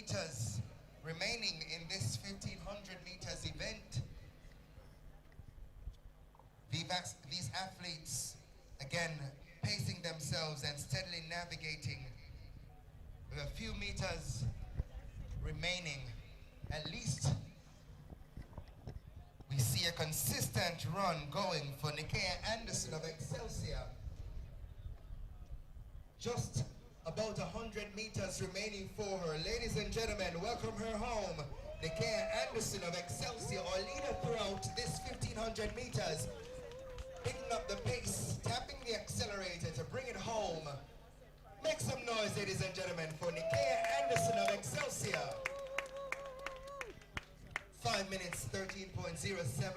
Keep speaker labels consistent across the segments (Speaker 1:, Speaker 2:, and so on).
Speaker 1: meters remaining in this 1500 meters event. These athletes, again, pacing themselves and steadily navigating with a few meters remaining. At least we see a consistent run going for Nikia Anderson of Excelsior. Just about 100 meters remaining for her. Ladies and gentlemen, welcome her home. Nikia Anderson of Excelsior, our leader throughout this 1500 meters. Picking up the pace, tapping the accelerator to bring it home. Make some noise, ladies and gentlemen, for Nikia Anderson of Excelsior. 5 minutes, 13.07.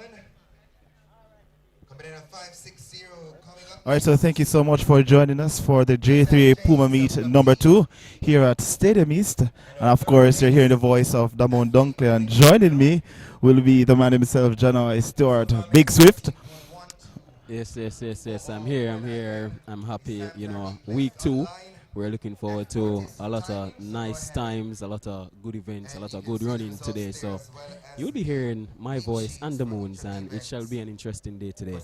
Speaker 1: Coming in at 560 coming up.
Speaker 2: All right, so thank you so much for joining us for the J3A Puma meet number 2 here at Stadium East. And of course, you're hearing the voice of Damon Dunkley, and joining me will be the man himself, Janai Stewart, Big Swift.
Speaker 3: Yes. I'm here. I'm happy. You know, week 2. We're looking forward to a lot of nice times, a lot of good events, a lot of good running today. So you'll be hearing my voice and the moons, and it shall be an interesting day today.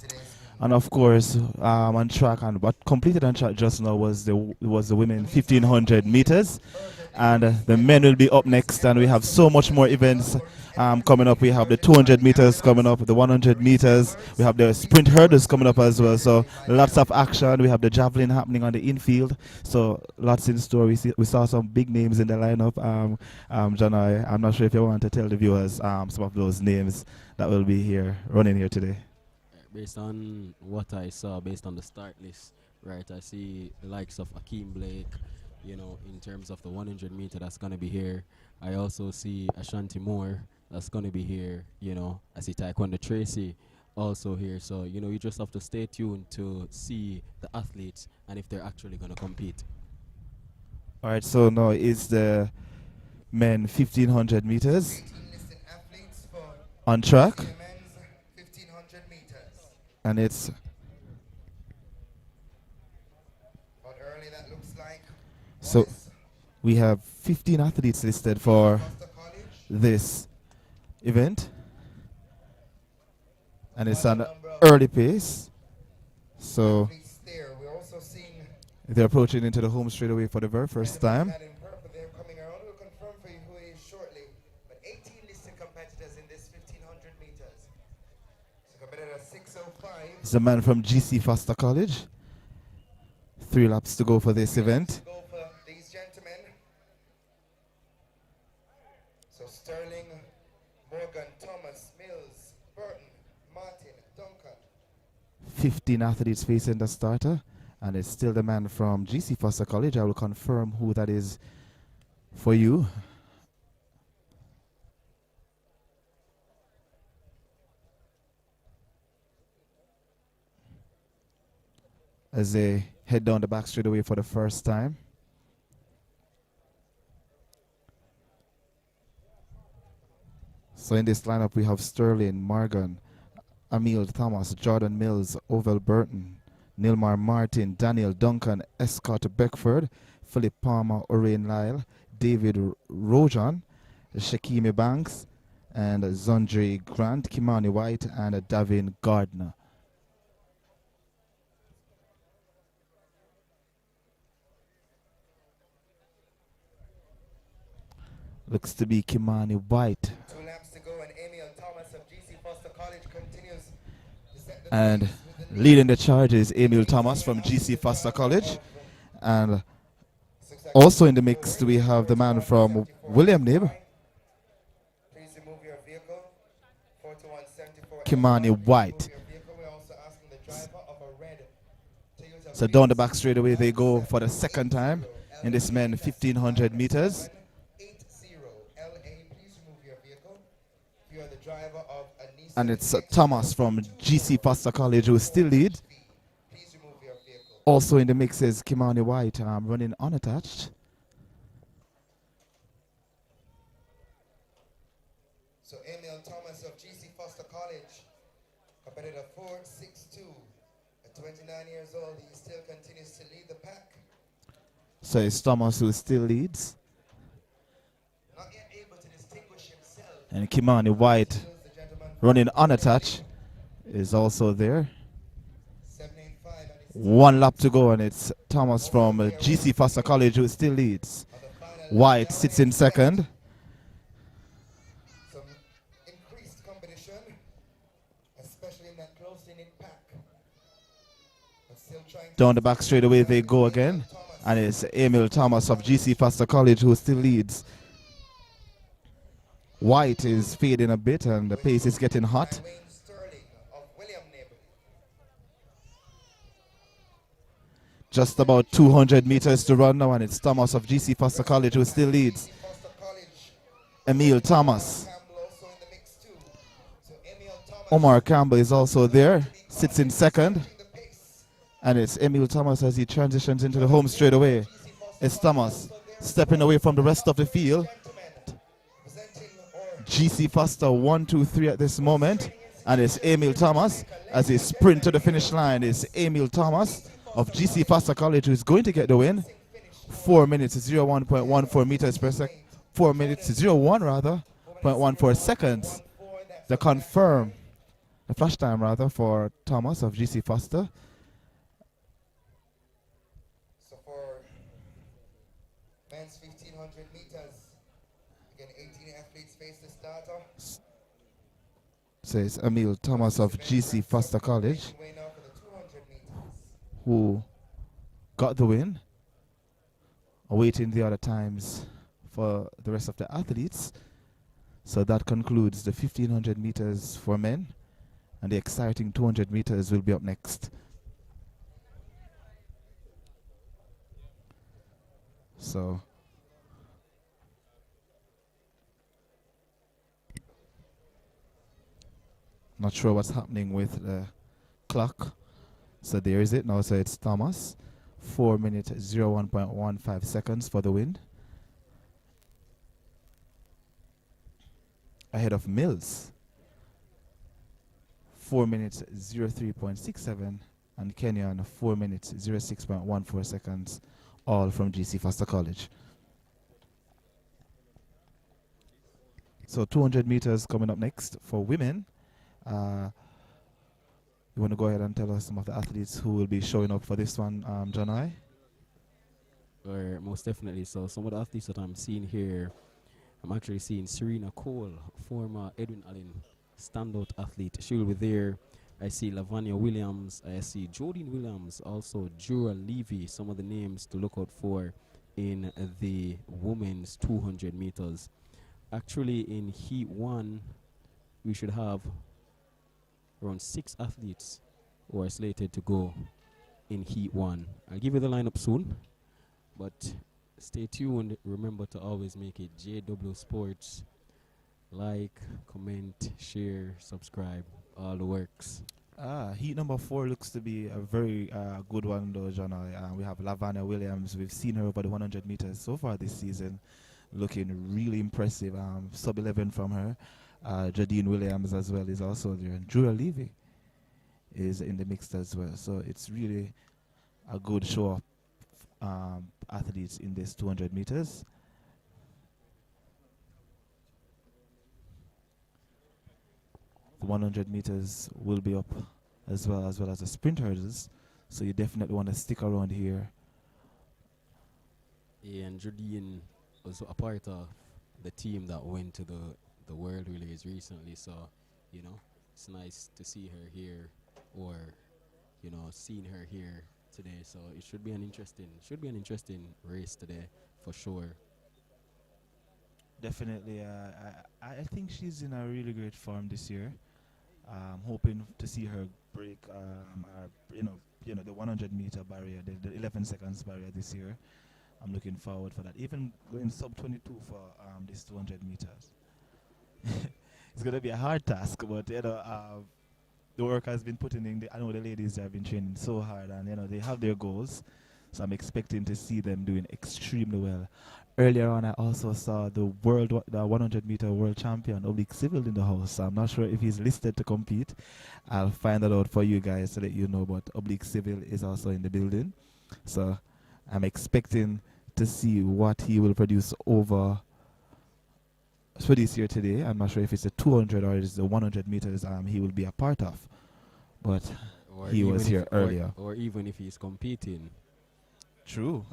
Speaker 2: And of course, on track, and what completed on track just now was the women 1500 meters, and the men will be up next. And we have so much more events coming up. We have the 200 meters coming up, the 100 meters. We have the sprint hurdles coming up as well. So lots of action. We have the javelin happening on the infield. So lots in store. We saw some big names in the lineup. John, I'm not sure if you want to tell the viewers some of those names that will be here running here today.
Speaker 3: Based on what I saw, based on the start list, right, I see the likes of Akeem Blake, you know, in terms of the 100 meter that's going to be here. I also see Ashanti Moore that's going to be here, you know. I see Taekwondo Tracy also here. So, you know, you just have to stay tuned to see the athletes and if they're actually going to compete.
Speaker 2: All right, so now it's the men 1500 meters on track. And it's so we have 15 athletes listed for this event, and it's an early pace, so they're approaching into the home straight away for the very first time. It's a man from GC Foster College. 3 laps to go for this event.
Speaker 1: These gentlemen. So Sterling, Morgan, Thomas, Mills, Burton, Martin, Duncan.
Speaker 2: 15 athletes facing the starter, and it's still the man from GC Foster College. I will confirm who that is for you. As they head down the back straight away for the first time. So in this lineup we have Sterling, Morgan, Emil Thomas, Jordan Mills, Ovel Burton, Nilmar Martin, Daniel Duncan, Escott Beckford, Philip Palmer, Orain Lyle, David Rojan, Shakimi Banks, and Zondre Grant, Kimani White, and Davin Gardner. Looks to be Kimani White.
Speaker 1: 2 laps to go, and Emil Thomas of GC Foster College continues to set the
Speaker 2: And leading the charge is Emil Thomas from GC Foster College. And also in the mix we have the man from William Nib, Kimani White. So down the back straight away they go for the second time in this men 1500 meters. And it's Thomas from GC Foster College who still lead. Also in the mix is Kimani White running unattached.
Speaker 1: So Emil Thomas of GC Foster College, competitor 4.62. At 29 years old, he still continues to lead the pack.
Speaker 2: So it's Thomas who still leads. And Kimani White running unattached is also there.
Speaker 1: 785 and it's
Speaker 2: 1 lap to go, and it's Thomas from GC Foster College who still leads.
Speaker 1: on the final lap,
Speaker 2: White
Speaker 1: JAAA
Speaker 2: sits in
Speaker 1: expect
Speaker 2: second.
Speaker 1: some increased competition, especially in that close-knit pack. But still trying to
Speaker 2: Down the back straightaway they go again. And it's Emil Thomas of GC Foster College who still leads. White is fading a bit and the pace is getting hot.
Speaker 1: Wayne Sterling of William Nib.
Speaker 2: Just about 200 meters to run now, and it's Thomas of GC Foster College who still leads.
Speaker 1: Foster College.
Speaker 2: Emil Thomas.
Speaker 1: Campbell also in the mix too. So Emil Thomas
Speaker 2: Omar Campbell is also there, sits in second.
Speaker 1: the pace.
Speaker 2: And it's Emil Thomas as he transitions into the home straight away. It's Thomas stepping away from the rest of the field.
Speaker 1: Presenting or
Speaker 2: GC Foster 1, 2, 3 at this moment. And it's Emil Thomas as he sprint to the finish line. It's Emil Thomas of GC Foster College who is going to get the win. 4 minutes 01.14 meters per second. 4 minutes 01 rather, 0.14 seconds. The confirm, the flash time rather for Thomas of GC Foster.
Speaker 1: so for men's 1500 meters, again 18 athletes face the starter.
Speaker 2: Says Emil Thomas of GC Foster College,
Speaker 1: Way now for the 200 meters.
Speaker 2: who got the win. Awaiting the other times for the rest of the athletes. So that concludes the 1500 meters for men, and the exciting 200 meters will be up next. So not sure what's happening with the clock. So there is it now. So it's Thomas, 4 minutes 01.15 seconds for the win. Ahead of Mills, 4 minutes 03.67, and Kenyan 4 minutes 06.14 seconds, all from GC Foster College. So 200 meters coming up next for women. You want to go ahead and tell us some of the athletes who will be showing up for this one, John I?
Speaker 3: Or most definitely. So some of the athletes that I'm seeing here, I'm actually seeing Serena Cole, former Edwin Allen standout athlete. She will be there. I see Lavanya Williams. I see Jodine Williams. Also Jura Levy. Some of the names to look out for in the women's 200 meters. Actually, in Heat 1, we should have around 6 athletes who are slated to go in Heat 1. I'll give you the lineup soon, but stay tuned. Remember to always make it JAAA Sports. Like, comment, share, subscribe, all the works.
Speaker 2: Heat number 4 looks to be a very good one though, John. We have Lavanya Williams. We've seen her over the 100 meters so far this season, looking really impressive. Sub 11 from her. Jodine Williams as well is also there. And Jura Levy is in the mix as well. So it's really a good show of athletes in this 200 meters. The 100 meters will be up as well as the sprint hurdles. So you definitely want to stick around here.
Speaker 3: Yeah, and Jodine was a part of the team that went to the World Relays recently. So, you know, it's nice to see her here, or, you know, seeing her here today. So it should be an interesting race today for sure.
Speaker 2: Definitely. I think she's in a really great form this year. Hoping to see her break, the 100 meter barrier, the 11 seconds barrier this year. I'm looking forward for that. Even going sub 22 for this 200 meters. It's going to be a hard task, but the work has been put in. I know the ladies have been training so hard, and they have their goals. So I'm expecting to see them doing extremely well. Earlier on, I also saw the 100 meter world champion, Oblique Seville, in the house. So I'm not sure if he's listed to compete. I'll find that out for you guys to let you know. But Oblique Seville is also in the building. So I'm expecting to see what he will produce over for this year today. I'm not sure if it's the 200 or it's the 100 meters he will be a part of, but
Speaker 3: Or
Speaker 2: he was
Speaker 3: even
Speaker 2: here
Speaker 3: if,
Speaker 2: earlier.
Speaker 3: or even if he's competing.
Speaker 2: True.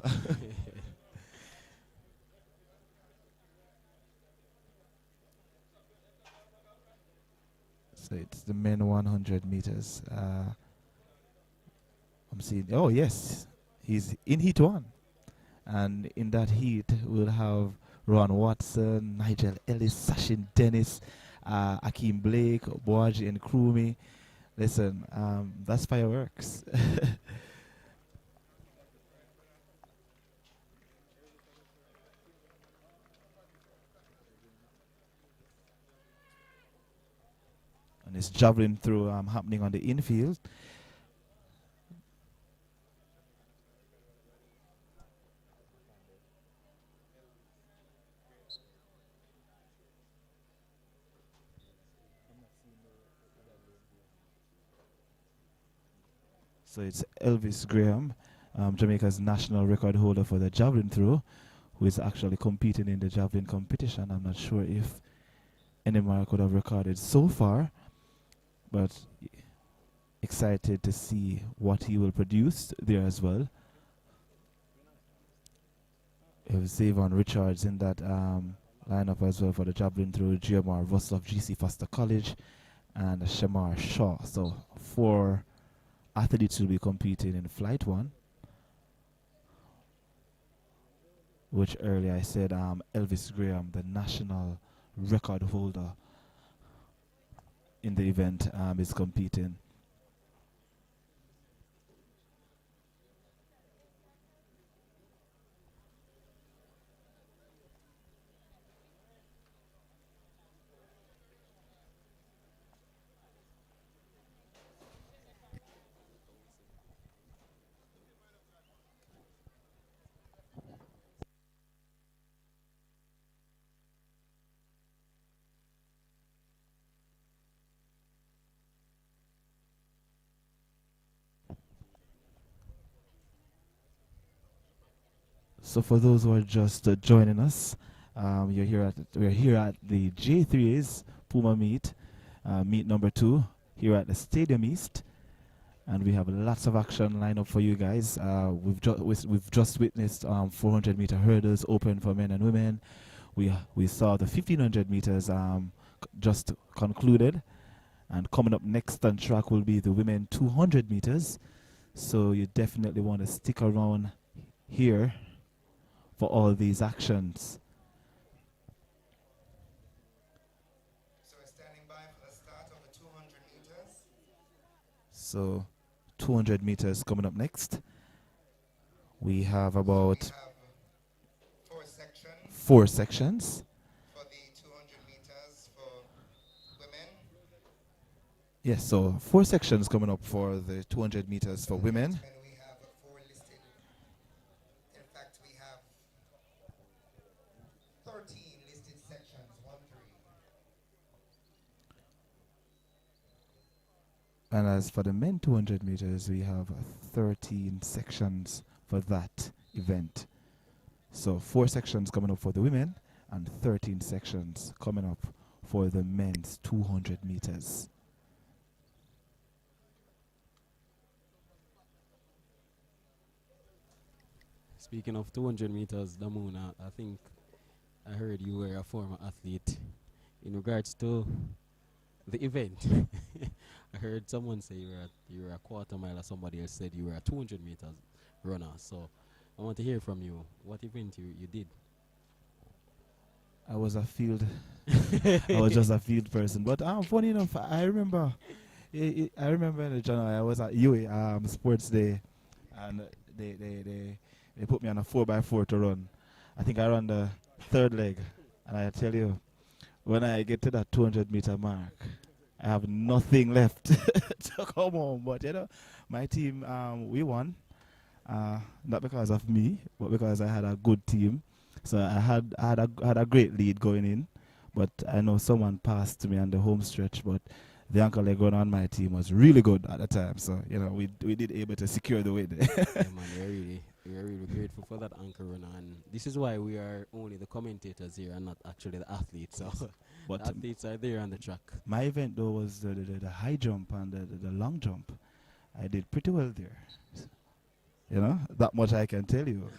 Speaker 2: So it's the men 100 meters. I'm seeing. Oh yes, he's in heat one, and in that heat we'll have Ron Watson, Nigel Ellis, Sachin Dennis, Akeem Blake, Boaji and Krumi. Listen, that's fireworks. And it's javelin through happening on the infield. So it's Elvis Graham, Jamaica's national record holder for the javelin throw, who is actually competing in the javelin competition. I'm not sure if NMR could have recorded so far, but excited to see what he will produce there as well. If Zavon Richards in that lineup as well for the javelin throw, GMR Russell of GC Foster College, and Shamar Shaw. So 4 athletes will be competing in flight 1, which earlier I said Elvis Graham, the national record holder in the event, is competing. So for those who are just joining us, we're here at the J3's Puma meet, meet number 2 here at the Stadium East, and we have lots of action lined up for you guys. We've just witnessed 400 meter hurdles open for men and women. We saw the 1500 meters just concluded, and coming up next on track will be the women 200 meters. So you definitely want to stick around here for all these actions.
Speaker 1: So we're standing by for the start of the 200 meters.
Speaker 2: So 200 meters coming up next. We have about
Speaker 1: We have
Speaker 2: 4 sections.
Speaker 1: for the 200 meters for women.
Speaker 2: Yes, so 4 sections coming up for the 200 meters for women.
Speaker 1: And we have 4 listed. In fact, we have 13 listed sections, 1, 3.
Speaker 2: And as for the men 200 meters, we have 13 sections for that event. So 4 sections coming up for the women and 13 sections coming up for the men's 200 meters.
Speaker 3: Speaking of 200 meters, Damuna, I think I heard you were a former athlete. In regards to the event, I heard someone say you were a quarter mile, or somebody else said you were a 200 meters runner. So I want to hear from you. What event you did?
Speaker 2: I was a field, I was just a field person. But funny enough, I remember in the January I was at UA Sports Day, and they put me on a 4x4 to run. I think I ran the 3rd leg, and I tell you, when I get to that 200 meter mark, I have nothing left to come home. But you know, my team, we won, not because of me, but because I had a good team. So I had a great lead going in, but I know someone passed me on the home stretch. But the ankle leg run on my team was really good at the time. So you know, we did able to secure the win.
Speaker 3: Yeah, man, We are really grateful for that anchor runner, and this is why we are only the commentators here and not actually the athletes. So
Speaker 2: But
Speaker 3: the athletes are there on the track.
Speaker 2: my event though was the high jump and the long jump. I did pretty well there. You know, that much I can tell you.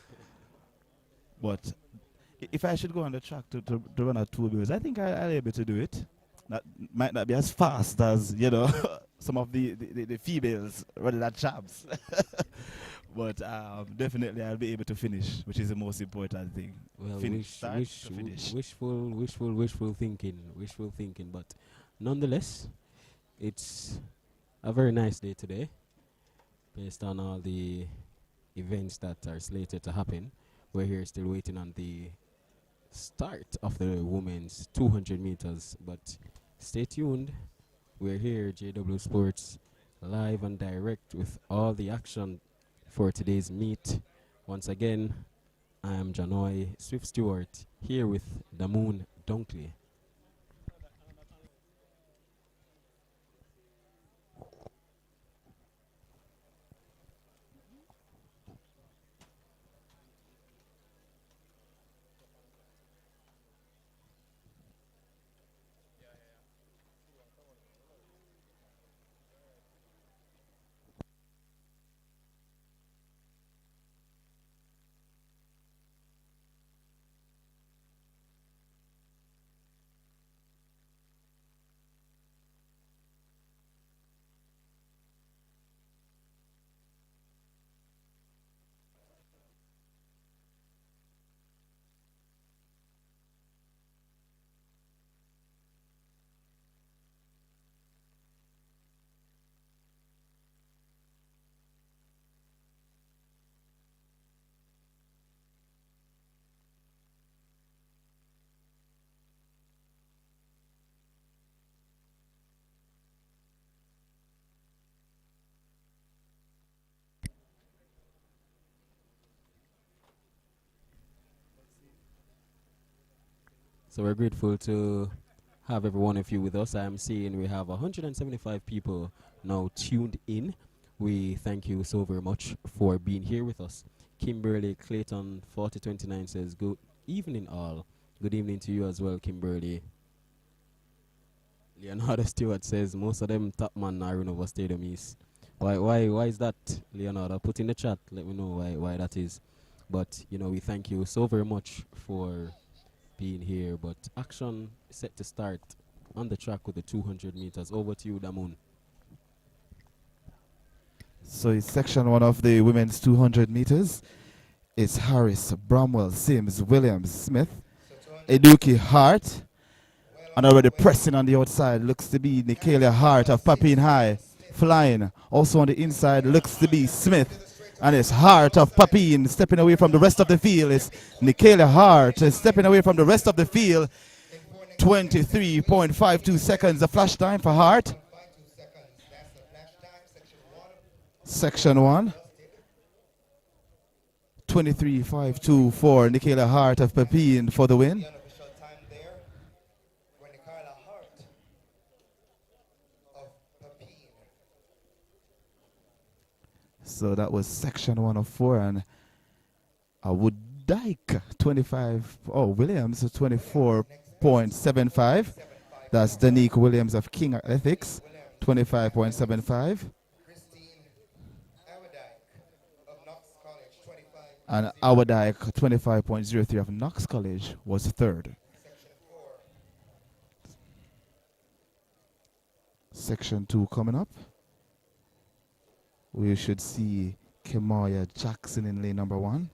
Speaker 2: But if I should go on the track to run a 2 hours, I think I'll be able to do it. That might not be as fast as, you know, some of the females running at champs. But definitely I'll be able to finish, which is the most important thing.
Speaker 3: Well,
Speaker 2: Finish, start to finish.
Speaker 3: wishful thinking. But nonetheless, it's a very nice day today, based on all the events that are slated to happen. We're here still waiting on the start of the women's 200 meters, but stay tuned. We're here, JAAA Sports, live and direct with all the action for today's meet. Once again, I am Janoy Swift Stewart here with Damoon Dunkley. So we're grateful to have every one of you with us. I am seeing we have 175 people now tuned in. We thank you so very much for being here with us. Kimberly Clayton 4029 says, good evening all. Good evening to you as well, Kimberly. Leonardo Stewart says, most of them top man are in over Stadium East. Why is that, Leonardo? Put in the chat, let me know why that is. But, you know, we thank you so very much for being here. But action is set to start on the track with the 200 meters. Over to you, Damoon.
Speaker 2: So it's section 1 of the women's 200 meters. It's Harris, Bramwell, Sims, Williams, Smith, Eduki, Hart. And already pressing on the outside looks to be Nicalia Hart of Papine High. Flying. Also on the inside looks to be Smith. And it's Hart of Papine stepping away from the rest of the field. It's Nicalia Hart stepping away from the rest of the field. 23.52 seconds, the flash time for Hart. Section 1. 23.52 for Nicalia Hart of Papine for the win. So that was section 1 of 4, and Wood Dyke 25. Oh, Williams 24.75. That's Danique Williams of King Athletics 25.75. And Awadike 25.03 of Knox College was third. Section 2 coming up. We should see Kemoya Jackson in lane number 1.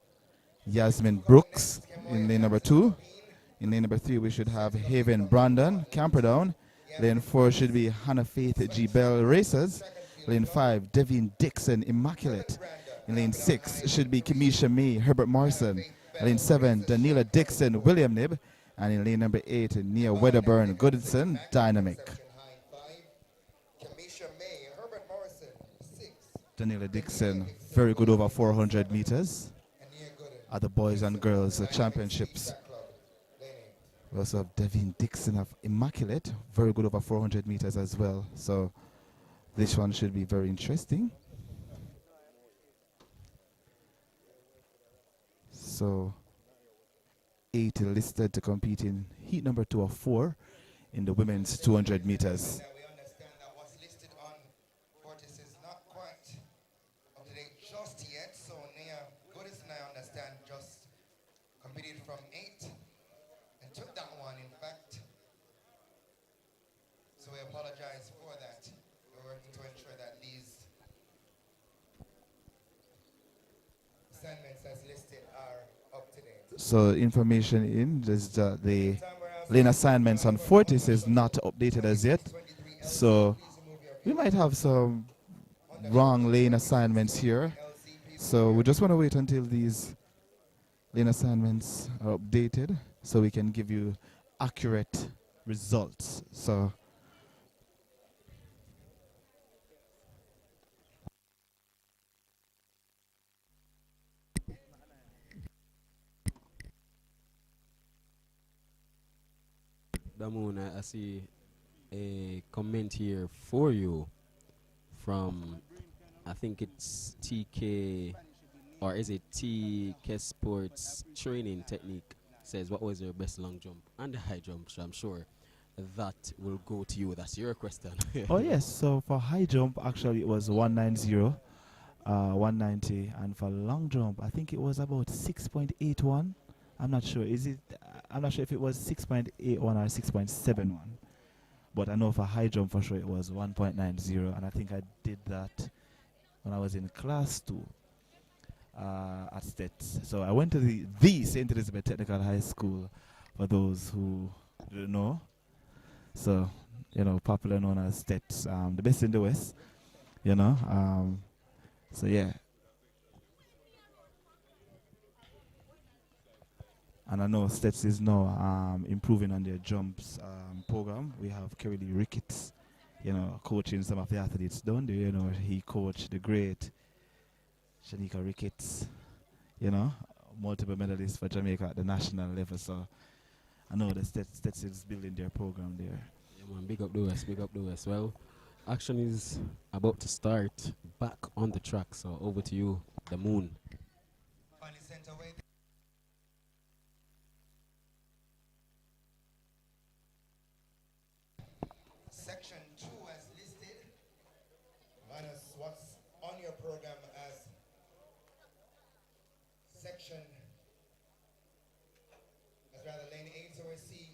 Speaker 2: Yasmin Brooks in lane number 2. In lane number 3, we should have Haven Brandon, Camperdown. Lane 4 should be Hannah Faith G. Bell Racers. Lane 5, Devin Dixon Immaculate. In lane 6 should be Kamisha May, Herbert Morrison. Lane 7, Danila Dixon, William Nib. And in lane number 8, Nia Wedderburn Goodson, Dynamic. Danila Dixon, very good over 400 meters at the boys and girls championships. We also have Devin Dixon of Immaculate, very good over 400 meters as well. So this one should be very interesting. So 80 listed to compete in heat number 2 of 4 in the women's 200 meters.
Speaker 1: That we understand that what's listed on Fortis is not quite up to date just yet. So Nia Goodison, I understand, just competed from 8 and took that one, in fact. So we apologize for that. We're working to ensure that these assignments as listed are up to date.
Speaker 2: So information in is that the lane assignments on Fortis is not updated as yet. So we might have some wrong lane assignments here. So we just want to wait until these lane assignments are updated so we can give you accurate results. So
Speaker 3: Damoon, I see a comment here for you from, I think it's TK, or is it TK Sports Training Technique. Says, what was your best long jump and the high jump? So I'm sure that will go to you. That's your question.
Speaker 2: oh yes, so for high jump actually it was 190, 190, and for long jump I think it was about 6.81. I'm not sure. I'm not sure if it was 6.81 or 6.71. But I know for high jump for sure it was 1.90, and I think I did that when I was in class 2 at Stets. So I went to the St. Elizabeth Technical High School, for those who don't know. So, popular known as Stets, the best in the West, so yeah. And I know Stets is now improving on their jumps program. We have Kerry Lee Ricketts, coaching some of the athletes down there. He coached the great Shanika Ricketts, multiple medalists for Jamaica at the national level. So I know the Stets is building their program there.
Speaker 3: Yeah, man, big up the West, big up the West. Well, action is about to start back on the track. So over to you, the moon.
Speaker 1: Finally sent away. Section 2 as listed, minus what's on your program as section, lane 8. So we're seeing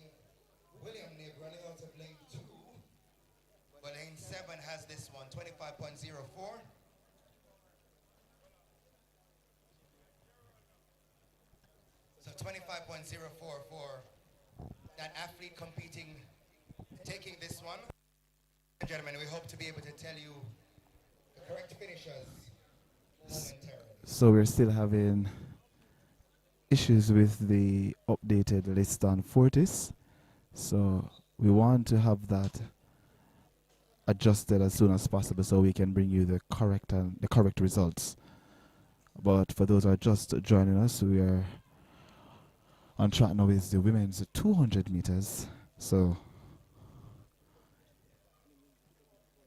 Speaker 1: William Nib running out of lane 2, but lane 7 has this one, 25.04. So 25.04 for that athlete competing, taking this one. Gentlemen, we hope to be able to tell you the correct finishers momentarily.
Speaker 2: So we're still having issues with the updated list on Fortis. So we want to have that adjusted as soon as possible so we can bring you the correct results. But for those who are just joining us, we are on track now with the women's 200 meters. So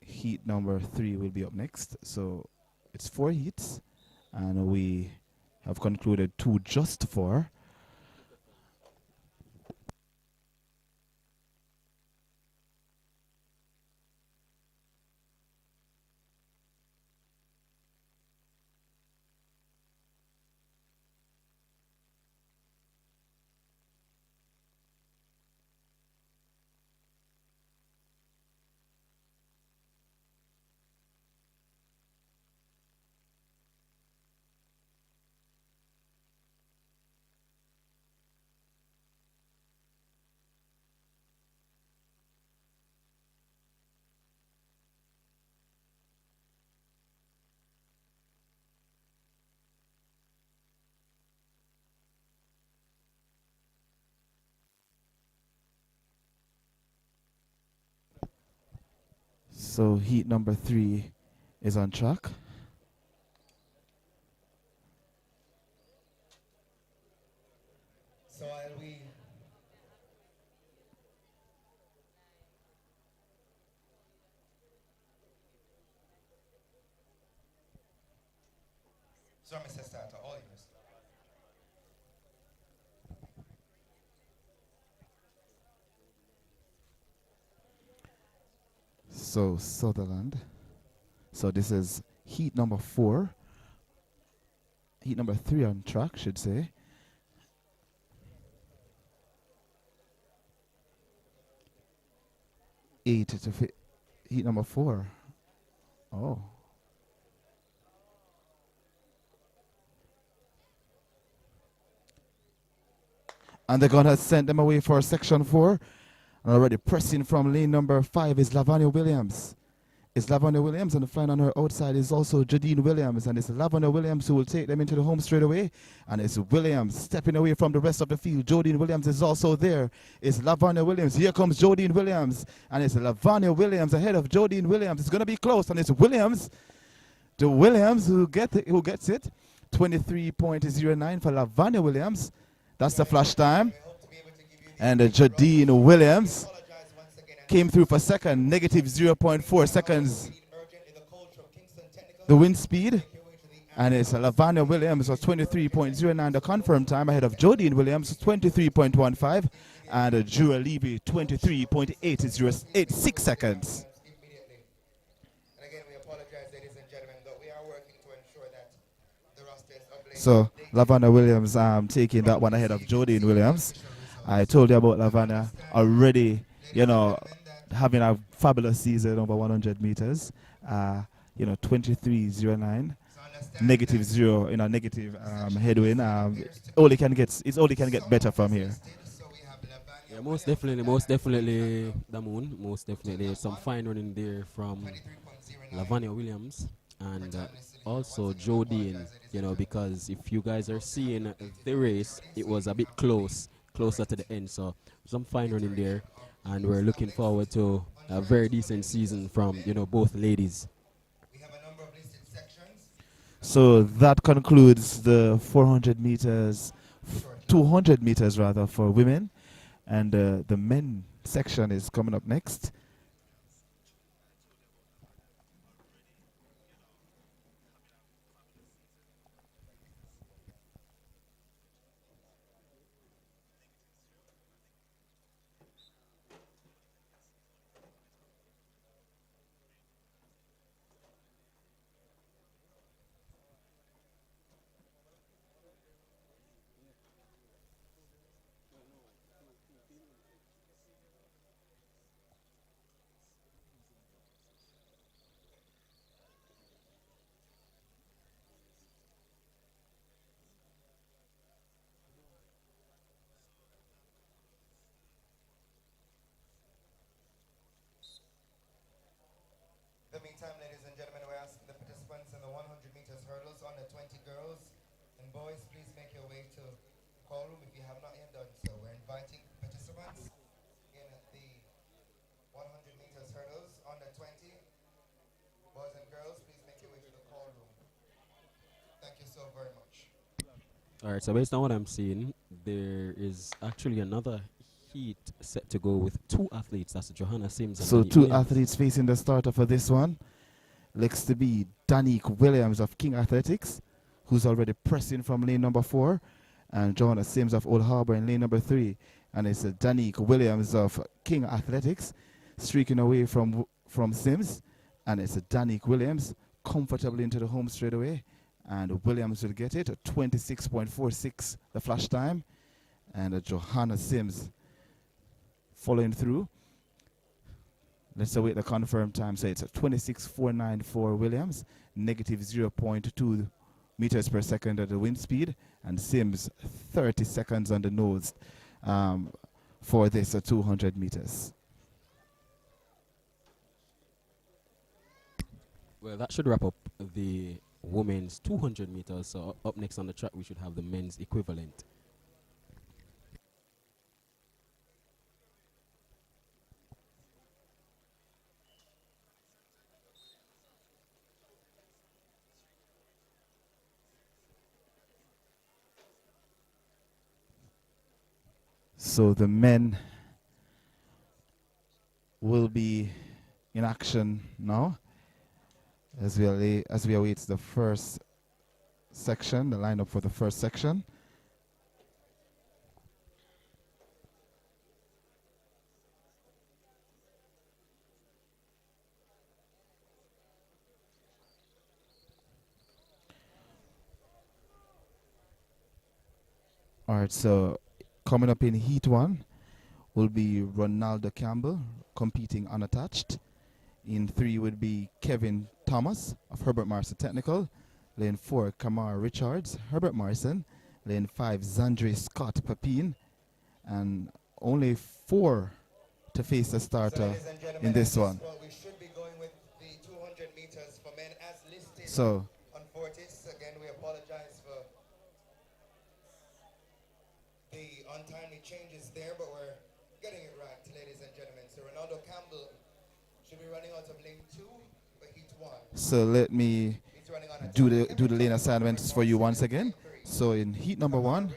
Speaker 2: heat number 3 will be up next. So it's 4 heats, and we have concluded 2 just for. So heat number 3 is on track.
Speaker 1: So I'll we Mr. Starter, all yours.
Speaker 2: So Sutherland. So this is heat number 4. Heat number 3 on track, should say. Heat number 4. Oh. And they're going to send them away for section 4. And already pressing from lane number 5 is Lavanya Williams. It's Lavanya Williams, and the flying on her outside is also Jadine Williams. And it's Lavanya Williams who will take them into the home straight away. And it's Williams stepping away from the rest of the field. Jodine Williams is also there. It's Lavanya Williams. Here comes Jodine Williams. And it's Lavanya Williams ahead of Jodine Williams. It's going to be close. And it's Williams. The Williams who gets it. 23.09 for Lavanya Williams. That's the flash time. And Jadine Williams came through for second, negative 0.4 seconds. The wind speed. And it's Lavanya Williams was 23.09, the confirmed time ahead of Jodine Williams, 23.15. And Drew Levy, 23.86 seconds. So Lavanya Williams taking that one ahead of Jodine Williams. I told you about Lavanya already, you know, having a fabulous season over 100 meters. 23.09, negative 0 in a negative headwind. It only can get better from here.
Speaker 3: Yeah, most definitely, Damoon. Most definitely, some fine running there from Lavanya Williams and also Jodine. You know, because if you guys are seeing the race, it was a bit closer to the end. So some fine running there, and we're looking forward to a very decent season from both ladies.
Speaker 2: So that concludes the 400 meters, 200 meters rather, for women, and the men section is coming up next.
Speaker 1: In the meantime, ladies and gentlemen, we're asking the participants in the 100 meters hurdles on the 20 girls and boys, please make your way to the call room if you have not yet done so. We're inviting participants in the 100 meters hurdles on the 20. Boys and girls, please make your way to the call room. Thank you so very much.
Speaker 3: All right, so based on what I'm seeing, there is actually another heat set to go with 2 athletes. That's Johanna Sims and
Speaker 2: So
Speaker 3: Danique
Speaker 2: 2
Speaker 3: Williams.
Speaker 2: athletes facing the starter for this one. Looks to be Danique Williams of King Athletics, who's already pressing from lane number 4, and Johanna Sims of Old Harbour in lane number 3. And it's Danique Williams of King Athletics streaking away from Sims, and it's Danique Williams comfortably into the home straight away, and Williams will get it at 26.46 the flash time, and Johanna Sims following through. Let's await the confirmed time. So it's 26.49 for Williams, negative 0.2 meters per second at the wind speed, and Sims 30 seconds on the nose for this 200 meters.
Speaker 3: Well, that should wrap up the women's 200 meters. So up next on the track, we should have the men's equivalent.
Speaker 2: So the men will be in action now as we await the first section, the lineup for the first section. All right, so coming up in Heat 1 will be Ronaldo Campbell competing unattached. In 3 would be Kevin Thomas of Herbert Marson Technical. Lane 4, Kamar Richards, Herbert Marson. Lane 5, Zandre Scott Papine. And only 4 to face the starter
Speaker 1: ladies and gentlemen,
Speaker 2: in this one.
Speaker 1: we should be going with the 200 meters for men as listed
Speaker 2: So
Speaker 1: on Fortis. Again, we apologize for the untimely changes there, but we're getting it right, ladies and gentlemen. So Ronaldo Campbell should be running out of lane 2 for Heat 1.
Speaker 2: so let me
Speaker 1: He's running on a
Speaker 2: do the lane assignments for you once again. So in heat number 1,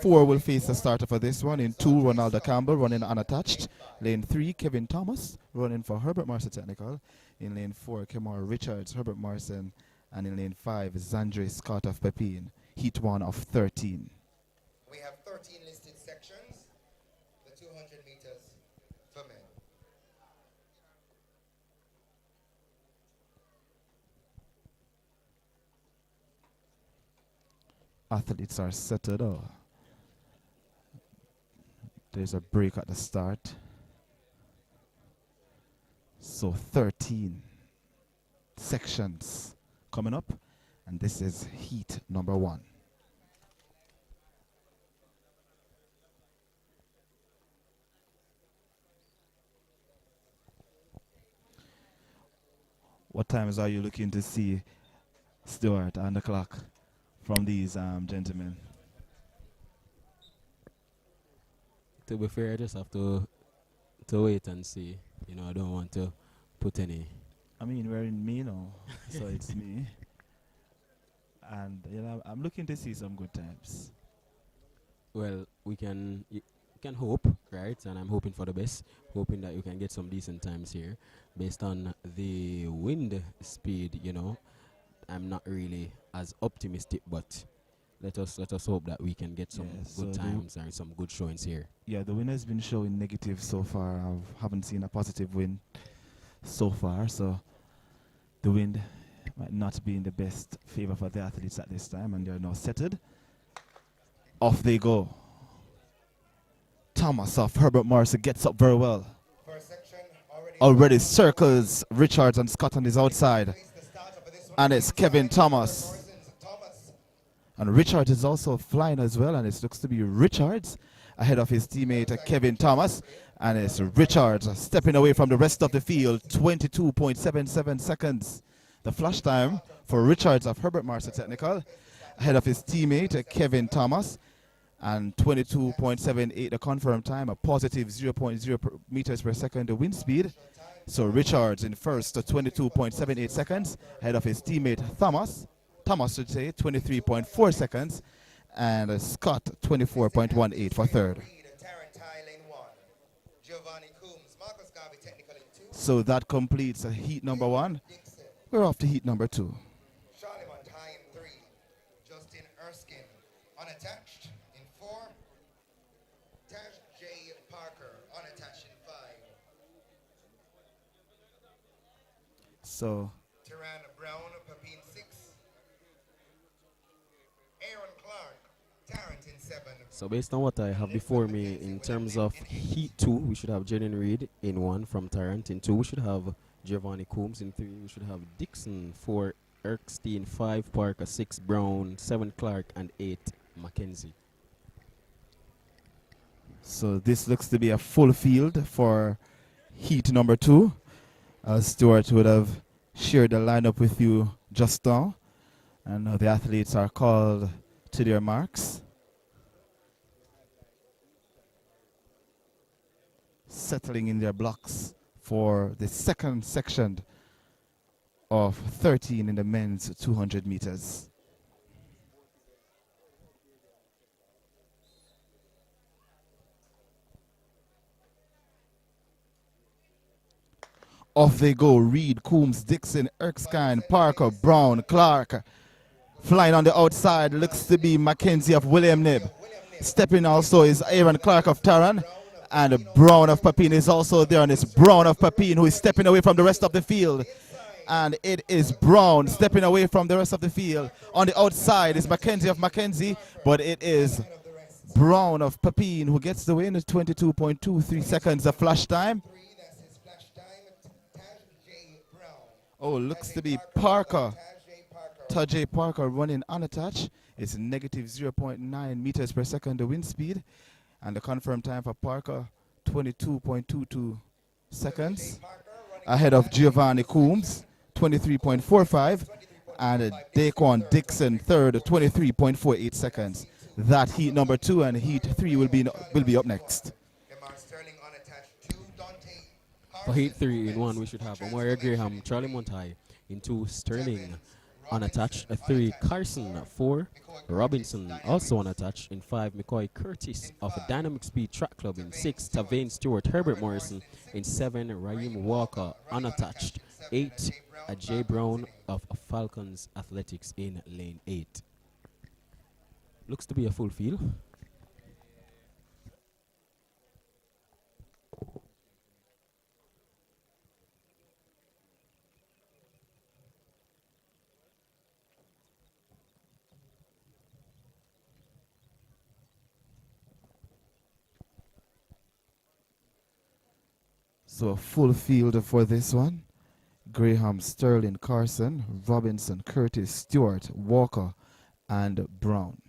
Speaker 2: 4 will face the starter for this one. In 2, Ronaldo Campbell running unattached. Lane 3, Kevin Thomas running for Herbert Marson Technical. In lane 4, Kamar Richards, Herbert Marson. And in lane 5, Zandre Scott of Pepin. Heat 1 of 13.
Speaker 1: We have 13 listed sections, the 200 meters for men.
Speaker 2: Athletes are settled. Oh. There's a break at the start. So 13 sections coming up, and this is heat number 1. What times are you looking to see, Stuart, on the clock from these gentlemen?
Speaker 3: To be fair, I just have to wait and see. You know, I don't want to put any.
Speaker 2: I mean, we're in May now, so it's me. And, you know, I'm looking to see some good times.
Speaker 3: Well, we can hope, right? And I'm hoping for the best, hoping that you can get some decent times here, based on the wind speed. You know, I'm not really as optimistic, but let us hope that we can get some good times and some good showings here.
Speaker 2: Yeah, the wind has been showing negative so far. I haven't seen a positive wind so far, so the wind might not be in the best favor for the athletes at this time, and they're now settled. Off they go. Thomas of Herbert Marson gets up very well.
Speaker 1: First section
Speaker 2: Already circles Richards and Scott on his outside. And it's Kevin Thomas. And Richards is also flying as well, and it looks to be Richards ahead of his teammate Kevin Thomas. And it's Richards stepping away from the rest of the field, 22.77 seconds. The flash time for Richards of Herbert Marson Technical, ahead of his teammate Kevin Thomas. And 22.78 the confirmed time, a positive 0.0 meters per second the wind speed. So Richards in first to 22.78 seconds, ahead of his teammate Thomas should say 23.4 seconds, and Scott 24.18 for third. So that completes heat number 1. We're off to heat number 2. So
Speaker 1: Tiran Brown, Papine 6. Aaron Clark, Tarrant in 7.
Speaker 3: So based on what I have before me, in terms of Heat 2, we should have Jaden Reed in 1 from Tarrant. In 2, we should have Giovanni Coombs. In 3, we should have Dixon. 4, Erkstein. 5, Parker. 6, Brown. 7, Clark. And 8, Mackenzie.
Speaker 2: So this looks to be a full field for heat number 2. Stuart would have shared the lineup with you just now. And the athletes are called to their marks. Settling in their blocks for the second section of 13 in the men's 200 meters. Off they go, Reed, Coombs, Dixon, Erskine, Parker, Brown, Clark. Flying on the outside looks to be Mackenzie of William Nib. Stepping also is Aaron Clark of Taran. And Brown of Papine is also there, and it's Brown of Papine who is stepping away from the rest of the field. and it is Brown stepping away from the rest of the field. On the outside is Mackenzie of Mackenzie, but it is Brown of Papine who gets the win. 22.23 seconds of flash time. Oh, looks to be Parker. Tajay Parker running unattached. It's negative 0.9 meters per second the wind speed. And the confirmed time for Parker, 22.22 seconds. Ahead of Giovanni Coombs, 23.45. And Daquan Dixon third, 23.48 seconds. That heat number 2 and heat 3 will be up next.
Speaker 3: For heat 3 in 1, we should have Omar Graham, Charlie Montai. In 2, Sterling unattached. 3, Carson. 4, Robinson also unattached. In 5, McCoy Curtis of Dynamic Speed Track Club. In 6, Tavane Stewart, Herbert Morrison. In 7, Raheem Walker unattached. 8, Jay Brown of Falcons Athletics in lane 8. Looks to be a full field.
Speaker 2: So a full field for this one. Graham, Sterling, Carson, Robinson, Curtis, Stewart, Walker, and Brown.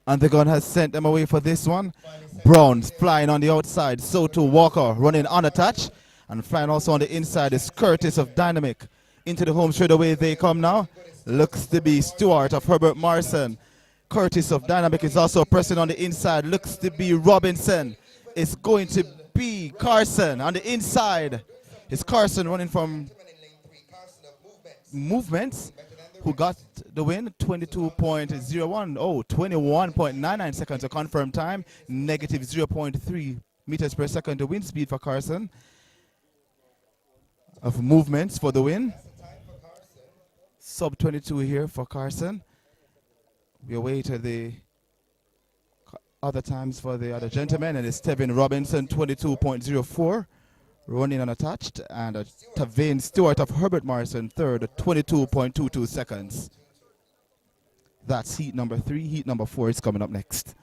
Speaker 2: And the gun has sent them away for this one. Brown's flying on the outside. So too Walker running unattached. And flying also on the inside is Curtis of Dynamic. Into the home straight away they come now. Looks to be Stewart of Herbert Morrison. Curtis of Dynamic is also pressing on the inside. Looks to be Robinson. It's going to be Carson on the inside. It's Carson running from Movements, who got the win, 22.01. Oh, 21.99 seconds, a confirmed time. Negative 0.3 meters per second, the wind speed for Carson. Of Movements for the win. Sub 22 here for Carson. We await the other times for the other gentlemen, and it's Tevin Robinson, 22.04. Running unattached, and Tavane Stewart of Herbert Morrison third, 22.22 seconds. That's heat number 3. Heat number 4 is coming up next.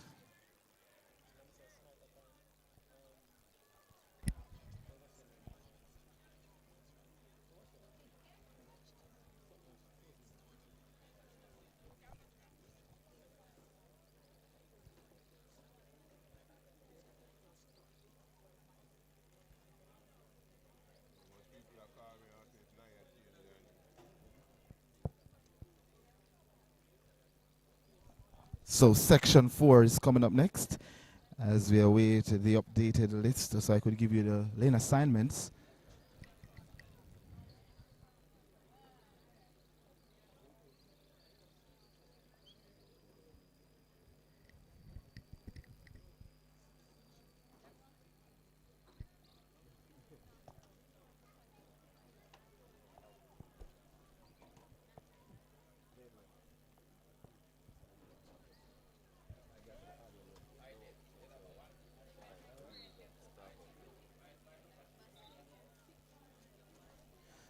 Speaker 2: So section 4 is coming up next as we await the updated list so I could give you the lane assignments.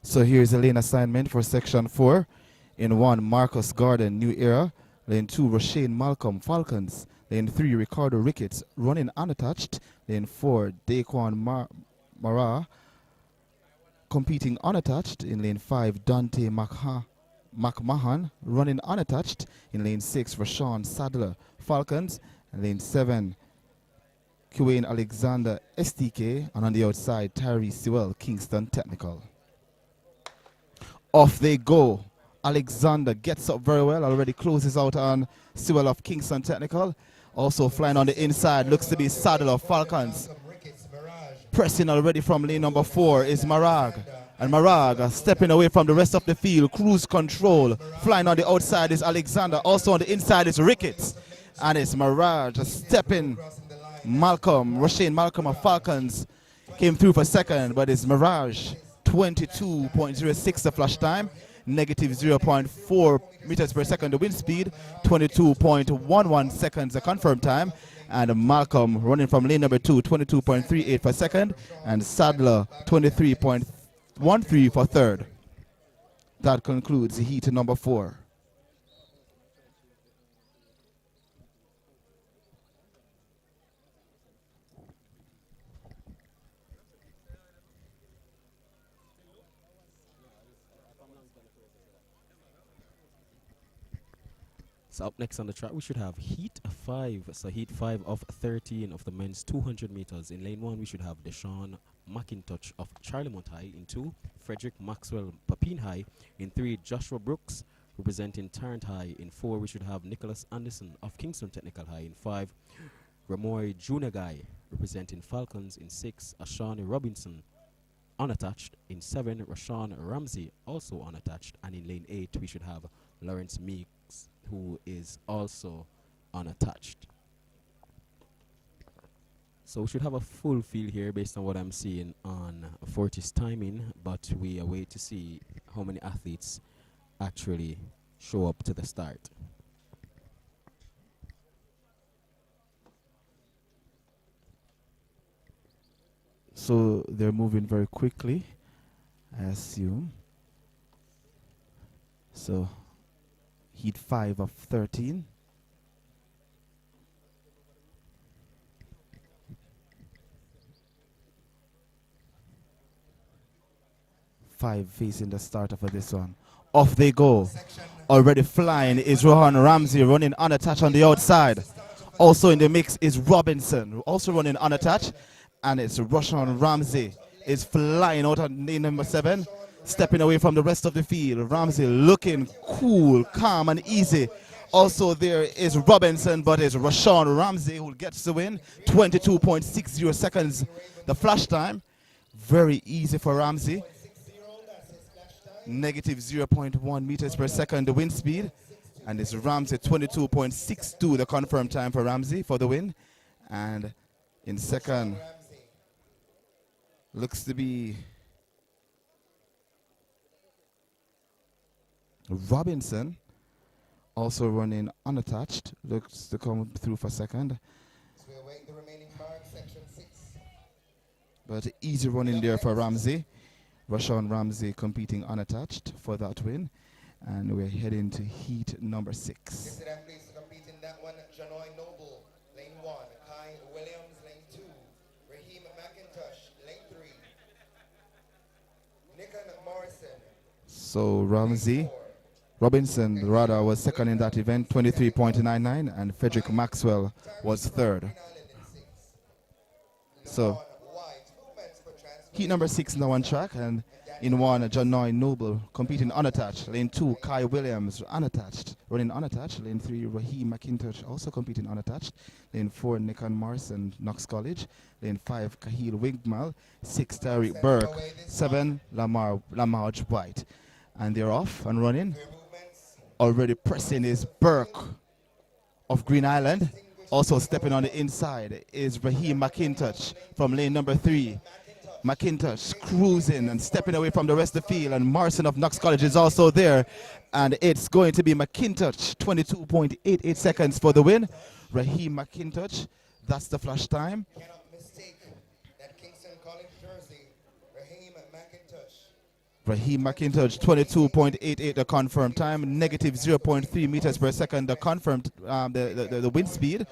Speaker 2: So here's the lane assignment for section 4. In 1, Marcus Garden, New Era. Lane 2, Roshane Malcolm, Falcons. Lane 3, Ricardo Ricketts, running unattached. Lane 4, Daquan Mara, competing unattached. In lane 5, Dante McMahon, running unattached. In lane 6, Rashawn Sadler, Falcons. And lane 7, Kuwayne Alexander, STK. And on the outside, Tyree Sewell, Kingston Technical. Off they go. Alexander gets up very well, already closes out on Sewell of Kingston Technical. Also flying on the inside, looks to be Saddle of Falcons. Pressing already from lane number 4 is Marag. And Marag stepping away from the rest of the field, cruise control. Flying on the outside is Alexander. Also on the inside is Ricketts. And it's Marag stepping Rashane Malcolm of Falcons came through for second, but it's Mirage 22.06 the flash time, negative 0.4 meters per second the wind speed, 22.11 seconds the confirmed time, and Malcolm running from lane number 2, 22.38 for second, and Sadler 23.13 for third. That concludes heat number 4.
Speaker 3: So up next on the track, we should have Heat 5. So Heat 5 of 13 of the men's 200 meters. In lane 1, we should have Deshaun McIntosh of Charlemont High. In 2, Frederick Maxwell Papine High. In 3, Joshua Brooks representing Tarrant High. In 4, we should have Nicholas Anderson of Kingston Technical High. In 5, Ramoy Junagai representing Falcons. In 6, Ashani Robinson unattached. In 7, Rashawn Ramsey also unattached. And in lane 8, we should have Lawrence Meeks, who is also unattached. So we should have a full field here based on what I'm seeing on Fortis timing, but we await to see how many athletes actually show up to the start.
Speaker 2: So they're moving very quickly, I assume. So heat 5 of 13. Five facing the starter for this one. Off they go. Already flying is Rohan Ramsey running unattached on the outside. Also in the mix is Robinson, also running unattached. And it's Rashawn Ramsey is flying out on lane number 7, stepping away from the rest of the field. Ramsey looking cool, calm, and easy. Also there is Robinson, but it's Rashawn Ramsey who gets the win. 22.60 seconds the flash time. Very easy for Ramsey. Negative 0.1 meters per second the wind speed. And it's Ramsey 22.62 the confirmed time for Ramsey for the win. And in second looks to be Robinson, also running unattached, looks to come through for second.
Speaker 1: So we await the remaining mark, section 6.
Speaker 2: But easy running there for Ramsey. Rashawn Ramsey competing unattached for that win. And we're heading to heat number 6.
Speaker 1: Yesterday I'm pleased to compete in that one. Janoy Noble, lane 1. Kai Williams, lane 2. Raheem McIntosh, lane 3. Nickon Morrison.
Speaker 2: So Robinson rather was second in that event, 23.99, and Frederick Maxwell was third. So heat number 6 now on track, and in 1, Janoy Noble competing unattached. Lane 2, Kai Williams unattached, running unattached. Lane 3, Raheem McIntosh also competing unattached. Lane 4, Nickon Morrison, Knox College. Lane 5, Cahill Wigmal. 6, Tariq Burke. 7, Lamarge White. And they're off and running. Already pressing is Burke of Green Island. Also stepping on the inside is Raheem McIntosh from lane number 3. McIntosh cruising and stepping away from the rest of the field, and Morrison of Knox College is also there, and it's going to be McIntosh, 22.88 seconds for the win. Raheem McIntosh, that's the flash time.
Speaker 1: Cannot mistake that Kingston College jersey. Raheem McIntosh.
Speaker 2: Raheem McIntosh, 22.88 the confirmed time, negative 0.3 meters per second the confirmed the wind speed,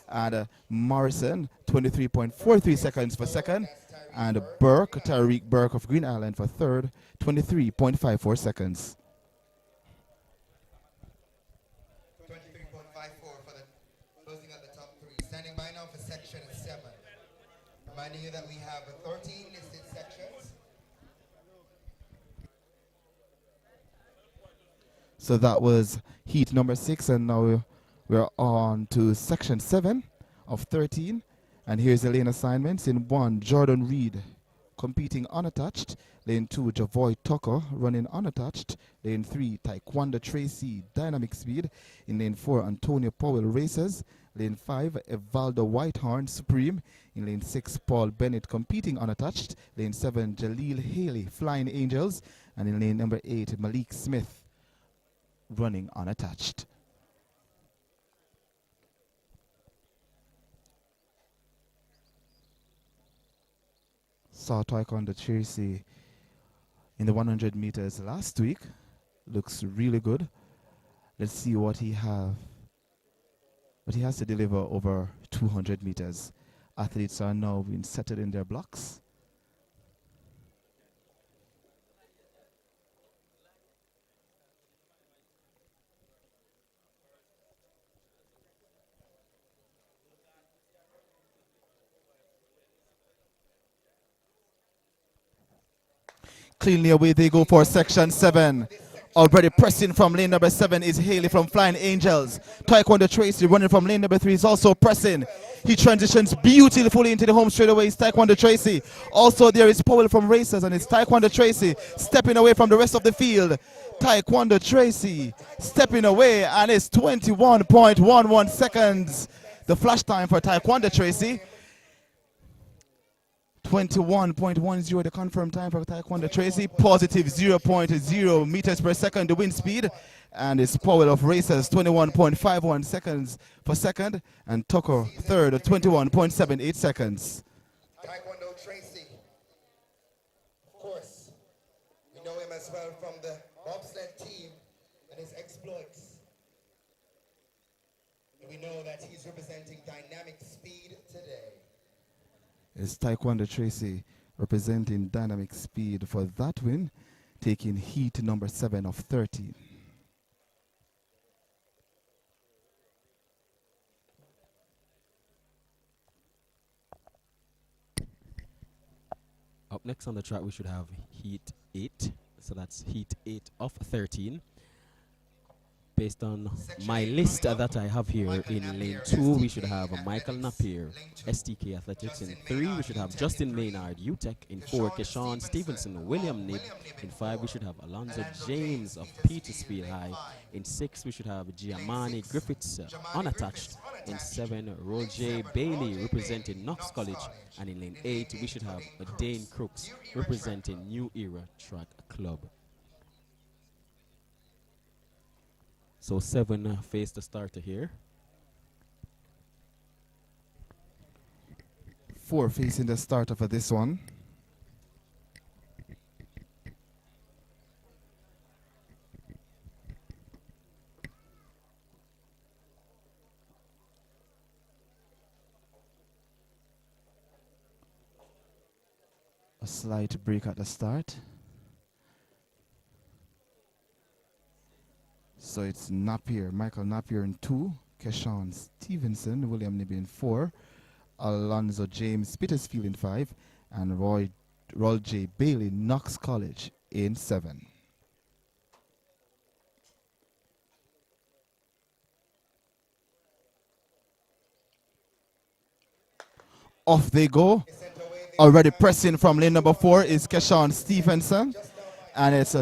Speaker 2: and Morrison 23.43 seconds for second, and Tariq Burke of Green Island for third, 23.54 seconds.
Speaker 1: 23.54 for the closing at the top 3. Standing by now for section 7. Reminding you that we have 13 listed sections.
Speaker 2: So that was heat number 6, and now we're on to section 7 of 13. And here's the lane assignments. In 1, Jordan Reed competing unattached. Lane 2, Javoy Tucker running unattached. Lane 3, Taekwondo Tracy Dynamic Speed. In lane 4, Antonio Powell Races. Lane 5, Evaldo Whitehorn Supreme. In lane 6, Paul Bennett competing unattached. Lane 7, Jaleel Haley Flying Angels. And in lane number 8, Malik Smith running unattached. Saw Taekwondo Tracy in the 100 meters last week. Looks really good. Let's see what he has to deliver over 200 meters. Athletes are now being settled in their blocks. Cleanly away they go for section 7. Already pressing from lane number 7 is Haley from Flying Angels. Taekwondo Tracy running from lane number 3 is also pressing. He transitions beautifully into the home straightaway. It's Taekwondo Tracy. Also there is Powell from Racers, and it's Taekwondo Tracy stepping away from the rest of the field. Taekwondo Tracy stepping away, and it's 21.11 seconds. The flash time for Taekwondo Tracy. 21.10 the confirmed time for Taekwondo Tracy, positive 0.0 meters per second the wind speed, and it's Powell of Racers 21.51 seconds for second, and Tucker third at 21.78 seconds.
Speaker 1: Taekwondo Tracy, of course, we know him as well from the bobsled team and his exploits. And we know that he's representing dynamic speed today.
Speaker 2: It's Taekwondo Tracy representing dynamic speed for that win, taking heat number 7 of 13.
Speaker 3: Up next on the track, we should have heat 8. So that's heat 8 of 13. Based on my list that I have here, in lane 2 we should have Michael Napier, STK Athletics. In 3 we should have Justin Maynard, UTEC. In 4, Keshawn Stevenson, William Nib. In 5 we should have Alonzo James of Petersfield High. In 6 we should have Giamani Griffiths, unattached. In 7, Roger Bailey representing Knox College. And in lane 8 we should have Dane Crooks representing New Era Track Club. So 7 face the starter here.
Speaker 2: 4 facing the starter for this one. A slight break at the start. So it's Napier, Michael Napier in 2, Keshawn Stevenson, William Nibby in 4, Alonzo James Petersfield in 5, and Roy J. Bailey, Knox College in 7. Off they go. Already pressing from lane number 4 is Keshawn Stevenson, and it's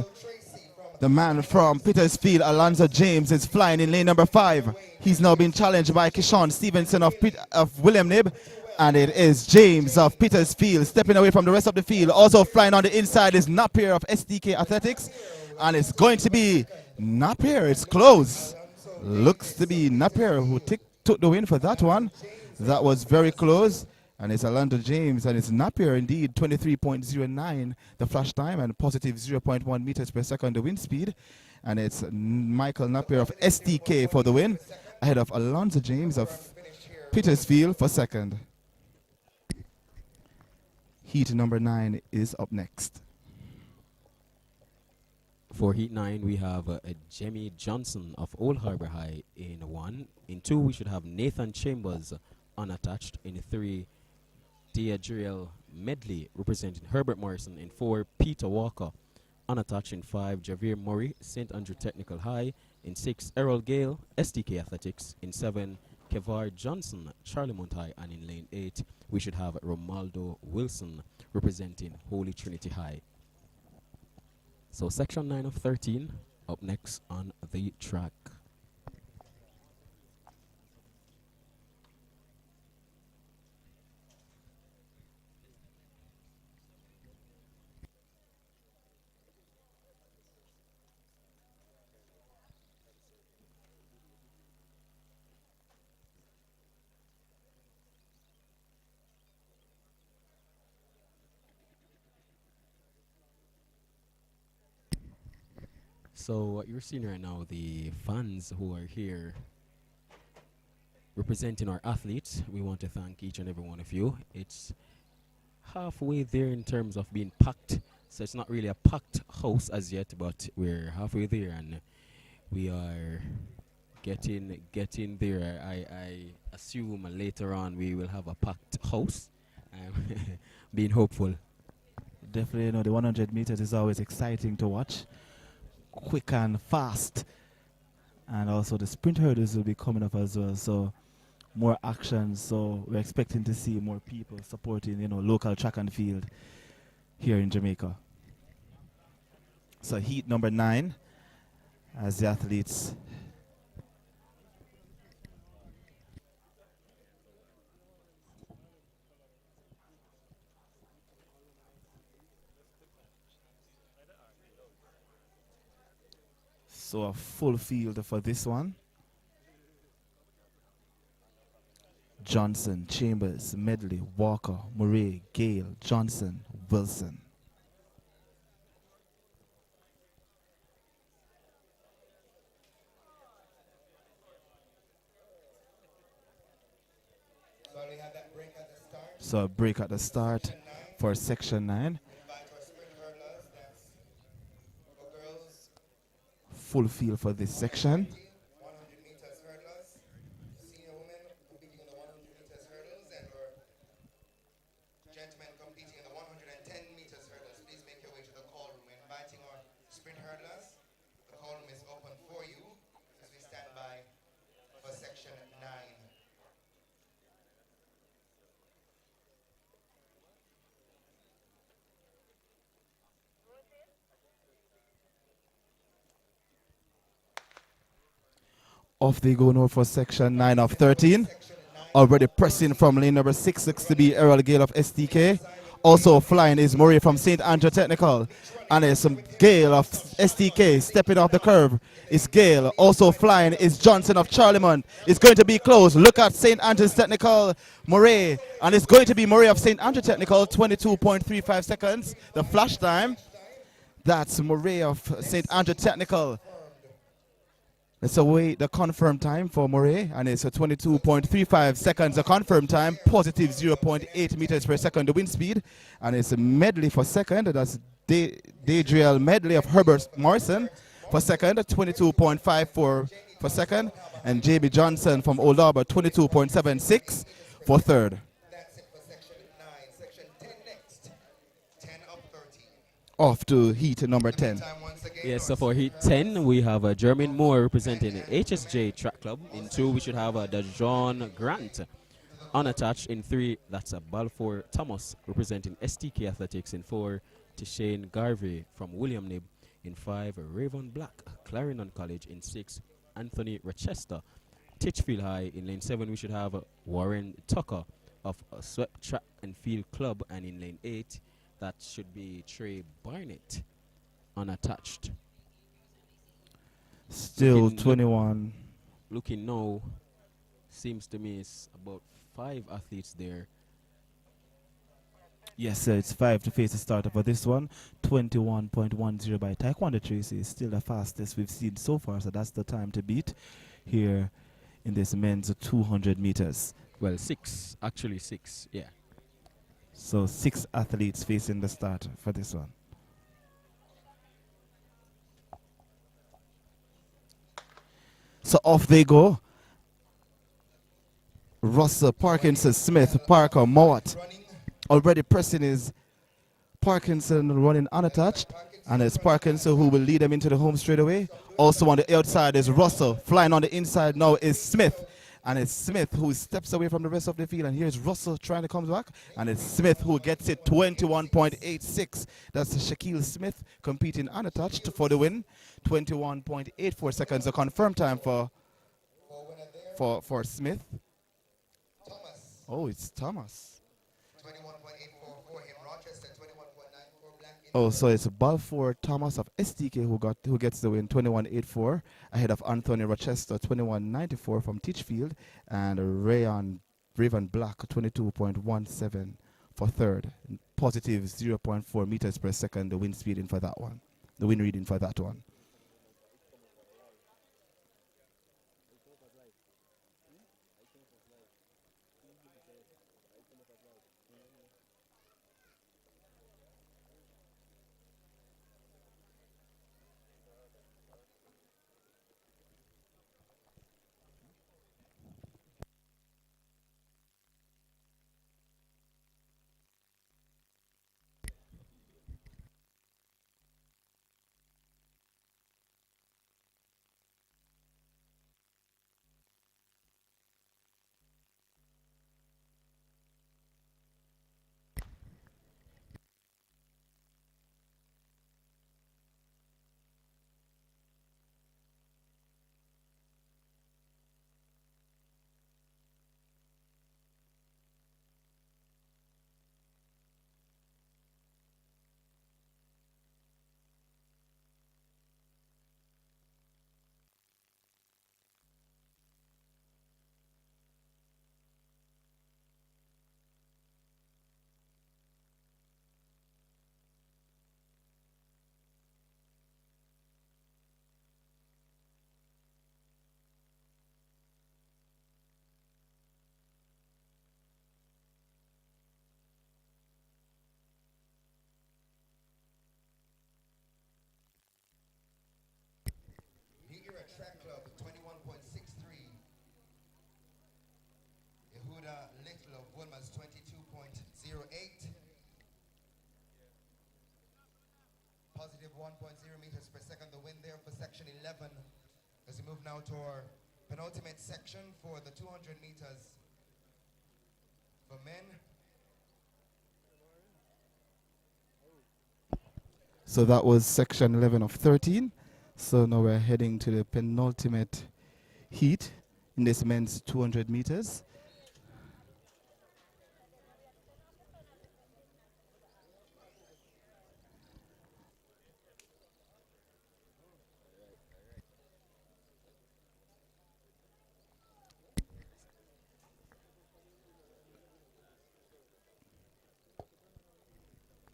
Speaker 2: the man from Petersfield, Alonzo James, is flying in lane number 5. He's now been challenged by Keshawn Stevenson of William Nib. And it is James of Petersfield stepping away from the rest of the field. Also flying on the inside is Napier of SDK Athletics. And it's going to be Napier. It's close. Looks to be Napier who took the win for that one. That was very close. And it's Alonzo James, and it's Napier indeed, 23.09 the flash time and positive 0.1 meters per second the wind speed. And it's Michael Napier of STK for the win, ahead of Alonzo James of Petersfield for second. Heat number 9 is up next.
Speaker 3: For heat 9, we have Jemmy Johnson of Old Harbor High in 1. In 2, we should have Nathan Chambers unattached. In 3, Deadriel Medley representing Herbert Morrison. In 4, Peter Walker unattached. In 5, Javier Murray, St. Andrew Technical High. In 6, Errol Gale, STK Athletics. In 7, Kevar Johnson, Charlie Montai, and in lane 8, we should have Romaldo Wilson representing Holy Trinity High. So section 9 of 13 up next on the track. So what you're seeing right now, the fans who are here representing our athletes, we want to thank each and every one of you. It's halfway there in terms of being packed. So it's not really a packed house as yet, but we're halfway there and we are getting there. I assume later on we will have a packed house. I'm being hopeful.
Speaker 2: Definitely, the 100 meters is always exciting to watch. Quick and fast, and also the sprint hurdles will be coming up as well, so more action. So we're expecting to see more people supporting local track and field here in Jamaica. So heat number 9 as the athletes so a full field for this one. Johnson, Chambers, Medley, Walker, Murray, Gale, Johnson, Wilson. So a break at the start for section 9. Full field for this section.
Speaker 1: 100 meters hurdlers, senior women competing in the 100 meters hurdles, and our gentlemen competing in the 110 meters hurdles. Please make your way to the call room. We're inviting our sprint hurdlers. The call room is open for you as we stand by for section 9.
Speaker 2: Off they go now for section 9 of 13. Already pressing from lane number 6, looks to be Errol Gale of STK. Also flying is Murray from St. Andrew Technical. And it's Gale of STK stepping off the curve. It's Gale. Also flying is Johnson of Charlemont. It's going to be close. Look at St. Andrew's Technical, Murray. And it's going to be Murray of St. Andrew Technical, 22.35 seconds. The flash time. That's Murray of St. Andrew Technical. Let's await the confirmed time for Murray, and it's a 22.35 seconds. The confirmed time, positive 0.8 meters per second, the wind speed, and it's a Medley for second. That's Dadriel Medley of Herbert Morrison for second, 22.54 for second, and JB Johnson from Old Harbour, 22.76 for third.
Speaker 1: That's it for section 9. Section 10 next. 10 up 13.
Speaker 2: Off to heat number 10.
Speaker 3: Yes, so for heat 10, we have Jermaine Moore representing HSJ Track Club. In 2, we should have Dajon Grant. Unattached in 3, that's Balfour Thomas representing STK Athletics. In 4, Tishane Garvey from William Nib. In 5, Raven Black, Clarendon College. In 6, Anthony Rochester, Titchfield High. In lane 7, we should have Warren Tucker of Swept Track and Field Club. And in lane 8, that should be Trey Barnett, unattached.
Speaker 2: Still 21.
Speaker 3: Looking now, seems to me it's about 5 athletes there.
Speaker 2: Yes, sir, it's 5 to face the starter for this one. 21.10 by Taekwondo Tracy is still the fastest we've seen so far, so that's the time to beat here in this men's 200 meters.
Speaker 3: Well, 6, actually 6, yeah.
Speaker 2: So 6 athletes facing the starter for this one. So off they go. Russell, Parkinson, Smith, Parker, Mowat. Already pressing is Parkinson running unattached. And it's Parkinson who will lead them into the home straight away. Also on the outside is Russell. Flying on the inside now is Smith. And it's Smith who steps away from the rest of the field. And here's Russell trying to come back. And it's Smith who gets it 21.86. That's Shaquille Smith competing unattached for the win. 21.84 seconds, a confirmed time for Smith. Oh, it's Thomas.
Speaker 1: 21.84 for him. Rochester 21.94.
Speaker 2: Oh, so it's Balfour Thomas of STK who gets the win, 21.84, ahead of Anthony Rochester, 21.94 from Titchfield, and Raven Black, 22.17 for third. Positive 0.4 meters per second, the wind speeding for that one, the wind reading for that one.
Speaker 1: Track Club 21.63. Yehuda Little of Wilma's 22.08. Positive 1.0 meters per second. The win there for section 11. As we move now to our penultimate section for the 200 meters for men.
Speaker 2: So that was section 11 of 13. So now we're heading to the penultimate heat in this men's 200 meters.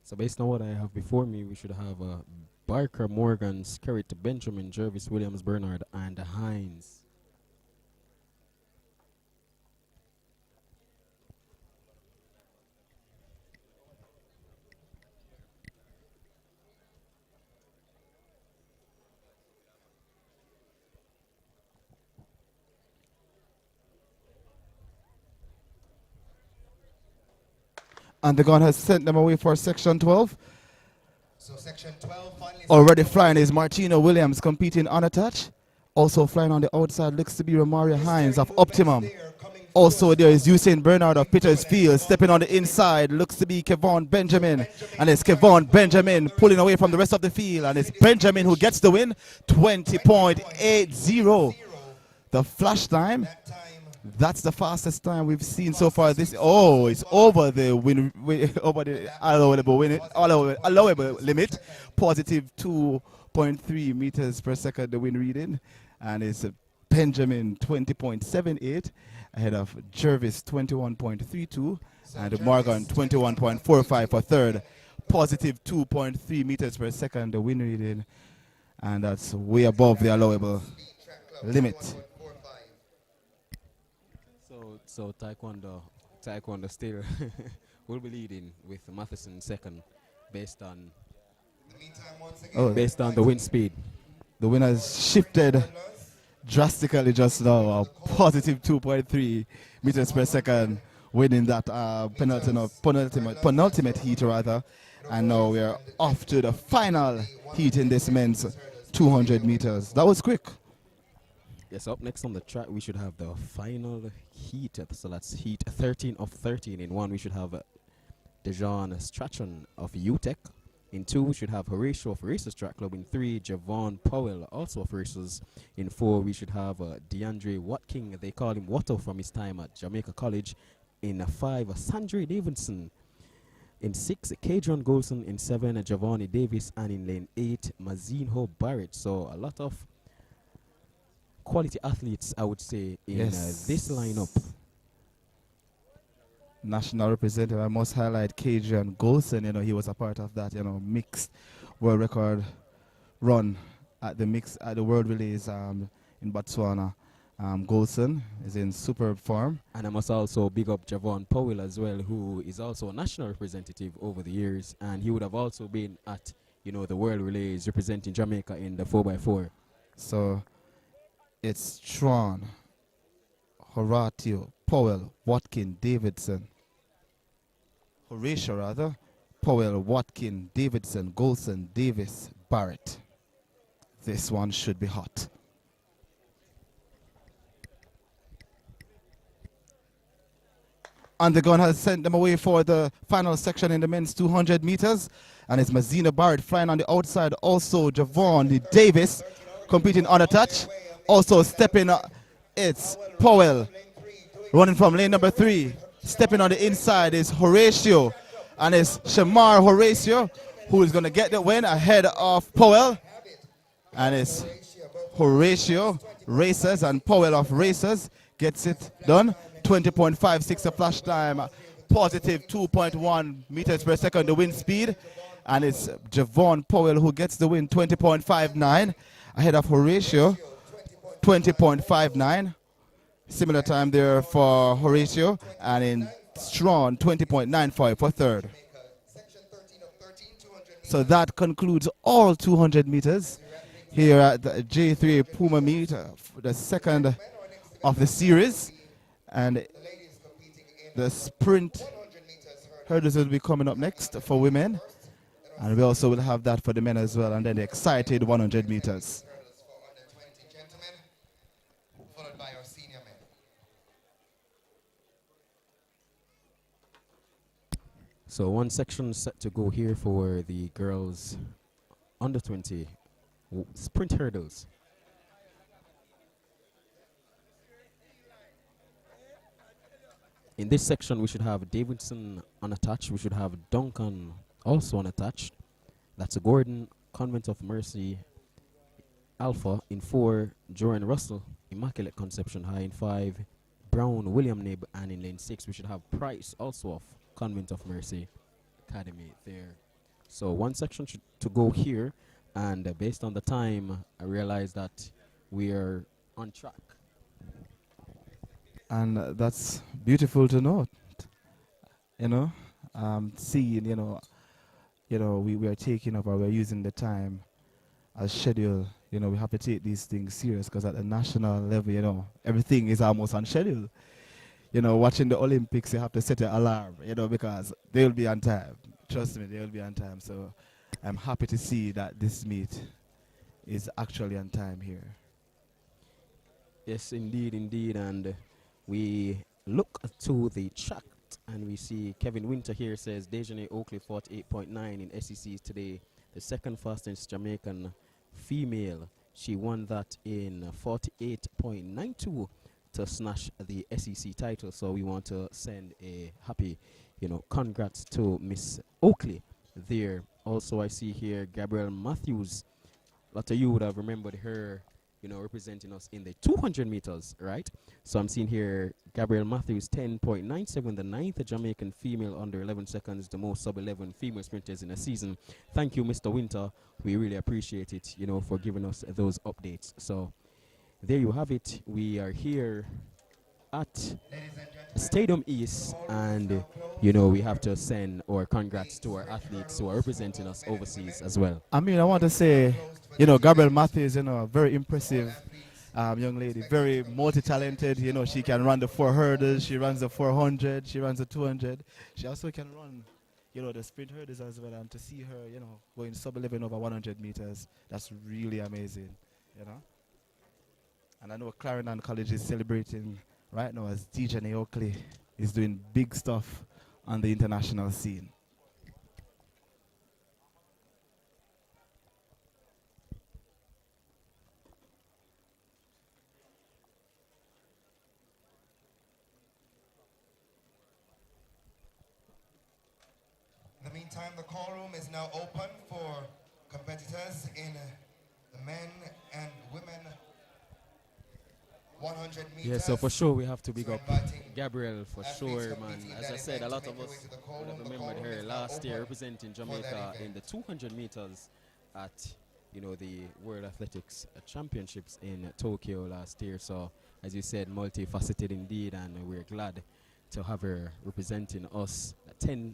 Speaker 3: So based on what I have before me, we should have Barker, Morgan, Skerritt, Benjamin, Jervis, Williams, Bernard, and Hines.
Speaker 2: And the gun has sent them away for section 12.
Speaker 1: So section 12 finally
Speaker 2: Already flying is Martino Williams competing unattached. Also flying on the outside looks to be Romario Hines of Optimum. Also there is Usain Bernard of Petersfield stepping on the inside. Looks to be Kevon Benjamin. And it's Kevon Benjamin pulling away from the rest of the field. And it's Benjamin who gets the win. 20.80. The flash time. That's the fastest time we've seen so far. This it's over the over the allowable limit. Positive 2.3 meters per second the wind reading, and it's Benjamin 20.78 ahead of Jervis 21.32 and Morgan 21.45 for third. Positive 2.3 meters per second the wind reading, and that's way above the allowable limit.
Speaker 3: So Taekwondo still will be leading with Matheson second, based on the wind speed.
Speaker 2: The wind has shifted drastically just now. A positive 2.3 meters per second, winning that penultimate heat rather. And now we are off to the final heat in this men's 200 meters. That was quick.
Speaker 3: Yes, up next on the track, we should have the final heat. So that's heat 13 of 13. In one, we should have Dejan Strachan of UTEC. In two, we should have Horatio of Racers Track Club. In three, Javon Powell, also of Racers. In four, we should have DeAndre Watking. They call him Watto from his time at Jamaica College. In five, Sandre Davidson. In six, Kadron Golson. In seven, Javoni Davis. And in lane eight, Mazinho Barrett. So a lot of quality athletes, I would say, in this lineup.
Speaker 2: National representative, I must highlight Kadrian Golson. You know, he was a part of that, you know, mixed world record run at the world relays in Botswana. Golson is in superb form.
Speaker 3: And I must also big up Javon Powell as well, who is also a national representative over the years, and he would have also been at, you know, the world relays representing Jamaica in the 4x4.
Speaker 2: So it's Tron, Horatio, Powell, Watkin, Davidson. Horatio rather. Powell, Watkin, Davidson, Golson, Davis, Barrett. This one should be hot. And the gun has sent them away for the final section in the men's 200 meters. And it's Mazina Barrett flying on the outside. Also Javon Davis competing on a touch. Also stepping up, it's Powell running from lane number 3. Stepping on the inside is Horatio. And it's Shamar Horatio who is going to get the win ahead of Powell. And it's Horatio Racers and Powell of Racers gets it done. 20.56 the flash time, positive 2.1 meters per second the wind speed, and it's Javon Powell who gets the win, 20.59 ahead of Horatio, 20.59. Similar time there for Horatio, and in Strawn 20.95 for third. So that concludes all 200 meters here at the J3 Puma meet, the second of the series. And the sprint hurdles will be coming up next for women. And we also will have that for the men as well. And then the excited 100 meters.
Speaker 1: Followed by our senior men.
Speaker 3: So one section set to go here for the girls under 20 sprint hurdles. In this section, we should have Davidson unattached. We should have Duncan also unattached. That's Gordon, Convent of Mercy, Alpha. In 4, Joran Russell, Immaculate Conception High. In 5, Brown, William Nib. And in lane 6, we should have Price, also of Convent of Mercy Academy there. So one section to go here. And based on the time, I realized that we are on track.
Speaker 2: And that's beautiful to note, you know, seeing, you know, we are taking up or we're using the time as schedule. You know, we have to take these things serious because at the national level, you know, everything is almost on schedule. You know, watching the Olympics, you have to set an alarm, you know, because they'll be on time. Trust me, they'll be on time. So I'm happy to see that this meet is actually on time here.
Speaker 3: Yes, indeed, indeed. And we look to the track and we see Kevin Winter here says Dejanay Oakley 48.9 in SEC today, the second fastest Jamaican female. She won that in 48.92 to snatch the SEC title. So we want to send a happy, you know, congrats to Miss Oakley there. Also, I see here Gabrielle Matthews. A lot of you would have remembered her, you know, representing us in the 200 meters, right? So I'm seeing here Gabrielle Matthews 10.97, the 9th Jamaican female under 11 seconds, the most sub-11 female sprinters in a season. Thank you, Mr. Winter. We really appreciate it, you know, for giving us those updates. So there you have it. We are here at Stadium East, and you know, we have to send our congrats to our athletes who are representing us overseas as well.
Speaker 2: I mean, I want to say, you know, Gabrielle Matthews, you know, very impressive young lady, very multi-talented. You know, she can run the 4 hurdles, she runs the 400, she runs the 200. She also can run, you know, the sprint hurdles as well. And to see her, you know, going sub-11 over 100 meters, that's really amazing, you know. And I know Clarendon College is celebrating right now as DJ Oakley is doing big stuff on the international scene.
Speaker 1: In the meantime, the call room is now open for competitors in the men and women 100 meters.
Speaker 3: Yeah, so for sure we have to big
Speaker 1: So
Speaker 3: up
Speaker 1: inviting
Speaker 3: Gabriel for
Speaker 1: athletes
Speaker 3: sure, man.
Speaker 1: competing in
Speaker 3: As
Speaker 1: that
Speaker 3: I said, a
Speaker 1: event
Speaker 3: lot
Speaker 1: to
Speaker 3: of
Speaker 1: make their way
Speaker 3: us
Speaker 1: to the call
Speaker 3: would have
Speaker 1: room. The
Speaker 3: remembered
Speaker 1: call room
Speaker 3: her
Speaker 1: is now
Speaker 3: last year
Speaker 1: open
Speaker 3: representing
Speaker 1: for that
Speaker 3: Jamaica in
Speaker 1: event.
Speaker 3: the 200 meters at the World Athletics Championships in Tokyo last year. So as you said, multifaceted indeed, and we're glad to have her representing us at 10.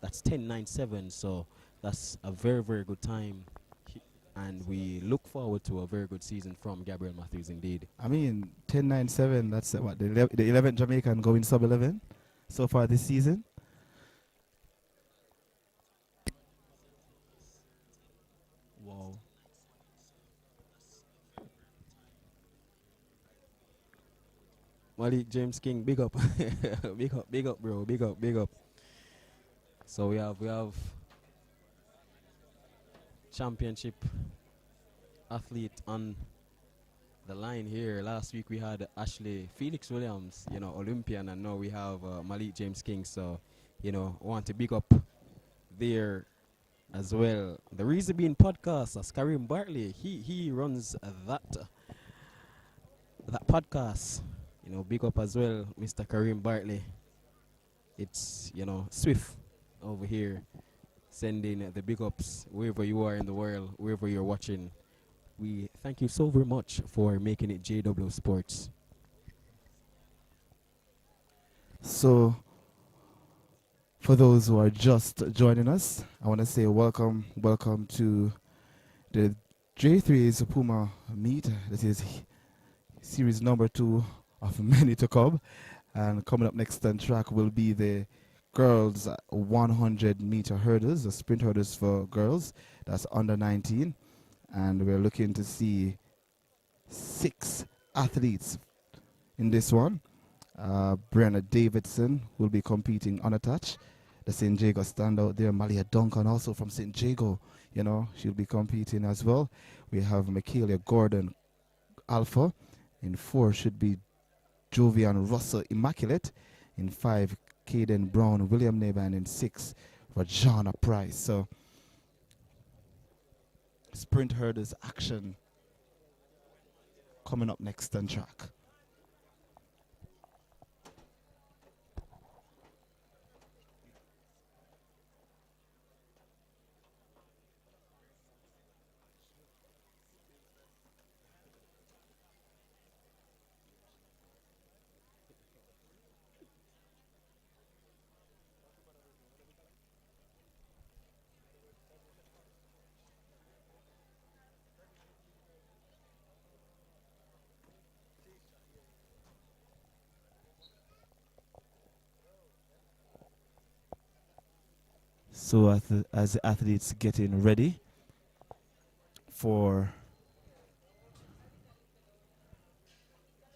Speaker 3: That's 10.97. So that's a very, very good time. And we look forward to a very good season from Gabriel Matthews indeed.
Speaker 2: I mean, 10.97, that's what, the 11th Jamaican going sub 11 so far this season. Wow.
Speaker 3: Malik James King, big up. Big up, bro. Big up, big up. So we have championship athlete on the line here. Last week we had Ashley Felix Williams, Olympian, and now we have Malik James King. So, want to big up there as well. The reason being podcast as Kareem Bartley, he runs that podcast. Big up as well, Mr. Kareem Bartley. It's Swift over here sending the big ups wherever you are in the world, wherever you're watching. We thank you so very much for making it JAAA Sports.
Speaker 2: So, for those who are just joining us, I want to say welcome to the J3's Puma meet. This is series number 2 of many to come. And coming up next on track will be the girls 100-meter hurdles, the sprint hurdles for girls. That's under 19. And we're looking to see 6 athletes in this one. Brianna Davidson will be competing unattached. The St. Jago standout there. Malia Duncan, also from St. Jago, she'll be competing as well. We have Michaela Gordon Alpha. In 4 should be Jovian Russell Immaculate. In 5, Caden Brown, William Neighbor, and in 6, Rajana Price. So, sprint hurdles action coming up next on track. So as the athletes getting ready for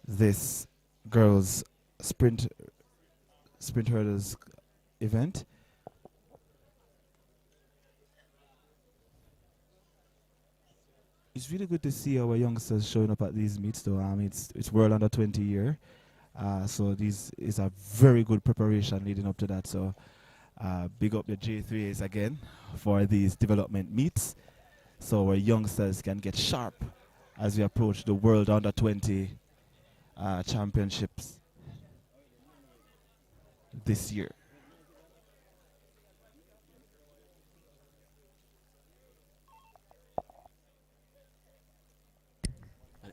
Speaker 2: this girls sprint hurdles event, it's really good to see our youngsters showing up at these meets though. It's World Under 20 year. So this is a very good preparation leading up to that. So big up the J3As again for these development meets, so our youngsters can get sharp as we approach the World Under 20 Championships this year.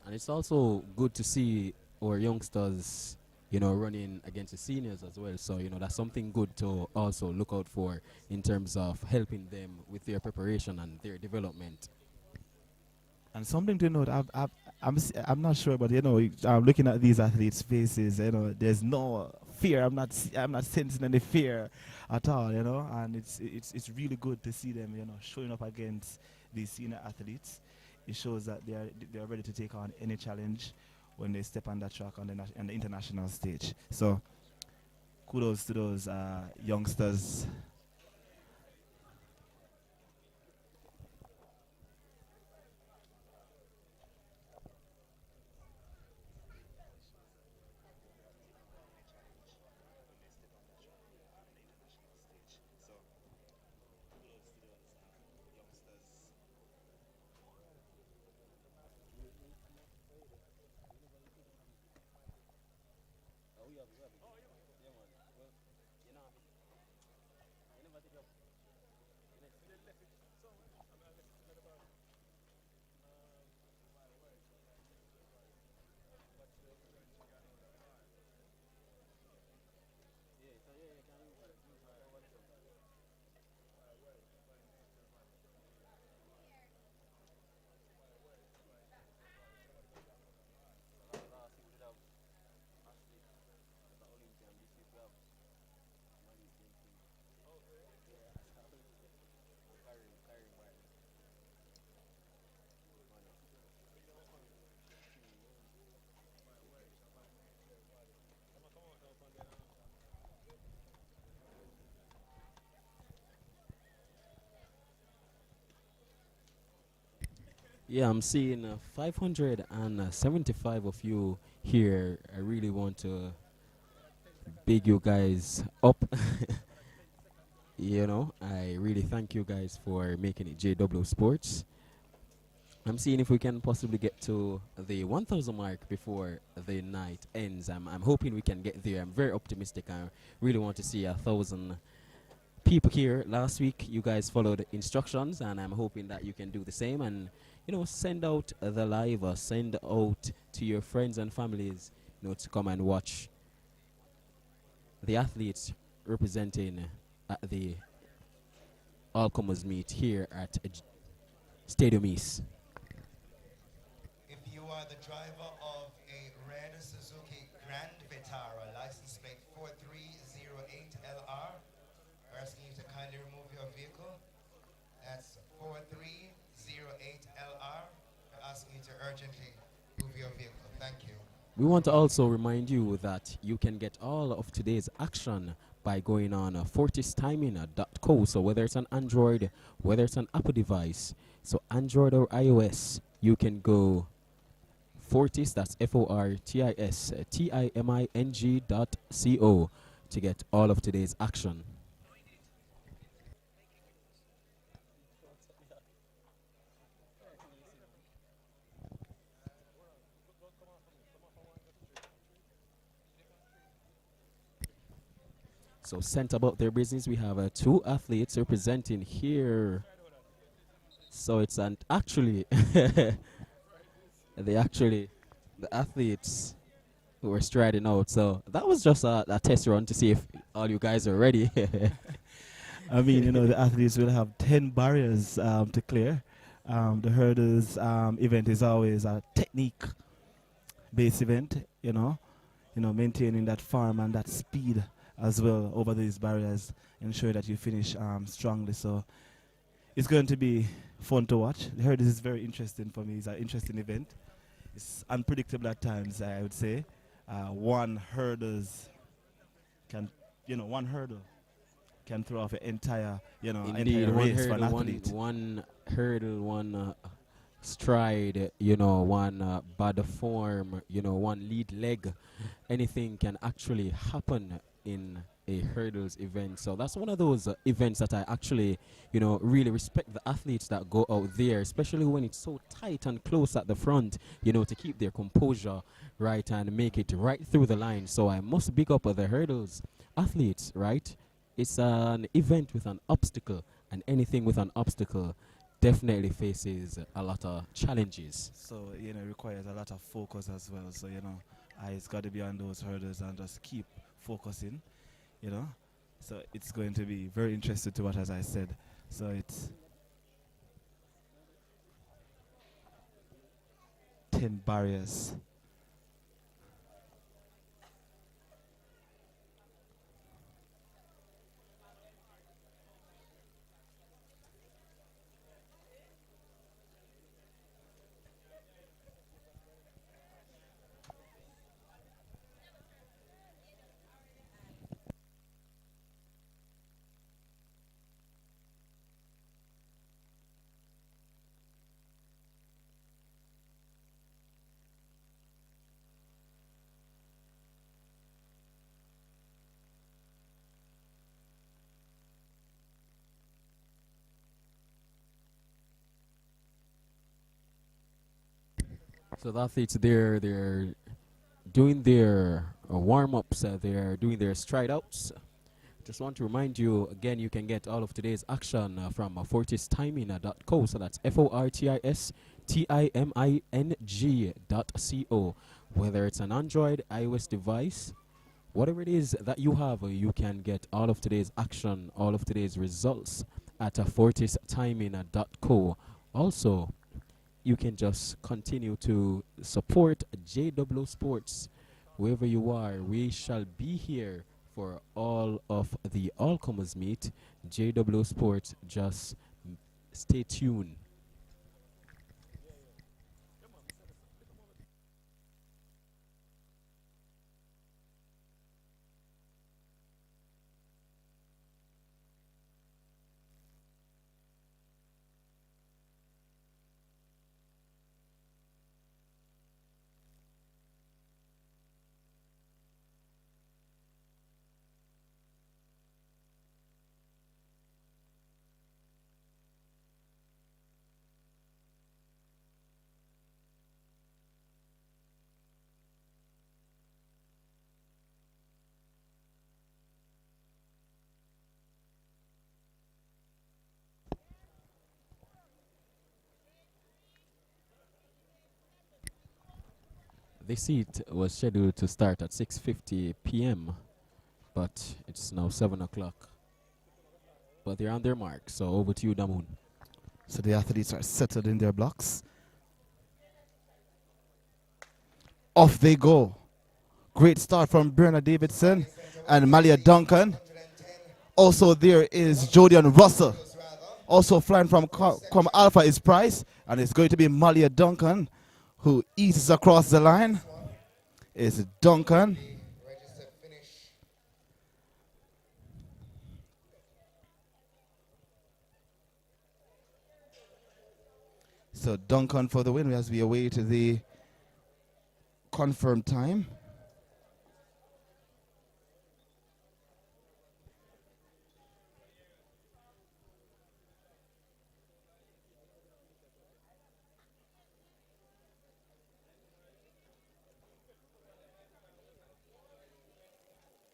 Speaker 3: And it's also good to see our youngsters, running against the seniors as well. So, that's something good to also look out for in terms of helping them with their preparation and their development.
Speaker 2: And something to note, I'm not sure, but I'm looking at these athletes' faces. There's no fear. I'm not sensing any fear at all. And it's really good to see them, showing up against these senior athletes. It shows that they're ready to take on any challenge, when they step on that track on on the international stage. So kudos to those youngsters.
Speaker 3: Yeah, I'm seeing 575 of you here. I really want to big you guys up. I really thank you guys for making it JW Sports. I'm seeing if we can possibly get to the 1,000 mark before the night ends. I'm hoping we can get there. I'm very optimistic. I really want to see 1,000 people here. Last week, you guys followed instructions, and I'm hoping that you can do the same. And send out the live, or send out to your friends and families, to come and watch the athletes representing at the All Comers meet here at Stadium East.
Speaker 1: If you are the driver of a red Suzuki Grand Vitara license plate 4308LR, we're asking you to kindly remove your vehicle. That's 4308LR. We're asking you to urgently move your vehicle. Thank you.
Speaker 3: We want to also remind you that you can get all of today's action by going on fortistiming.co. So whether it's an Android, whether it's an Apple device, so Android or iOS, you can go Fortis, that's Fortis, timing.co to get all of today's action. So sent about their business, we have 2 athletes representing here. So it's actually the athletes who were striding out. So that was just a test run to see if all you guys are ready.
Speaker 2: I mean, the athletes will have 10 barriers to clear. The hurdles event is always a technique-based event, maintaining that form and that speed as well over these barriers, ensure that you finish strongly. So it's going to be fun to watch. The hurdles is very interesting for me. It's an interesting event. It's unpredictable at times, I would say. One hurdle can throw off an entire,
Speaker 3: Indeed,
Speaker 2: entire
Speaker 3: one
Speaker 2: race for an
Speaker 3: hurdle,
Speaker 2: athlete.
Speaker 3: one hurdle, one stride, one bad form, one lead leg. Anything can actually happen in a hurdles event. So that's one of those events that I actually, really respect the athletes that go out there, especially when it's so tight and close at the front, to keep their composure, right, and make it right through the line. So I must big up the hurdles athletes, right? It's an event with an obstacle, and anything with an obstacle definitely faces a lot of challenges.
Speaker 2: So, it requires a lot of focus as well. So, eyes got to be on those hurdles and just keep focusing, So it's going to be very interesting to watch, as I said. So it's 10 barriers.
Speaker 3: So the athletes, they're doing their warm-ups, they're doing their stride outs. Just want to remind you again, you can get all of today's action from fortistiming.co. So that's fortistiming.co. Whether it's an Android, iOS device, whatever it is that you have, you can get all of today's action, all of today's results at fortistiming.co. Also, you can just continue to support Jay Dublow Sports wherever you are. We shall be here for all of the all-comers meet. Jay Dublow Sports, just stay tuned. This heat was scheduled to start at 6:50 p.m., but it's now 7 o'clock. But they're on their mark, so over to you, Damoun.
Speaker 2: So the athletes are settled in their blocks. Off they go. Great start from Bernard Davidson and Malia Duncan. Also there is Jodian Russell. Also flying from Alpha is Price. And it's going to be Malia Duncan who eases across the line. Is Duncan. So Duncan for the win as we await the confirmed time.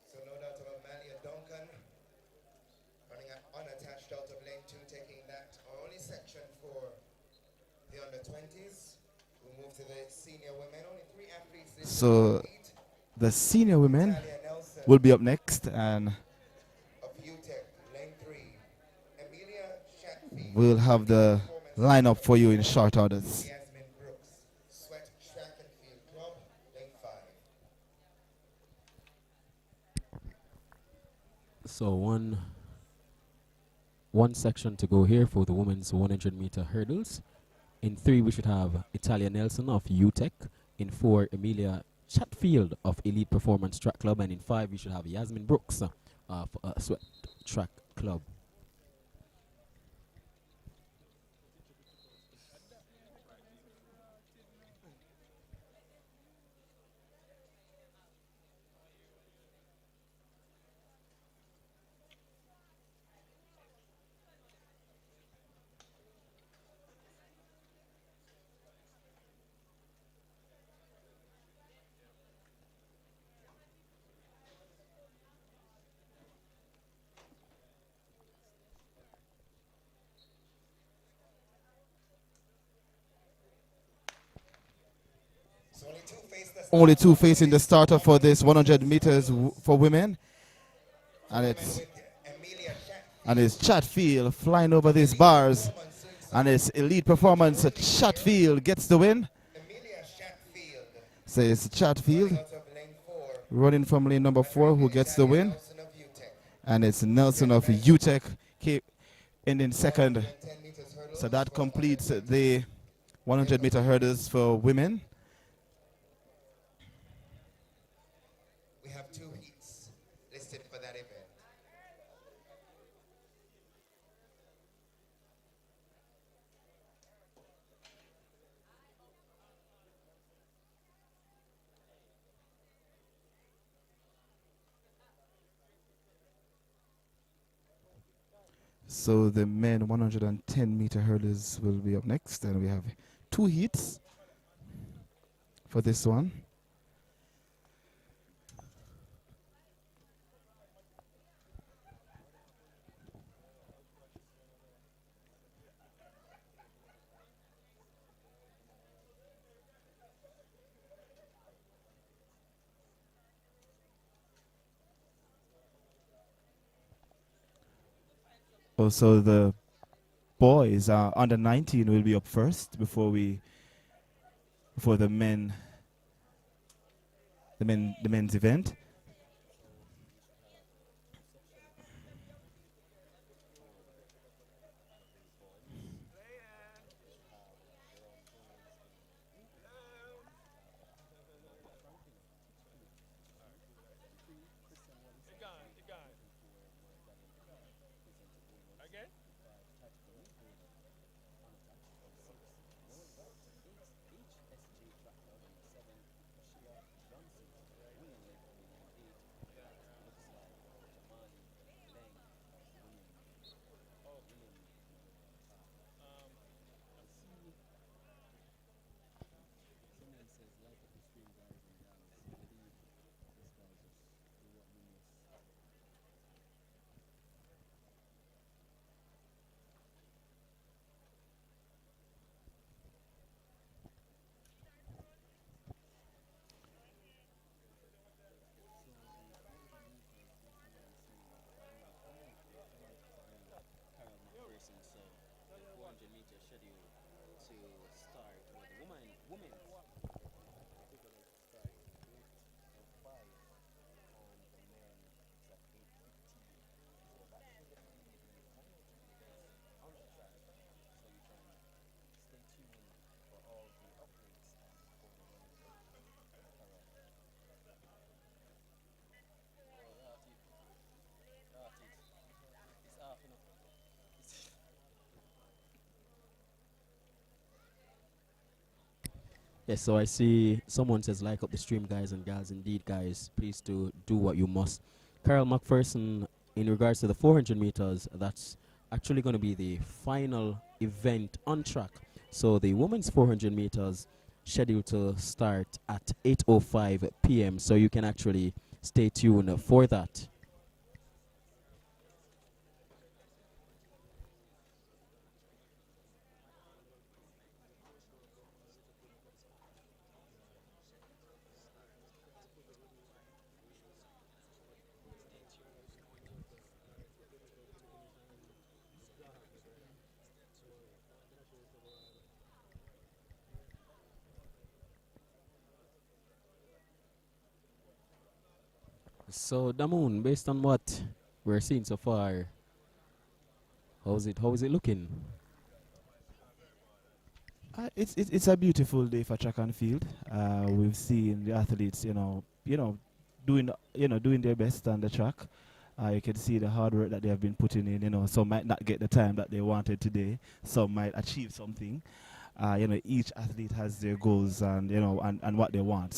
Speaker 1: So no doubt about Malia Duncan running unattached out of lane 2, taking that only section for the under-20s. We'll move to the senior women. Only 3 athletes this
Speaker 2: So the senior women will be up next, and we'll have the lineup for you in short orders.
Speaker 1: Track and Field Club, lane 5.
Speaker 3: So one section to go here for the women's 100-meter hurdles. In 3, we should have Italia Nelson of UTEC. In 4, Emilia Chatfield of Elite Performance Track Club. And in 5, we should have Yasmin Brooks of Sweat Track Club.
Speaker 2: Only 2 facing the starter for this 100 meters for women. And it's Chatfield flying over these bars. And it's Elite Performance. Chatfield gets the win. So it's Chatfield running from lane number 4 who gets the win. And it's Nelson of UTEC ending second. So that completes the 100-meter hurdles for women.
Speaker 1: We have 2 heats listed for that event.
Speaker 2: So the men 110-meter hurdles will be up next, and we have 2 heats. for this one. Also, the boys under 19 will be up first before the men's event.
Speaker 3: Yes, so I see someone says like up the stream, guys and gals. Indeed, guys, please do what you must. Carol McPherson, in regards to the 400 meters, that's actually going to be the final event on track. So the women's 400 meters scheduled to start at 8:05 p.m. So you can actually stay tuned for that. So Damoon, based on what we're seeing so far, how is it looking?
Speaker 2: It's a beautiful day for track and field. We've seen the athletes, doing their best on the track. You can see the hard work that they have been putting in. Some might not get the time that they wanted today. Some might achieve something. Each athlete has their goals and what they want.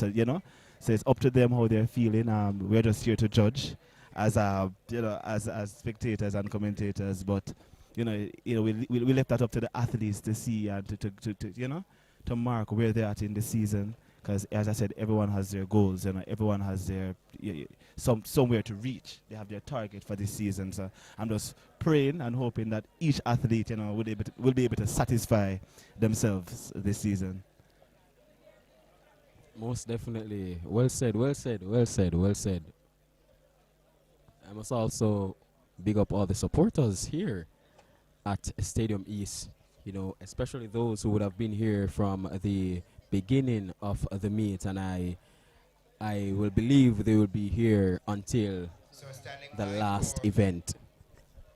Speaker 2: So it's up to them how they're feeling. We're just here to judge as as spectators and commentators. But we left that up to the athletes to see and to mark where they're at in the season. Because as I said, everyone has their goals. Everyone has their somewhere to reach. They have their target for this season. So I'm just praying and hoping that each athlete will be able to satisfy themselves this season.
Speaker 3: Most definitely. Well said, well said, well said, well said. I must also big up all the supporters here at Stadium East, especially those who would have been here from the beginning of the meet, and I will believe they will be here until the last event.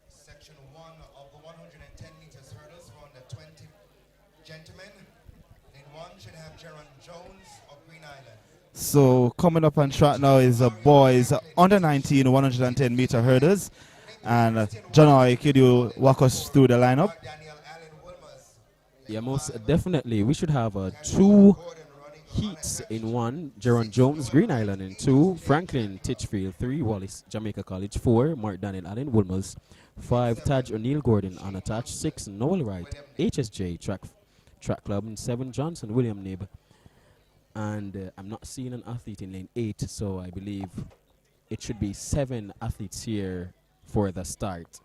Speaker 1: Section 1 of the 110 meters hurdles for under 20 gentlemen. In one should have Jaron Jones of Green Island.
Speaker 2: So coming up on track now is the boys under 19 110 meter hurdles. And John, could you walk us through the lineup?
Speaker 3: Yeah, most definitely. We should have 2 heats in 1. Jaron Jones, Green Island in 2. Franklin Titchfield 3. Wallace, Jamaica College 4. Mark Daniel Allen, Wolmer's 5. Taj O'Neill Gordon, unattached 6. Noel Wright, HSJ Track Club, and 7. Johnson William Nib, and I'm not seeing an athlete in lane 8, so I believe it should be 7 athletes here for the start.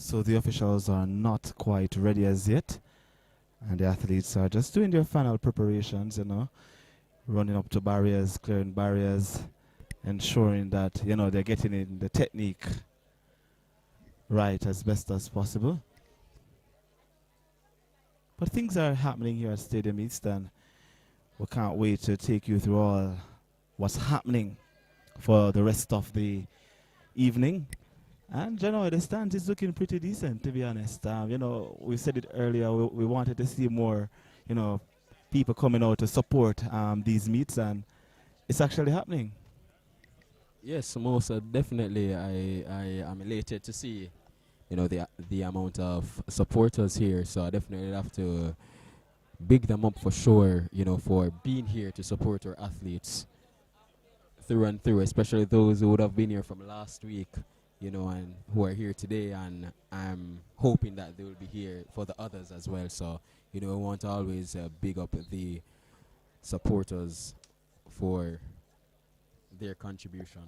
Speaker 2: So the officials are not quite ready as yet, and the athletes are just doing their final preparations, running up to barriers, clearing barriers, ensuring that, they're getting in the technique right as best as possible. But things are happening here at Stadium East, and we can't wait to take you through all what's happening for the rest of the evening. And the stand is looking pretty decent, to be honest. We said it earlier, we wanted to see more, people coming out to support these meets, and it's actually happening.
Speaker 3: Yes, most definitely. I am elated to see, the amount of supporters here. So I definitely have to big them up for sure, for being here to support our athletes through and through, especially those who would have been here from last week, and who are here today. And I'm hoping that they will be here for the others as well. So, we want to always big up the supporters for their contribution.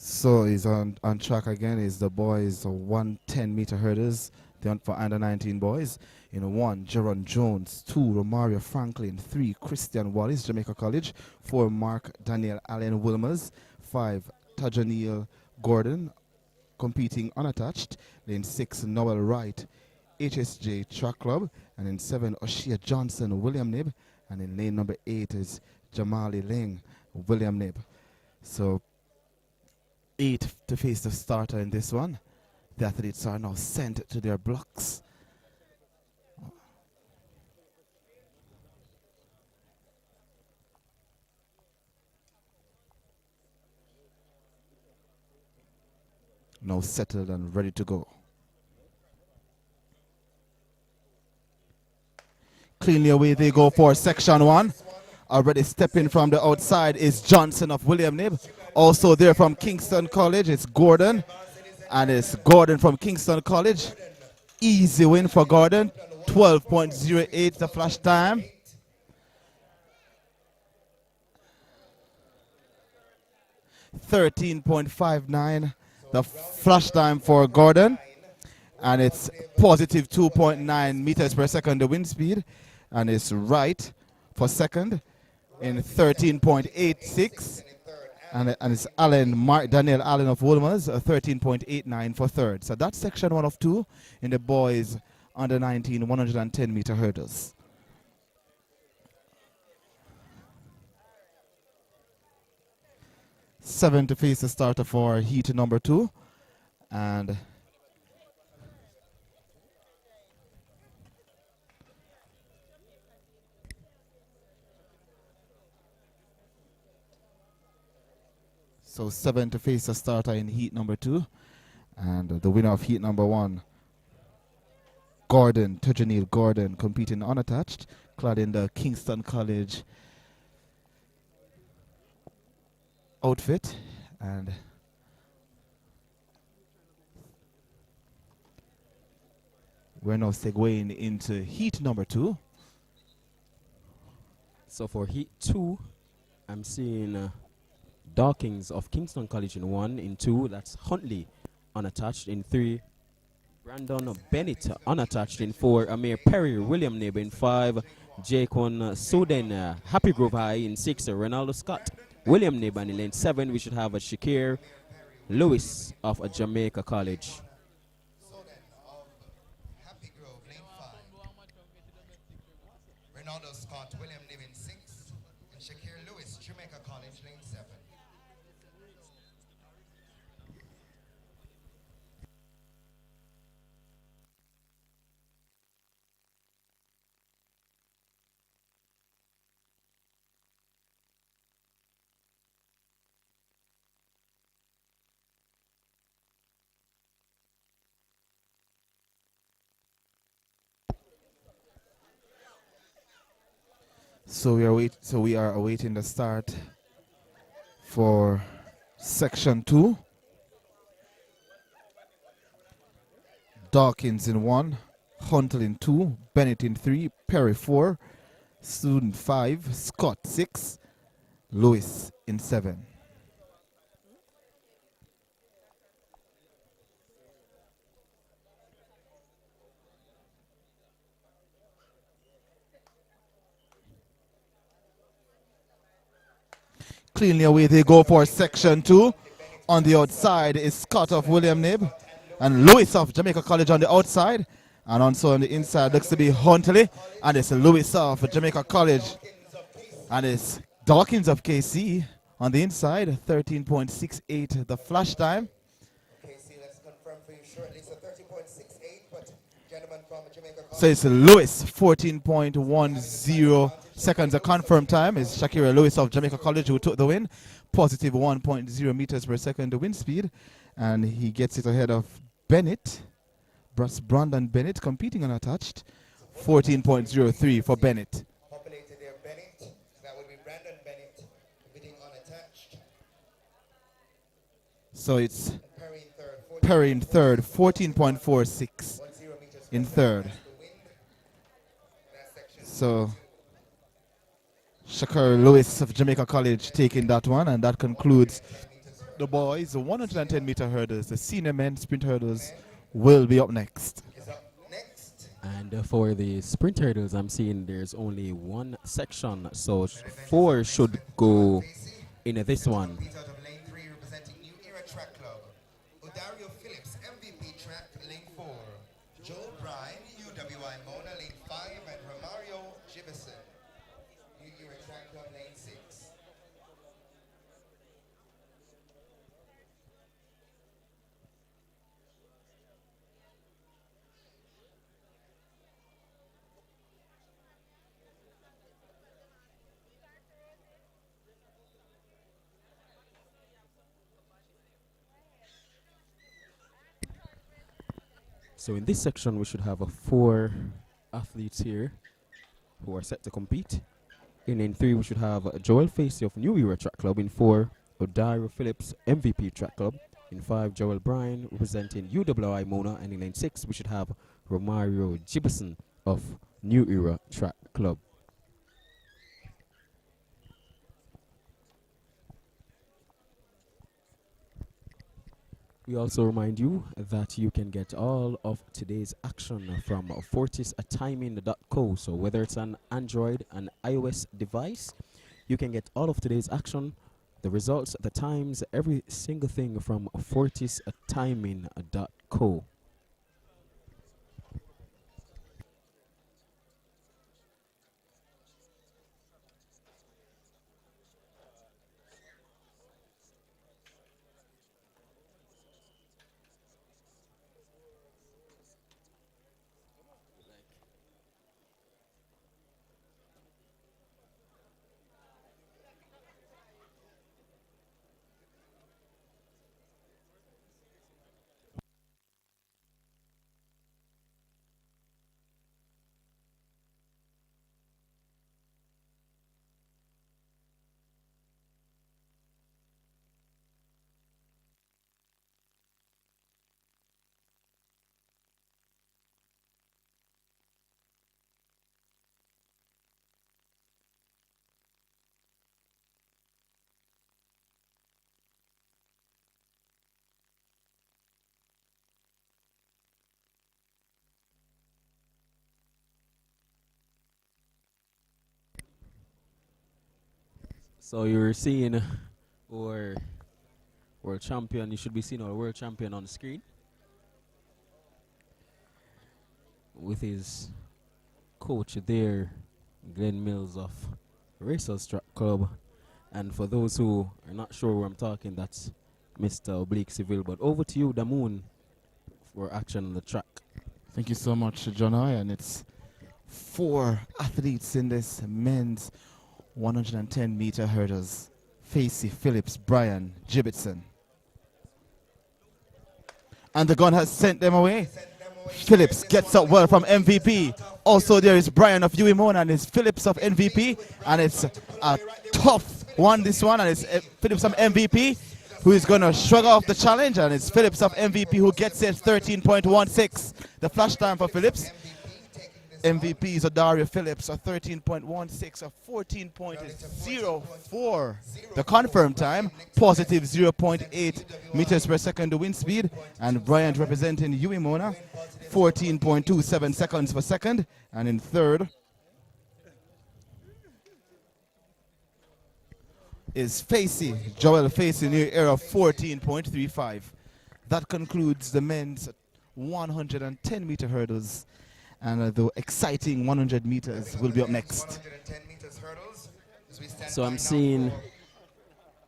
Speaker 2: So he's on track again. Is the boys 110-meter hurdles for under 19 boys. 1, Jaron Jones. 2, Romario Franklin. 3, Christian Wallace, Jamaica College. 4, Mark Daniel Allen Wilmers. 5, Tajanil Gordon, competing unattached. Then 6, Noel Wright, HSJ Track Club. And then 7, Oshia Johnson, William Nib. And in lane number 8 is Jamali Ling, William Nib. So 8 to face the starter in this one. The athletes are now sent to their blocks. Now settled and ready to go. Cleanly away they go for section 1. Already stepping from the outside is Johnson of William Nib. Also there from Kingston College, it's Gordon. And it's Gordon from Kingston College. Easy win for Gordon. 12.08 the flash time. .59 the flash time for Gordon. And it's positive 2.9 meters per second the wind speed. And it's right for second in 13.86. And it's Daniel Allen of Wolmers, 13.89 for third. So that's section 1 of 2 in the boys under 19 110-meter hurdles. Seven to face the starter for heat number 2. And so 7 to face the starter in heat number 2. And the winner of heat number 1, Gordon, Tajanil Gordon, competing unattached, clad in the Kingston College outfit. And We're now segueing into heat number 2.
Speaker 3: So for heat 2, I'm seeing Dawkins of Kingston College in 1. In 2, that's Huntley unattached. In 3, Brandon Bennett unattached. In 4, Amir Perry, William Nib. In 5, Jacon Suden, Happy Grove High. In 6, Ronaldo Scott, William Nib. And in lane 7, we should have a Shakir Lewis of Jamaica College.
Speaker 1: Soden of Happy Grove, lane 5. Ronaldo Scott, William Nib in 6. And Shakir Lewis, Jamaica College, lane 7.
Speaker 2: So we are awaiting the start for section 2. Dawkins in 1, Huntle in 2, Bennett in 3, Perry 4, Student 5, Scott 6, Lewis in 7. Cleanly away they go for section 2. On the outside is Scott of William Nib and Lewis of Jamaica College on the outside. And also on the inside looks to be Huntley and it's Lewis of Jamaica College. And it's Dawkins of KC on the inside, 13.68 the flash time.
Speaker 1: KC, let's confirm for you shortly. So 30.68, but gentlemen from Jamaica College.
Speaker 2: So it's Lewis, 14.10 seconds. A confirmed time is Shakira Lewis of Jamaica College who took the win. Positive 1.0 meters per second the wind speed. And he gets it ahead of Bennett. Brandon Bennett competing unattached. 14.03 for Bennett.
Speaker 1: Populated there, Bennett. That would be Brandon Bennett, competing unattached.
Speaker 2: So it's
Speaker 1: And Perry in third.
Speaker 2: Perry in third, 14.46
Speaker 1: 10 meters
Speaker 2: in
Speaker 1: per
Speaker 2: third.
Speaker 1: second. The wind. That section.
Speaker 2: So Shakira Lewis of Jamaica College taking that one, and that concludes the boys, the 110 meter hurdles. The senior men sprint hurdles will be up next.
Speaker 1: Is up next.
Speaker 3: And for the sprint hurdles, I'm seeing there's only one section, so 4 should go in this one.
Speaker 1: Compete out of lane 3 representing New Era Track Club. Odario Phillips, MVP track, lane 4. Joel Bryan, UWI Mona, lane 5. And Romario Gibson, New Era Track Club, lane 6.
Speaker 3: So in this section, we should have 4 athletes here who are set to compete. In lane 3, we should have Joel Facey of New Era Track Club. In 4, Odairo Phillips, MVP Track Club. In 5, Joel Bryan representing UWI Mona. And in lane 6, we should have Romario Gibson of New Era Track Club. We also remind you that you can get all of today's action from fortistiming.co. So whether it's an Android and iOS device, you can get all of today's action, the results, the times, every single thing from fortistiming.co. So you're seeing our world champion. You should be seeing our world champion on the screen with his coach there, Glen Mills of Racers Track Club. And for those who are not sure where I'm talking, that's Mr. Oblique Seville. But over to you, Damoon, for action on the track.
Speaker 2: Thank you so much, John I. And it's 4 athletes in this men's 110-meter hurdles. Facey, Phillips, Brian, Gibbetson. And the gun has sent them away. Phillips gets up well from MVP. Also there is Brian of Uimona and it's Phillips of MVP. And it's a tough one, this one. And it's Phillips of MVP who is going to shrug off the challenge. And it's Phillips of MVP who gets it 13.16. The flash time for Phillips. MVP is Dario Phillips, a 13.16, a 14.04. The confirmed time, positive 0.8 meters per second the wind speed. And Bryant representing Uimona, 14.27 seconds per second. And in third is Facey, Joel Facey, near air of 14.35. That concludes the men's 110-meter hurdles. And the exciting 100 meters will be up next.
Speaker 3: So I'm seeing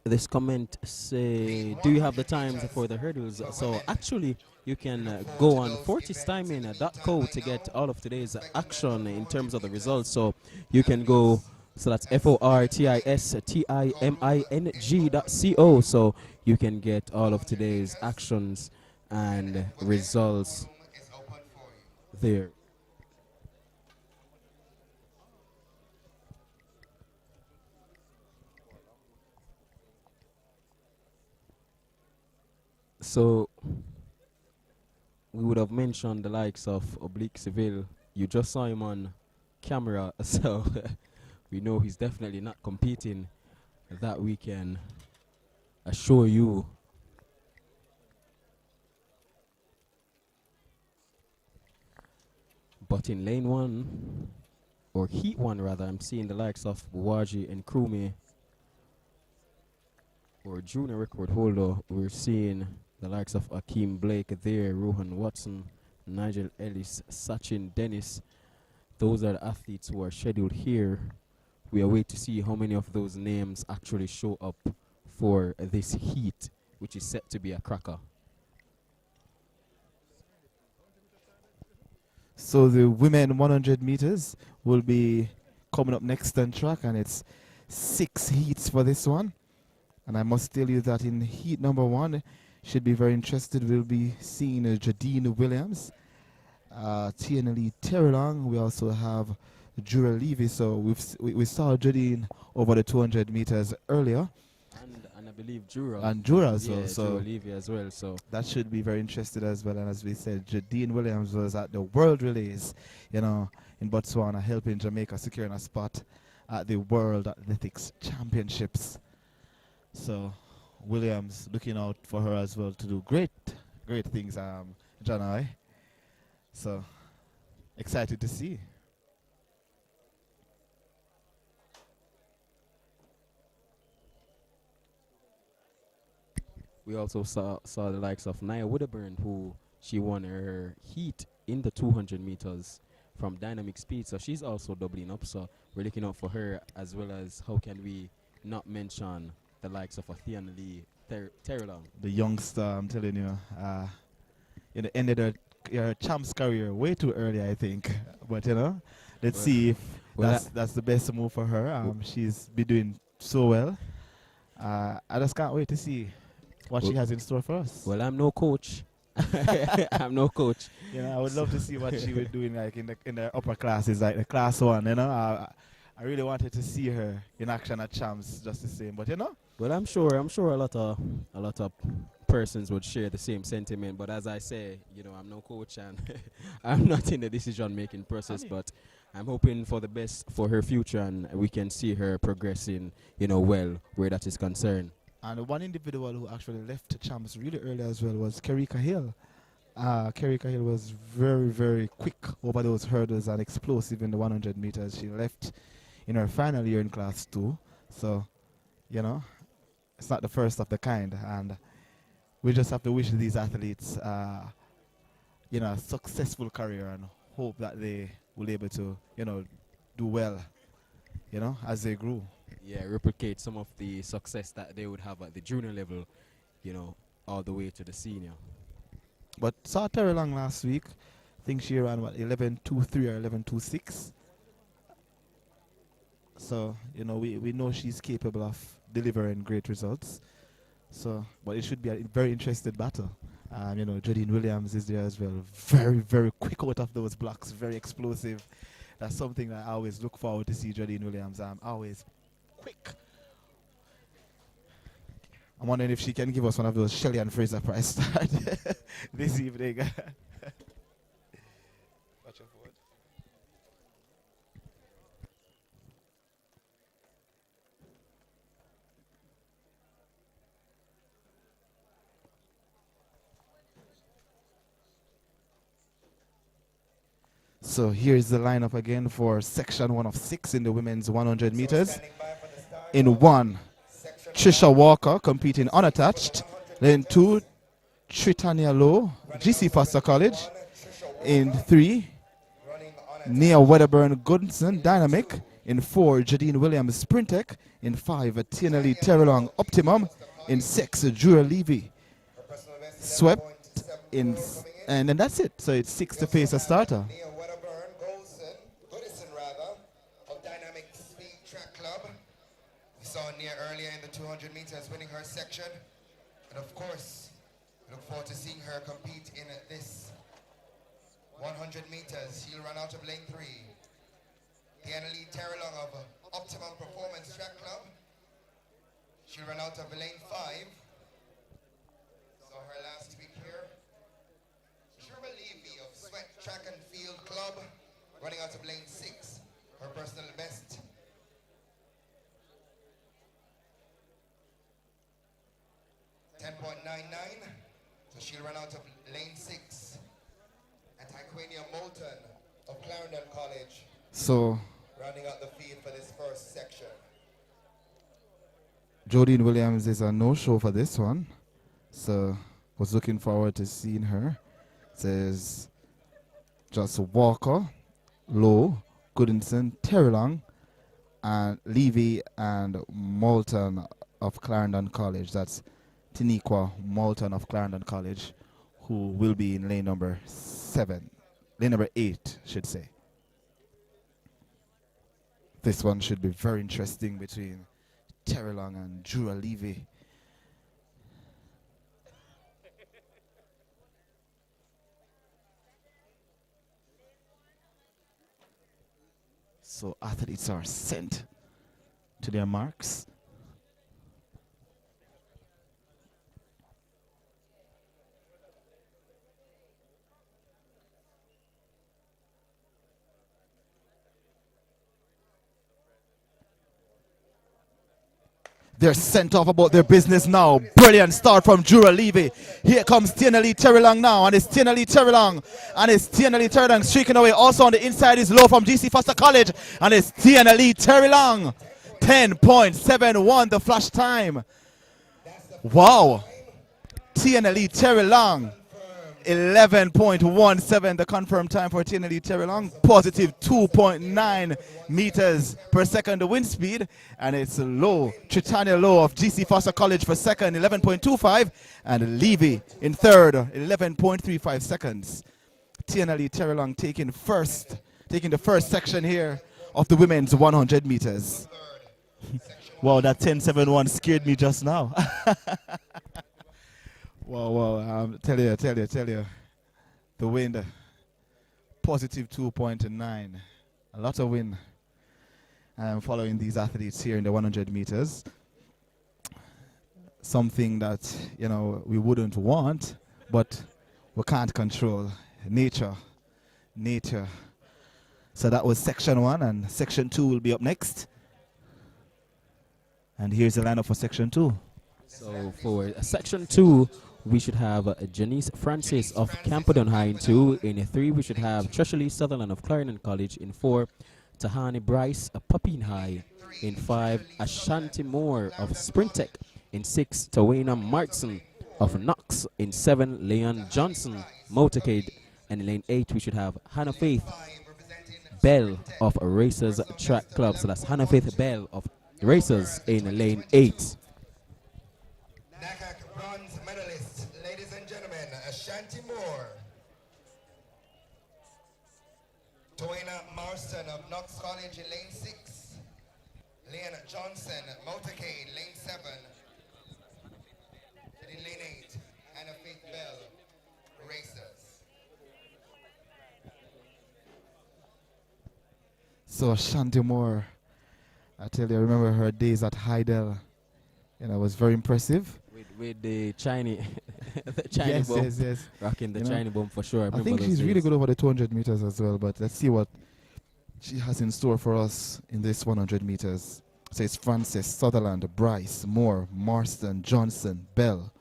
Speaker 3: this comment say, do you have the times for the hurdles? So actually, you can go on fortistiming.co to get all of today's action in terms of the results. So you can go, so that's fortistiming.co. So you can get all of today's actions and results there. So we would have mentioned the likes of Oblique Seville. You just saw him on camera, so we know he's definitely not competing. That we can assure you. But in lane 1, or heat 1 rather, I'm seeing the likes of Buwaji and Krumi, or junior record holder. We're seeing the likes of Akeem Blake there, Rohan Watson, Nigel Ellis, Sachin Dennis. Those are the athletes who are scheduled here. We are waiting to see how many of those names actually show up for this heat, which is set to be a cracker.
Speaker 2: So the women 100 meters will be coming up next on track, and it's 6 heats for this one. And I must tell you that in heat number 1, should be very interested. We'll be seeing Jadine Williams, Tianali Terrelong. We also have Jura Levy. So we saw Jadine over the 200 meters earlier.
Speaker 3: And I believe Jura.
Speaker 2: And Jura,
Speaker 3: so
Speaker 2: so
Speaker 3: Levy as well. So
Speaker 2: that should be very interested as well. And as we said, Jadine Williams was at the World Relays, in Botswana, helping Jamaica securing a spot at the World Athletics Championships. So Williams looking out for her as well to do great things, John I. So excited to see.
Speaker 3: we also saw the likes of Nia Widderburn, who she won her heat in the 200 meters from Dynamic Speed. So she's also doubling up. So we're looking out for her, as well as how can we not mention the likes of Athian Lee Terrelong.
Speaker 2: The youngster, I'm telling you, ended her champs career way too early, I think. But let's see if that's the best move for her. She's been doing so well. I just can't wait to see what she has in store for us.
Speaker 3: Well, I'm no coach. I'm no coach.
Speaker 2: I would love to see what she would do in the upper classes, like the class 1. I really wanted to see her in action at champs, just the same. But
Speaker 3: well, I'm sure a lot of persons would share the same sentiment. But as I say, I'm no coach and I'm not in the decision-making process. But I'm hoping for the best for her future, and we can see her progressing, well where that is concerned.
Speaker 2: And one individual who actually left champs really early as well was Kerika Hill. Kerika Hill was very, very quick over those hurdles and explosive in the 100 meters. She left in her final year in class 2. So you know, it's not the first of the kind, and we just have to wish these athletes, you know, a successful career and hope that they will be able to, you know, do well, you know, as they grow.
Speaker 3: Yeah, replicate some of the success that they would have at the junior level, you know, all the way to the senior.
Speaker 2: But saw Terry Long last week. I think she ran what 11.23 or 11.26. So you know we know she's capable of delivering great results. So, but it should be a very interesting battle. You know, Jodine Williams is there as well. Very quick out of those blocks. Very explosive. That's something that I always look forward to see Jodine Williams. Always quick. I'm wondering if she can give us one of those Shelley and Fraser Price start this evening. Watch your forward. So here's the lineup again for section 1 of 6 in the women's 100 meters. In 1, Trisha Walker competing unattached. Then 2, Tritania Lowe, GC Foster College. In 3, Nia Wedderburn Goodson Dynamic. In 4, Jadine Williams Sprintec. In 5, Tianali Terrelong Optimum. In 6, Jura Levy Swept. And then that's it. So it's 6 to face a starter.
Speaker 1: Saw Nia earlier in the 200 meters winning her section, and of course look forward to seeing her compete in this 100 meters. She'll run out of lane 3. Tianali Terrelong of Optimum Performance Track Club, she'll run out of lane 5. Saw her last week here. Jura Levy of Sweat Track and Field Club running out of lane 6. Her personal best 10.99, so she'll run out of lane 6. And Taquania Moulton of Clarendon College,
Speaker 2: So
Speaker 1: rounding out the field for this first section.
Speaker 2: Jodine Williams is a no-show for this one. So was looking forward to seeing her. Says just Walker, Lowe, Goodinson, Terrelong, and Levy and Moulton of Clarendon College. That's Tiniqua Moulton of Clarendon College, who will be in lane number 7. Lane number 8, should say. This one should be very interesting between Terrelong and Jura Levy. So athletes are sent to their marks. They're sent off about their business now. Brilliant start from Jura Levy. Here comes Tianali Terrelong now, and it's Tianali Terrelong. And it's Tianali Terrelong streaking away. Also on the inside is Low from GC Foster College. And it's Tianali Terrelong. 10.71 the flash time. Wow. Tianali Terrelong. 11.17 the confirmed time for Tianali Terrelong. Positive 2.9 meters per second the wind speed. And it's Low, Tritania Low of GC Foster College for second, 11.25. And Levy in third, 11.35 seconds. Tianali Terrelong taking the first section here of the women's 100 meters. Wow, that 10.71 scared me just now. Wow, tell you. The wind, positive 2.9. A lot of wind. Following these athletes here in the 100 meters. Something that, you know, we wouldn't want, but we can't control. Nature. So that was section 1, and section 2 will be up next. And here's the lineup for section 2.
Speaker 3: So for section 2, we should have Janice Francis of Camperdown High in 2. In 3, we should have Trisha Lee Sutherland of Clarendon College. In 4, Tahani Bryce of Papine High. In 5, Ashanti Moore of Sprintec. In 6, Tawena Martson of Knox. In 7, Leon Johnson, Motorcade. And in lane 8, we should have Hannah Faith Bell of Racers Track Club. So that's Hannah Faith Bell of Racers in lane 8.
Speaker 1: NACAC bronze medalist, ladies and gentlemen, Ashanti Moore. Tawena Marston of Knox College in lane 6. Leon Johnson, Motorcade, lane 7. In lane 8, Hannah Faith Bell, Racers.
Speaker 2: So Ashanti Moore, I tell you, I remember her days at Heidel. You know, it was very impressive.
Speaker 3: With the Chinese, the Chinese bomb.
Speaker 2: Yes.
Speaker 3: Rocking the
Speaker 2: You know,
Speaker 3: Chinese bomb for sure.
Speaker 2: I think she's really good over the 200 meters as well, but let's see what she has in store for us in this 100 meters. So it's Francis, Sutherland, Bryce, Moore, Marston, Johnson, Bell.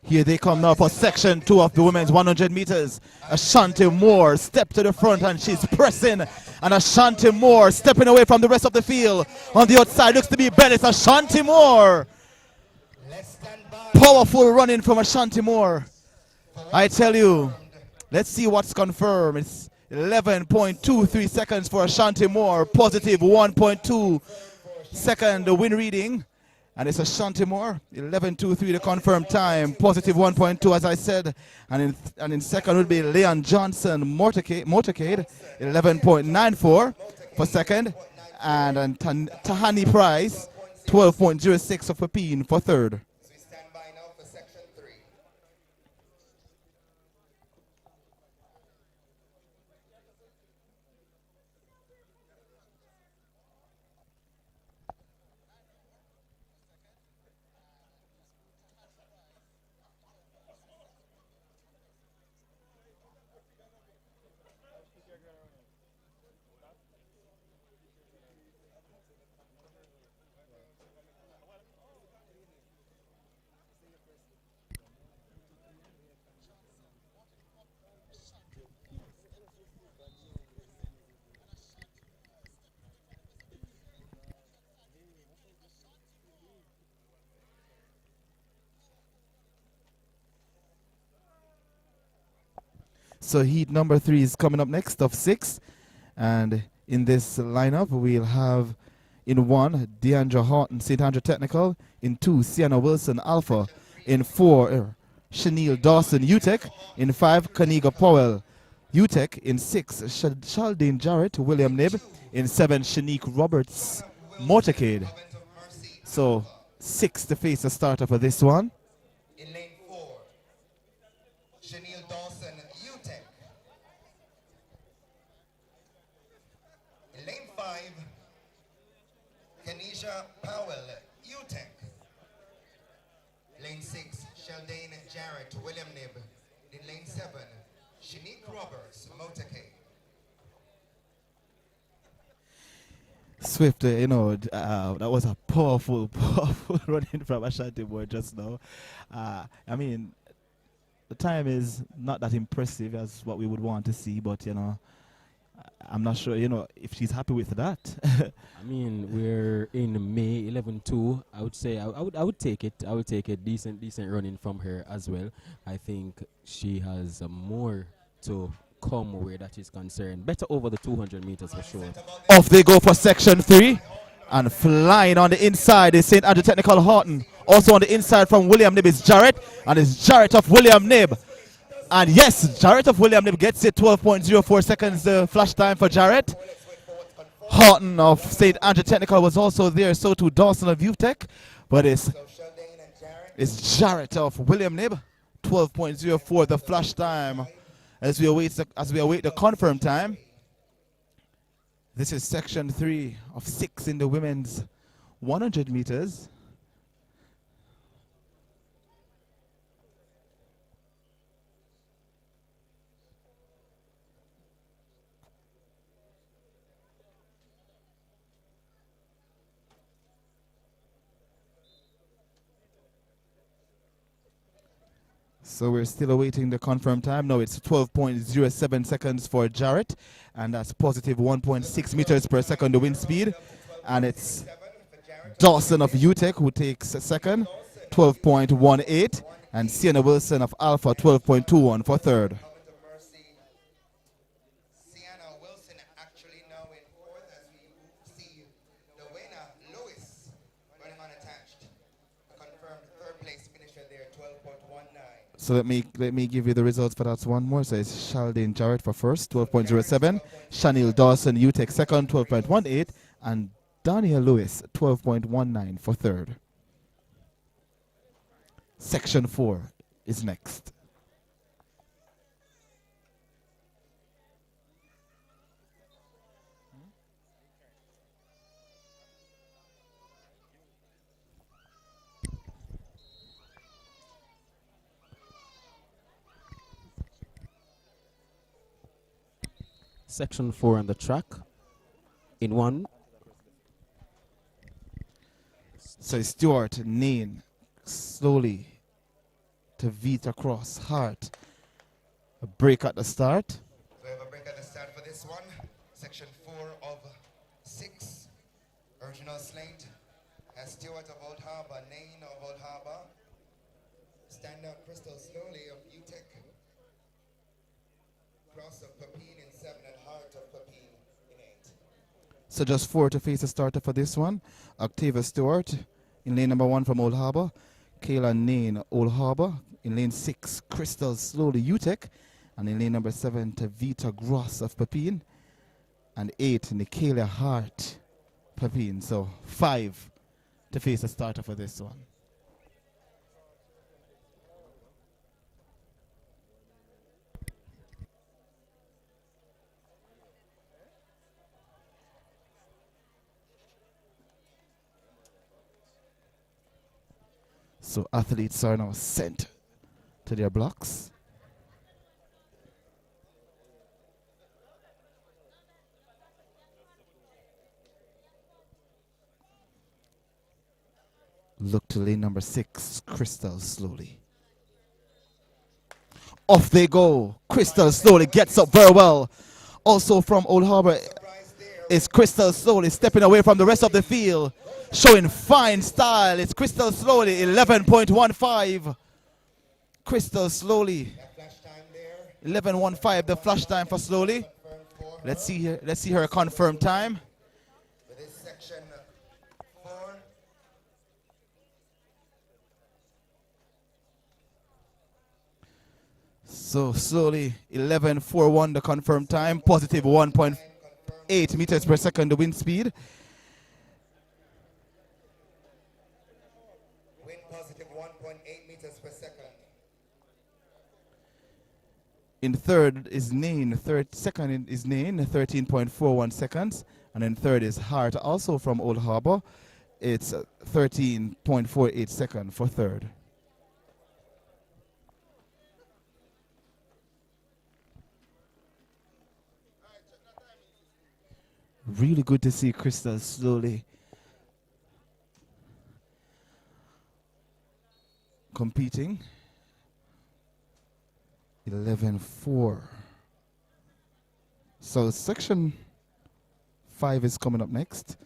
Speaker 2: Here they come now for section 2 of the women's 100 meters. Ashanti Moore step to the front and she's pressing. And Ashanti Moore stepping away from the rest of the field. On the outside looks to be Bell. It's Ashanti Moore. Powerful running from Ashanti Moore. I tell you, let's see what's confirmed. It's 11.23 seconds for Ashanti Moore. Positive 1.2 second win reading. And it's Ashanti Moore, 11.23 the confirmed time, positive 1.2 as I said. And in second would be Leon Johnson, Motorcade 11.94 for second. And Tahani Price, 12.06 of Papine for third.
Speaker 1: So we stand by now for section 3.
Speaker 2: So heat number 3 is coming up next of 6. And in this lineup, we'll have in 1, Deandra Horton, St. Andrew Technical. In 2, Sienna Wilson, Alpha. In 4, Chanel Dawson, UTEC. In 5, Kaniga Powell, UTEC. In 6, Shaldane Jarrett, William Nib. In 7, Shanique Roberts, Motorcade. So 6 to face the starter for this one.
Speaker 1: In lane 4, Chanel Dawson, UTEC. In lane 5, Kenisha Powell, UTEC. Lane 6, Sheldane Jarrett, William Nib. In lane 7, Shanique Roberts, Motorcade.
Speaker 2: Swift, you know, that was a powerful running from Ashanti Moore just now. I mean, the time is not that impressive as what we would want to see, but, you know, I'm not sure, you know, if she's happy with that.
Speaker 3: I mean, we're in May 11-2. I would say I would take it. I would take a decent running from her as well. I think she has more to come where that is concerned. Better over the 200 meters for sure.
Speaker 2: Off they go for section 3. And flying on the inside is St. Andrew Technical Horton. Also on the inside from William Nib is Jarrett. And it's Jarrett of William Nib. And yes, Jarrett of William Nib gets it. 12.04 seconds flash time for Jarrett. Horton of St. Andrew Technical was also there. So too Dawson of UTEC. But it's Jarrett of William Nib. 12.04 the flash time. As we await the confirmed time. This is section 3 of 6 in the women's 100 meters. So we're still awaiting the confirmed time. No, it's 12.07 seconds for Jarrett, and that's positive 1.6 meters per second the wind speed. And it's Dawson of UTEC who takes a second, 12.18, and Sienna Wilson of Alpha, 12.21 for third.
Speaker 1: Sienna Wilson actually now in fourth as we see the winner, Lewis, running unattached. A confirmed third place finisher there, 12.19.
Speaker 2: So let me give you the results for that one more. So it's Shaldane Jarrett for first, 12.07. Shanil Dawson, UTEC second, 12.18. And Daniel Lewis, 12.19 for third. Section 4 is next.
Speaker 3: Section 4 on the track. In one.
Speaker 2: So Stuart, Nain, slowly to Vita Cross, Hart. A break at the start.
Speaker 1: So we have a break at the start for this one. Section 4 of 6. Original slate. As Stewart of Old Harbour, Nain of Old Harbour. Stand up Crystal Slowly of UTEC. Cross of Papine in 7 and Hart of Papine in 8.
Speaker 2: So just 4 to face the starter for this one. Octavia Stewart in lane number 1 from Old Harbour. Kayla Nain, Old Harbour. In lane 6, Crystal Slowly, UTEC. And in lane number 7, Tavita Gross of Papine. And 8, Nicalia Hart, Papine. So 5 to face the starter for this one. So athletes are now sent to their blocks. Look to lane number 6, Crystal Slowly. Off they go. Crystal Slowly gets up very well. Also from Old Harbour is Crystal Slowly stepping away from the rest of the field. Showing fine style. It's Crystal Slowly, 11.15. Crystal Slowly, 11.15, the flash time for Slowly. Let's see her confirmed time.
Speaker 1: For this section 4.
Speaker 2: So Slowly, 11.41 the confirmed time, positive 1.8 meters per second the wind speed.
Speaker 1: Wind positive 1.8 meters per second.
Speaker 2: In third is Nain, second is Nain, 13.41 seconds. And then third is Hart, also from Old Harbour. It's 13.48 seconds for third. Really good to see Crystal Slowly competing. 11.4. So section 5 is coming up next.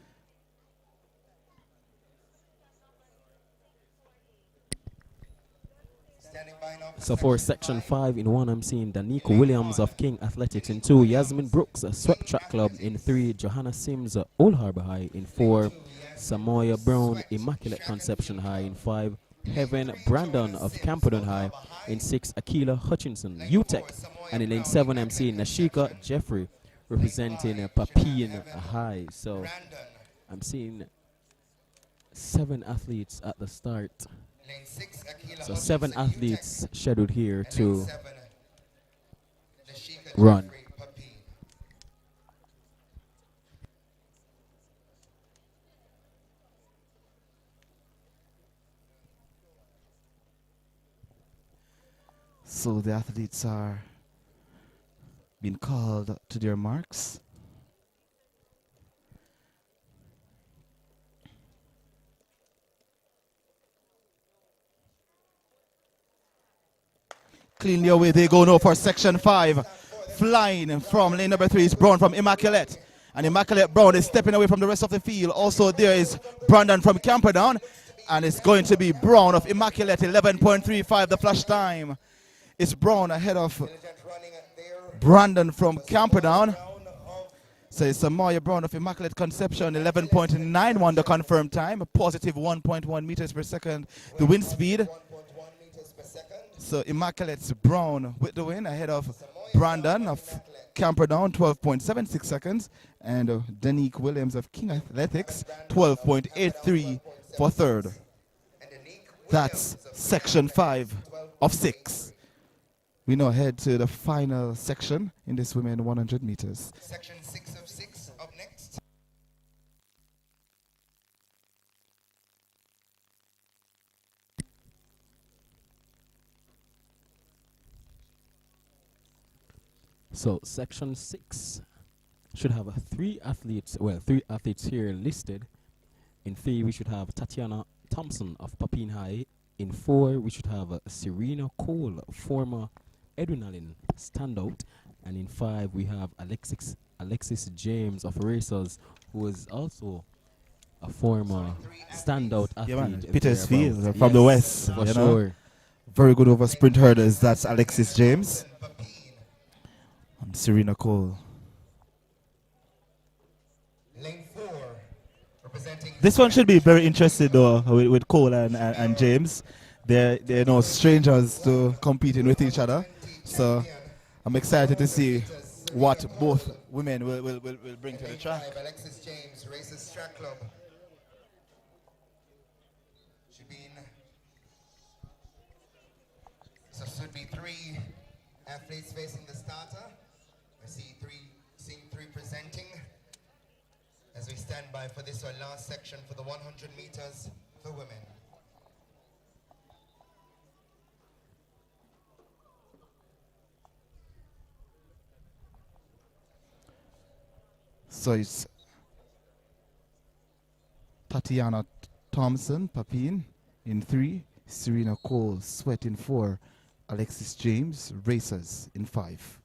Speaker 3: So for section 5 in 1, I'm seeing Danico Williams of King Athletics. In 2, Yasmin Brooks, Swept Track Club. In 3, Johanna Sims, Old Harbour High. In 4, Samoya Brown, Immaculate Conception High. In 5, Heaven Brandon of Camperdown High. In 6, Akila Hutchinson, UTEC. And in lane 7, I'm seeing Nashika Jeffrey representing Papine High. So I'm seeing 7 athletes at the start. So 7 athletes scheduled here to run.
Speaker 2: So the athletes are being called to their marks. Cleanly away they go now for section 5. Flying from lane number 3 is Brown from Immaculate. And Immaculate Brown is stepping away from the rest of the field. Also there is Brandon from Camperdown. And it's going to be Brown of Immaculate, 11.35 the flash time. It's Brown ahead of Brandon from Camperdown. So it's Amaya Brown of Immaculate Conception, 11.91 the confirmed time, a positive 1.1 meters per second the wind speed. So Immaculate's Brown with the win ahead of Brandon of Camperdown, 12.76 seconds, and Danique Williams of King Athletics, 12.83 for third. That's section 5 of 6. We now head to the final section in this women 100 meters.
Speaker 1: Section 6 of 6 up next.
Speaker 3: So section 6 should have three athletes here listed. In 3 we should have Tatiana Thompson of Papine High. In 4 we should have Serena Cole, former Edwin Allen standout. And in 5 we have Alexis James of Racers, who is also a former standout athlete.
Speaker 2: Petersfield from the west,
Speaker 3: for sure.
Speaker 2: Very good over sprint hurdles. That's Alexis James and Serena Cole.
Speaker 1: Lane 4, representing.
Speaker 2: This one should be very interesting though with Cole and James. They're no strangers to competing with each other. So I'm excited to see what both women will bring to the track.
Speaker 1: Alexis James, Racers Track Club. Should be 3 athletes facing the starter. I see seeing 3 presenting as we stand by for this our last section for the 100 meters for women.
Speaker 2: So it's Tatiana Thompson, Papine, in 3. Serena Cole, Sweat in 4. Alexis James, Racers in 5.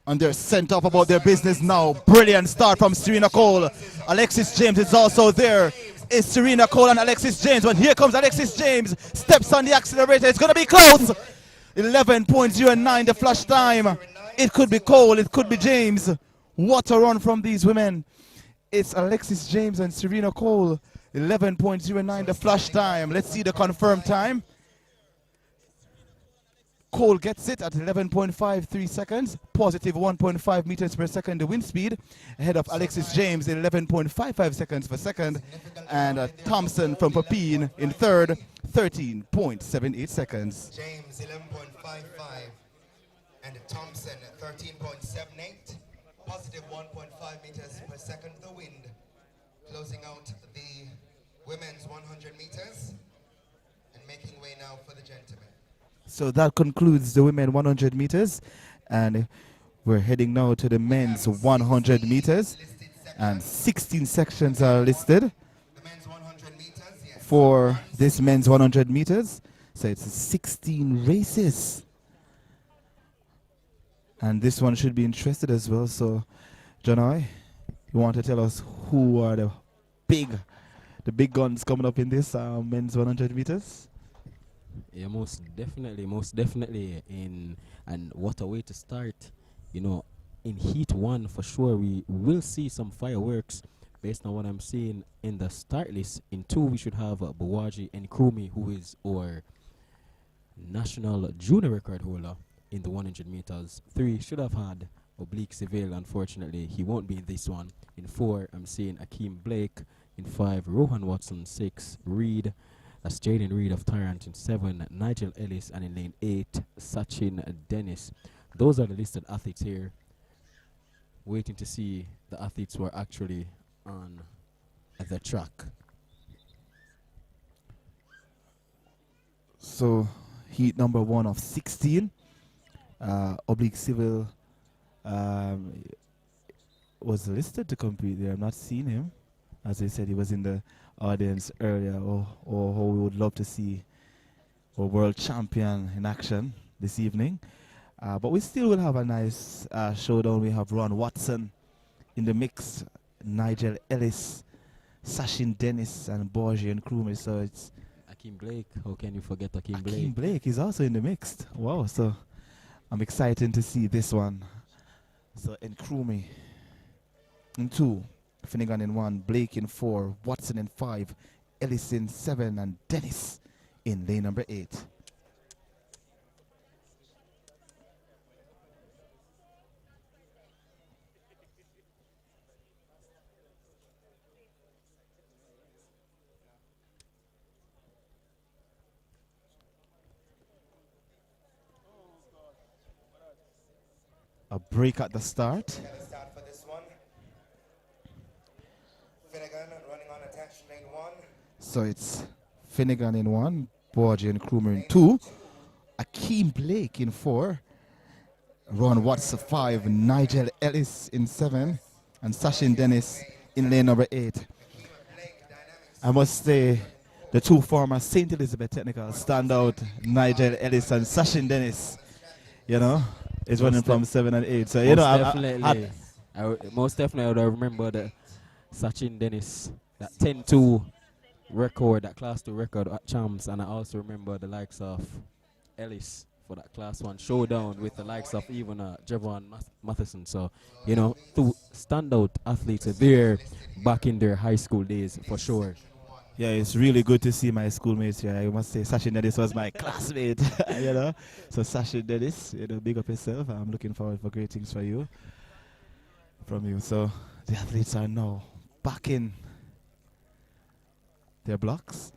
Speaker 2: And they're sent off about their business now. Brilliant start from Serena Cole. Alexis James is also there. It's Serena Cole and Alexis James. But here comes Alexis James. Steps on the accelerator. It's going to be close. 11.09 the flash time. It could be Cole. It could be James. What a run from these women. It's Alexis James and Serena Cole. 11.09 the flash time. Let's see the confirmed time. Cole gets it at 11.53 seconds, positive 1.5 meters per second the wind speed, ahead of Alexis James 11.55 seconds for second, and Thompson from Papine in third, 13.78 seconds.
Speaker 1: James 11.55 and Thompson 13.78, positive 1.5 meters per second the wind, closing out the women's 100 meters and making way now for the gentlemen.
Speaker 2: So that concludes the women 100 meters, and we're heading now to the men's 100 meters, and 16 sections are listed for this men's 100 meters. So it's 16 races, and this one should be interested as well. So Janai, you want to tell us who are the big guns coming up in this men's 100 meters?
Speaker 3: Yeah, most definitely. And what a way to start. You know, in heat 1 for sure we will see some fireworks based on what I'm seeing in the start list. In 2 we should have Bawaji Nkrumah, who is our national junior record holder in the 100 meters. 3 should have had Oblique Seville. Unfortunately, he won't be in this one. In 4 I'm seeing Akeem Blake. In 5 Rohan Watson. 6 Reed. That's Jaden Reed of Tyrant. In 7, Nigel Ellis. And in lane 8, Sachin Dennis. Those are the listed athletes here. Waiting to see the athletes who are actually on the track.
Speaker 2: So, heat number 1 of 16. Oblique Civil was listed to compete there. I've not seen him. As I said, he was in the audience earlier. How we would love to see our world champion in action this evening. But we still will have a nice showdown. We have Ron Watson in the mix, Nigel Ellis, Sachin Dennis, and Borgie and Krumie. So it's
Speaker 3: Akeem Blake. How can you forget Akeem Blake?
Speaker 2: Akeem Blake is also in the mix. Wow, so I'm excited to see this one. So in Krumie in 2, Finnegan in 1, Blake in 4, Watson in 5, Ellis in 7, and Dennis in lane number 8. A break at the start.
Speaker 1: Gonna start for this one. Finnegan running on attention lane 1.
Speaker 2: So it's Finnegan in 1, Borgie and Krumie in 2, Akeem Blake in 4, Ron Watson 5, Nigel Ellis in 7, and Sachin Dennis in lane number 8. I must say, the 2 former St. Elizabeth Technical standout, Nigel Ellis and Sachin Dennis, you know, is running from 7 and 8. So, you know,
Speaker 3: most definitely I would remember the Sachin Dennis, that 10-2 record, that class 2 record at Champs, and I also remember the likes of Ellis for that class 1 showdown with the likes of even Javon Matheson. So, you know, 2 standout athletes are there back in their high school days for sure.
Speaker 2: Yeah, it's really good to see my schoolmates here. I must say, Sachin Dennis was my classmate, you know. So, Sachin Dennis, you know, big up yourself. I'm looking forward for great things for you, from you. So, the athletes are now back in their blocks.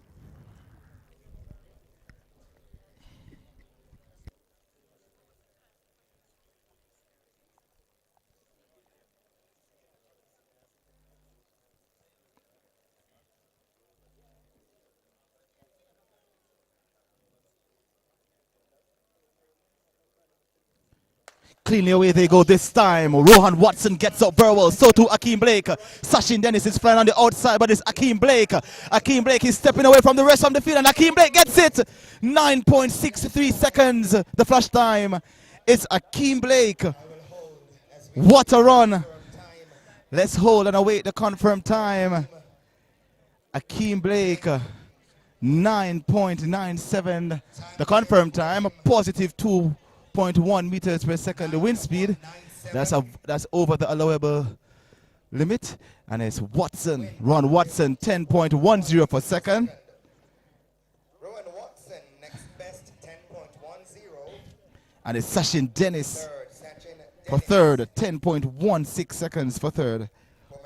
Speaker 2: Cleanly away they go this time. Rohan Watson gets up very well. So too Akeem Blake. Sachin Dennis is flying on the outside, but it's Akeem Blake. Akeem Blake is stepping away from the rest of the field, and Akeem Blake gets it. 9.63 seconds. The flash time. It's Akeem Blake. What a run. Let's hold and await the confirmed time. Akeem Blake. 9.97. The confirmed time. Positive 2.1 meters per second. The wind speed, that's over the allowable limit. And it's Watson, Ron Watson, 10.10 per second.
Speaker 1: Rowan Watson, next best, 10.10.
Speaker 2: And it's Sachin Dennis for third, 10.16 seconds for third.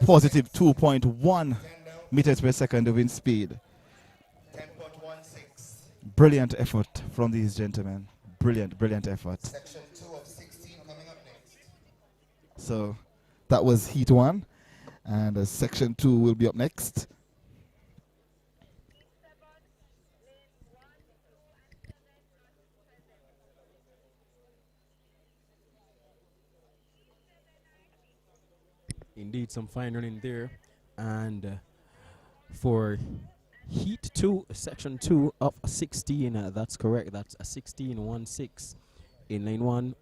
Speaker 2: Positive 2.1 meters per second, the wind speed.
Speaker 1: 10.16.
Speaker 2: Brilliant effort from these gentlemen. Brilliant effort.
Speaker 1: Section 2 of 16 coming up next.
Speaker 2: So that was heat 1, and section 2 will be up next.
Speaker 3: Indeed, some fine running there. And for Heat 2, Section 2 of 16, that's correct. That's a 16.16. In lane 1,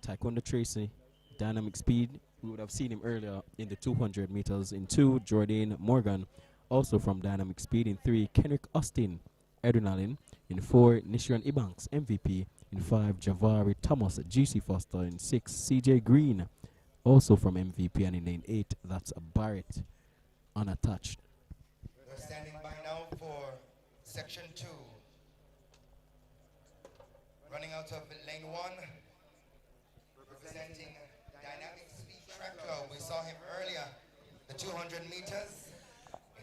Speaker 3: Taekwondo Tracy, Dynamic Speed. We would have seen him earlier in the 200 meters. In 2, Jordan Morgan, also from Dynamic Speed. In 3, Kenrick Austin, Adrenaline. In 4, Nishan Ibanks, MVP. In 5, Javari Thomas, GC Foster. In 6, CJ Green, also from MVP. And in lane 8, that's Barrett, unattached.
Speaker 1: We're standing by now for section 2. Running out of lane 1, representing Dynamic Speed Track Club. We saw him earlier, the 200 meters.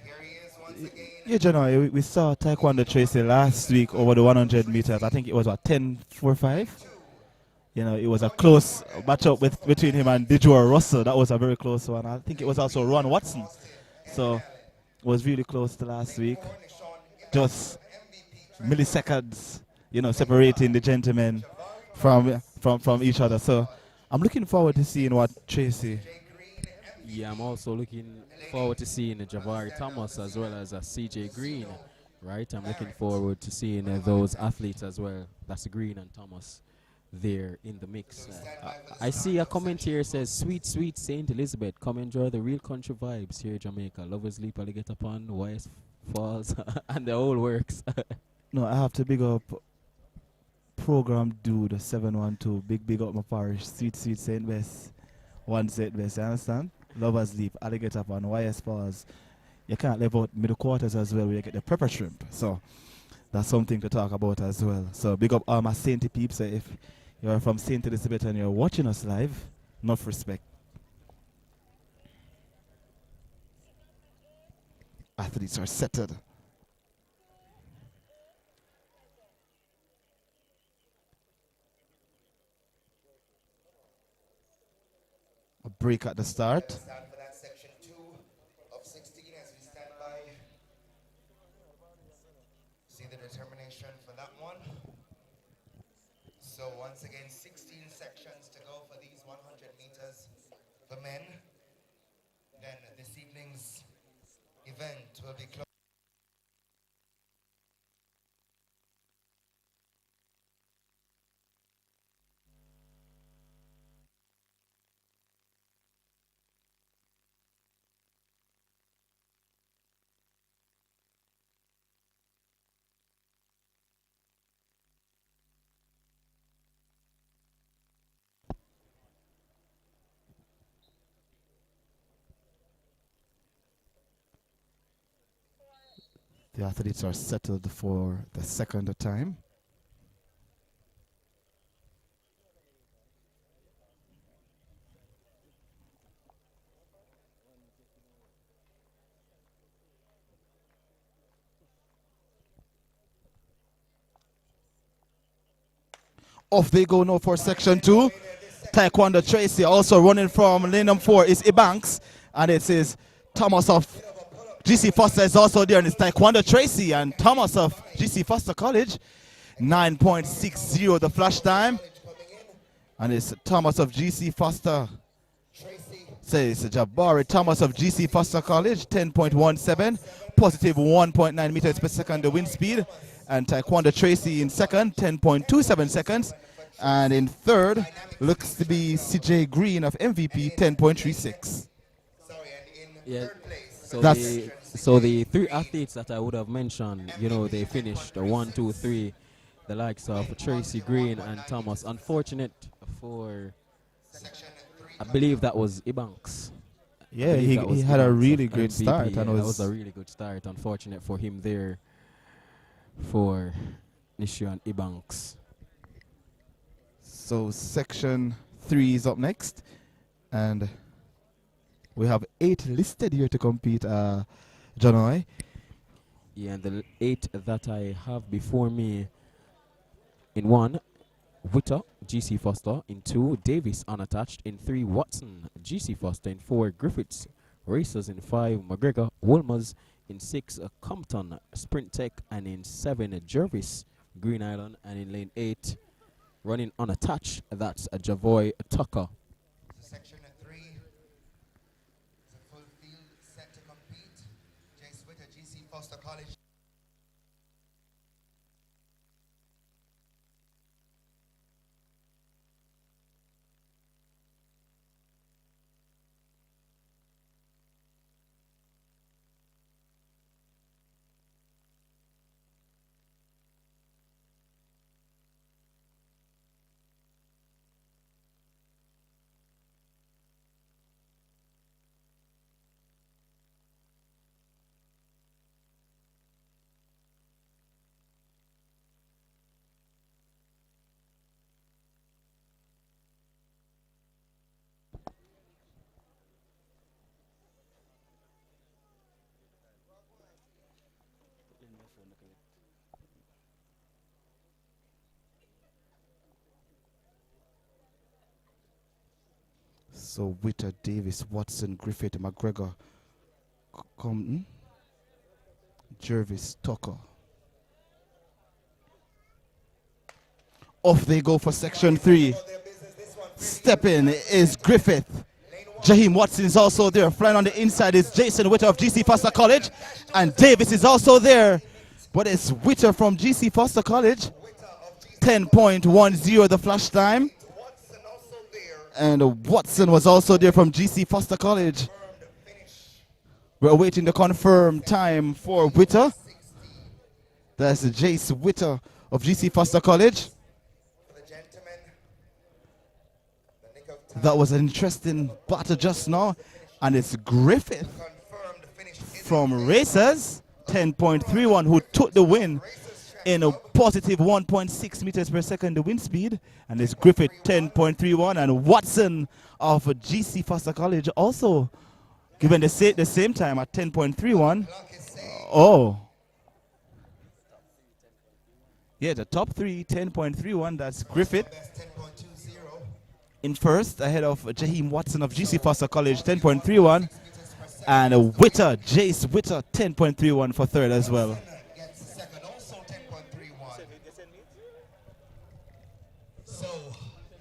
Speaker 1: Here he is once again.
Speaker 2: Yeah, John, we saw Taekwondo Tracy last week over the 100 meters. I think it was what, 10.45? You know, it was a close matchup between him and Dijor Russell. That was a very close one. I think it was also Ron Watson. So it was really close to last week. Just milliseconds, you know, separating the gentlemen from each other. So I'm looking forward to seeing what Tracy
Speaker 3: Yeah, I'm also looking forward to seeing Javari Thomas as well as CJ Green, right? I'm looking forward to seeing those athletes as well. That's Green and Thomas there in the mix. I see a comment here says, "Sweet, sweet Saint Elizabeth, come enjoy the real country vibes here in Jamaica. Lovers Leap, Alligator Pond, YS Falls, and the whole works."
Speaker 2: No, I have to big up program dude 712. Big up my parish. Sweet, sweet Saint West. One Saint West, you understand? Lovers Leap, Alligator Pond, YS Falls. You can't live out middle quarters as well where you get the pepper shrimp. So that's something to talk about as well. So big up all my Sainty peeps. If you're from Saint Elizabeth and you're watching us live, enough respect. Athletes are settled. A break at the start.
Speaker 1: Start for that section 2 of 16 as we stand by. See the determination for that one. So once again, 16 sections to go for these 100 meters for men. Then this evening's event will be closed.
Speaker 2: The athletes are settled for the second time. Off they go now for section 2. Taekwondo Tracy also running from lane number 4 is Ibanks, and it is Thomas of GC Foster is also there, and it's Taekwondo Tracy and Thomas of GC Foster College. 9.60 the flash time, and it's Thomas of GC Foster. Says Jabari Thomas of GC Foster College, 10.17, positive 1.9 meters per second the wind speed, and Taekwondo Tracy in second, 10.27 seconds, and in third looks to be CJ Green of MVP, 10.36.
Speaker 3: Yeah. So the three athletes that I would have mentioned, you know, they finished 1, 2, 3. The likes of Tracy Green and Thomas. Unfortunate for, I believe that was Ibanks.
Speaker 2: Yeah, he had a really great
Speaker 3: MVP.
Speaker 2: start.
Speaker 3: Yeah,
Speaker 2: And
Speaker 3: that was a really good start. Unfortunate for him there, for Nishu and Ibanks.
Speaker 2: So section 3 is up next, and we have 8 listed here to compete, Janoy.
Speaker 3: Yeah, and the 8 that I have before me, in 1, Witter, GC Foster. In 2, Davis unattached. In 3, Watson, GC Foster. In 4, Griffiths, Racers. In 5, McGregor, Wolmers. In 6, Compton, Sprint Tech. And in 7, Jervis, Green Island. And in lane 8, running unattached, that's Javoy Tucker.
Speaker 1: Section 3 is a full field set to compete. Jay Switter, GC Foster College.
Speaker 2: So Witter, Davis, Watson, Griffith, McGregor, Compton, Jervis, Tucker. Off they go for section 3. Step in is Griffith. Jaheim Watson is also there. Flying on the inside is Jason Witter of GC Foster College. And Davis is also there. But it's Witter from GC Foster College. 10.10 the flash time. And Watson was also there from GC Foster College. We're awaiting the confirmed time for Witter. That's Jace Witter of GC Foster College. That was an interesting battle just now. And it's Griffith from Racers, 10.31, who took the win in a positive 1.6 meters per second, the wind speed. And it's Griffith, 10.31. And Watson of GC Foster College also given the same time at 10.31. Oh. Yeah, the top three, 10.31. That's Griffith in first, ahead of Jaheim Watson of GC Foster College, 10.31. And Witter, Jace Witter, 10.31 for third as well.
Speaker 1: So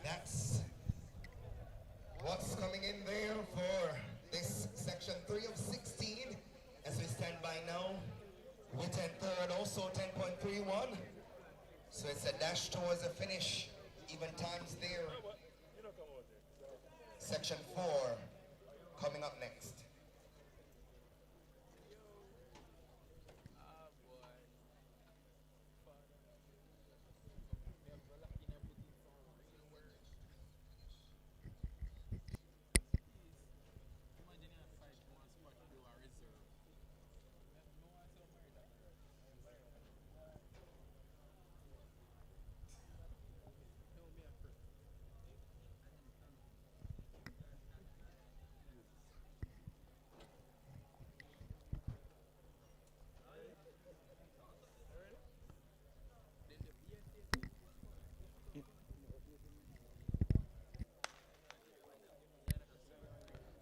Speaker 1: that's what's coming in there for this section 3 of 16 as we stand by now. Witter in third, also 10.31. So it's a dash towards the finish, even times there. Section 4 coming up next.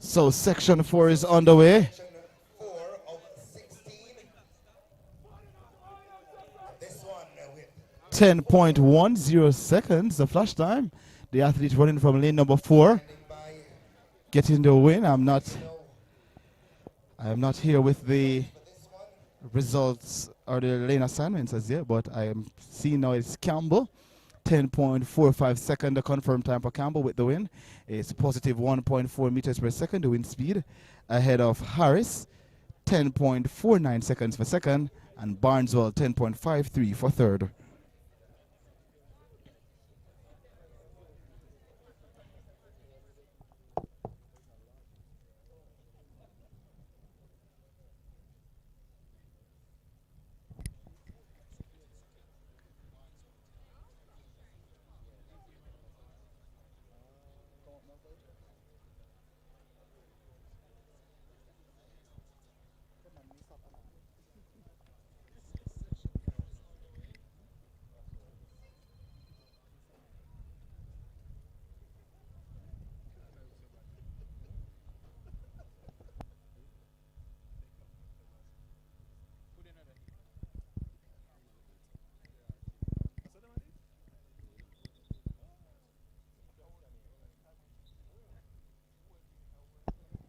Speaker 2: So section 4 is underway.
Speaker 1: Section 4 of 16. This one with
Speaker 2: 10.10 seconds, the flash time. The athlete running from lane number 4, getting the win. I am not here with the results or the lane assignments as yet, but I am seeing now it's Campbell. 10.45 second, the confirmed time for Campbell with the win. It's positive 1.4 meters per second, the wind speed. Ahead of Harris, 10.49 seconds for second, and Barneswell 10.53 for third.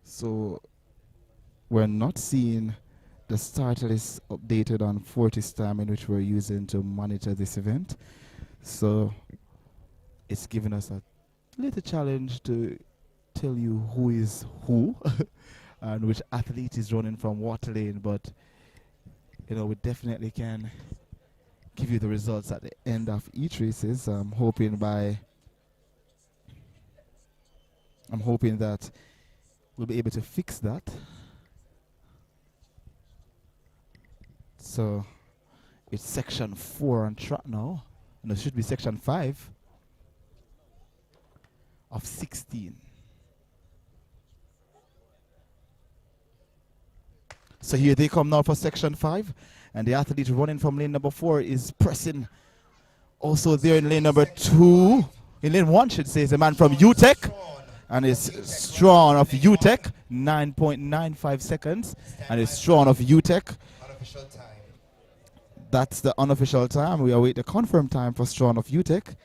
Speaker 2: So we're not seeing the start list updated on Fortis time, in which we're using to monitor this event. So it's given us a little challenge to tell you who is who and which athlete is running from what lane, but you know, we definitely can give you the results at the end of each races. I'm hoping that we'll be able to fix that. So it's section 4 on track now, and it should be section 5 of 16. So here they come now for section 5, and the athlete running from lane number 4 is pressing. Also there in lane number 2, in lane 1 should say, is a man from UTEC. And it's Strawn of UTEC, 9.95 seconds. And it's Strawn of UTEC.
Speaker 1: unofficial time.
Speaker 2: That's the unofficial time. We await the confirmed time for Strawn of UTEC.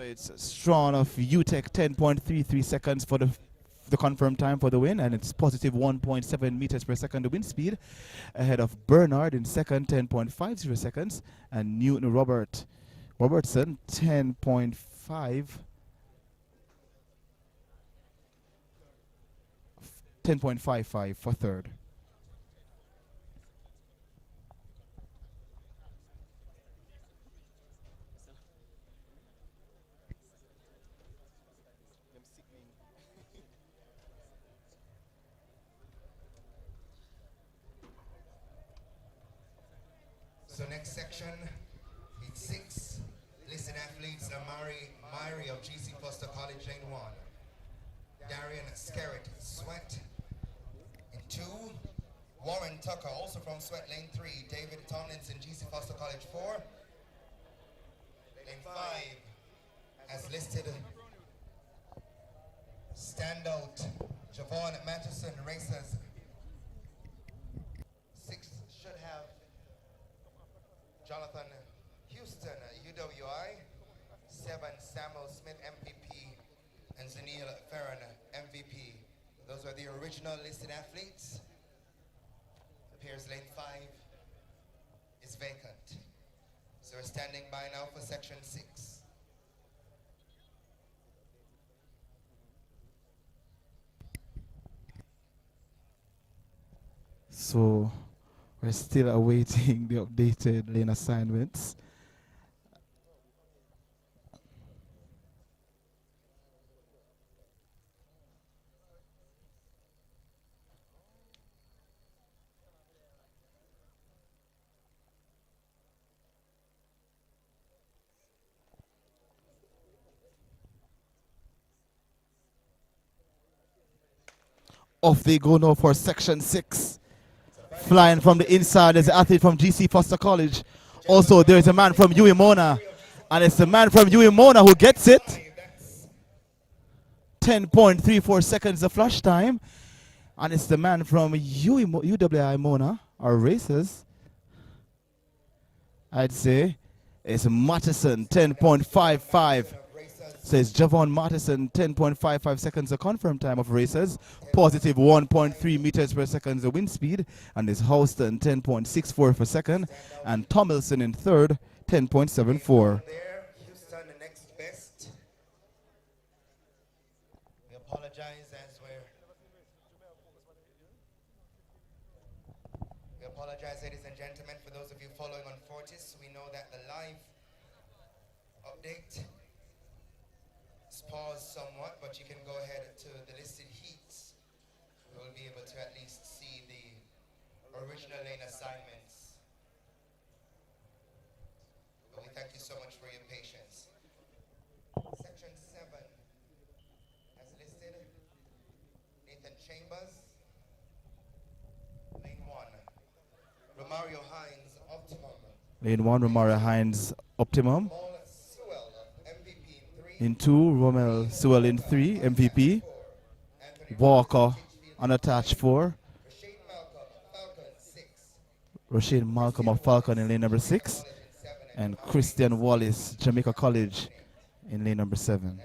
Speaker 2: it's Strawn of UTEC 10.33 seconds for the confirmed time for the win, and it's positive 1.7 meters per second the wind speed, ahead of Bernard in second 10.50 seconds, and Newton Robertson 10.55 for third.
Speaker 1: So next section, it's 6 listed athletes. Myri of GC Foster College, lane 1. Darian Skerritt, Sweat in 2. Warren Tucker, also from Sweat, lane 3. David Tomlinson, GC Foster College, 4. Lane 5, as listed, standout Javon Matheson, racers. 6 should have Jonathan Houston, UWI. 7, Samuel Smith, MVP, and Zanil Farron, MVP. Those are the original listed athletes. Appears lane 5 is vacant. So we're standing by now for section 6.
Speaker 2: So we're still awaiting the updated lane assignments. Off they go now for section 6. Flying from the inside is the athlete from GC Foster College. Also, there is a man from UE Mona. And it's the man from UE Mona who gets it. 10.34 seconds the flash time. And it's the man from UWI Mona, our racers. I'd say it's Matheson, 10.55. So it's Javon Matheson, 10.55 seconds the confirmed time of racers. Positive 1.3 meters per second the wind speed. And it's Houston, 10.64 per second. And Tomlinson in third, 10.74.
Speaker 1: Houston, the next best. We apologize as we apologize, ladies and gentlemen, for those of you following on Fortis. We know that the live update is paused somewhat, but you can go ahead to the listed heats. We will be able to at least see the original lane assignments. But we thank you so much for your patience. Section 7, as listed, Nathan Chambers, lane 1. Romario Hines, Optimum.
Speaker 2: Lane 1, Romario Hines, Optimum.
Speaker 1: Paul Sewell, MVP in 3.
Speaker 2: In 2, Romel Sewell in 3, MVP. Walker, unattached 4. Rashid Malcolm of Falcon in lane number 6. And Christian Wallace, Jamaica College in lane number 7.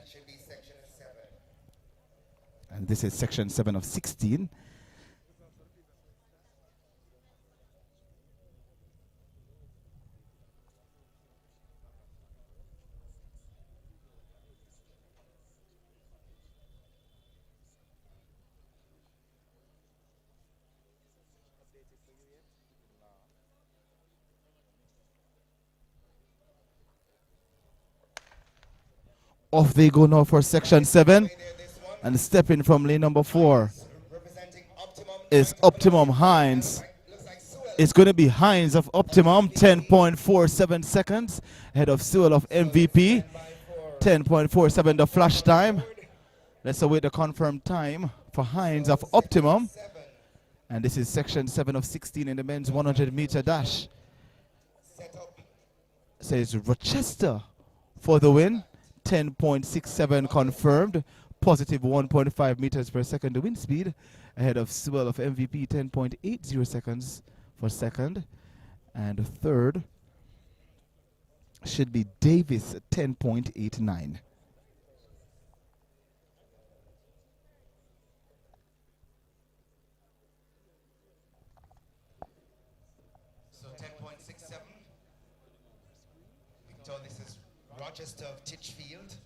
Speaker 2: And this is section 7 of 16. Off they go now for section 7. And stepping from lane number 4 is Optimum Hines. It's going to be Hines of Optimum, 10.47 seconds. Ahead of Sewell of MVP, 10.47 the flash time. Let's await the confirmed time for Hines of Optimum. And this is section 7 of 16 in the men's 100 meter dash. Says Rochester for the win. 10.67 confirmed, positive 1.5 meters per second the wind speed, ahead of Sewell of MVP, 10.80 seconds for second, and third should be Davis, 10.89.
Speaker 1: Rochester of Titchfield.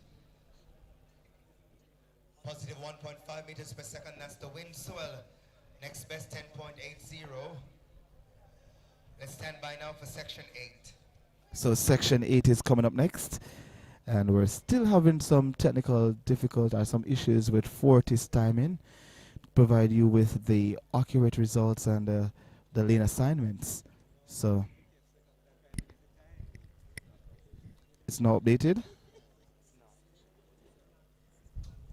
Speaker 1: Positive 1.5 meters per second, that's the wind swell. Next best 10.80. Let's stand by now for section 8.
Speaker 2: So section 8 is coming up next. And we're still having some technical difficulty or some issues with Fortis timing. Provide you with the accurate results and the lane assignments. So it's not updated.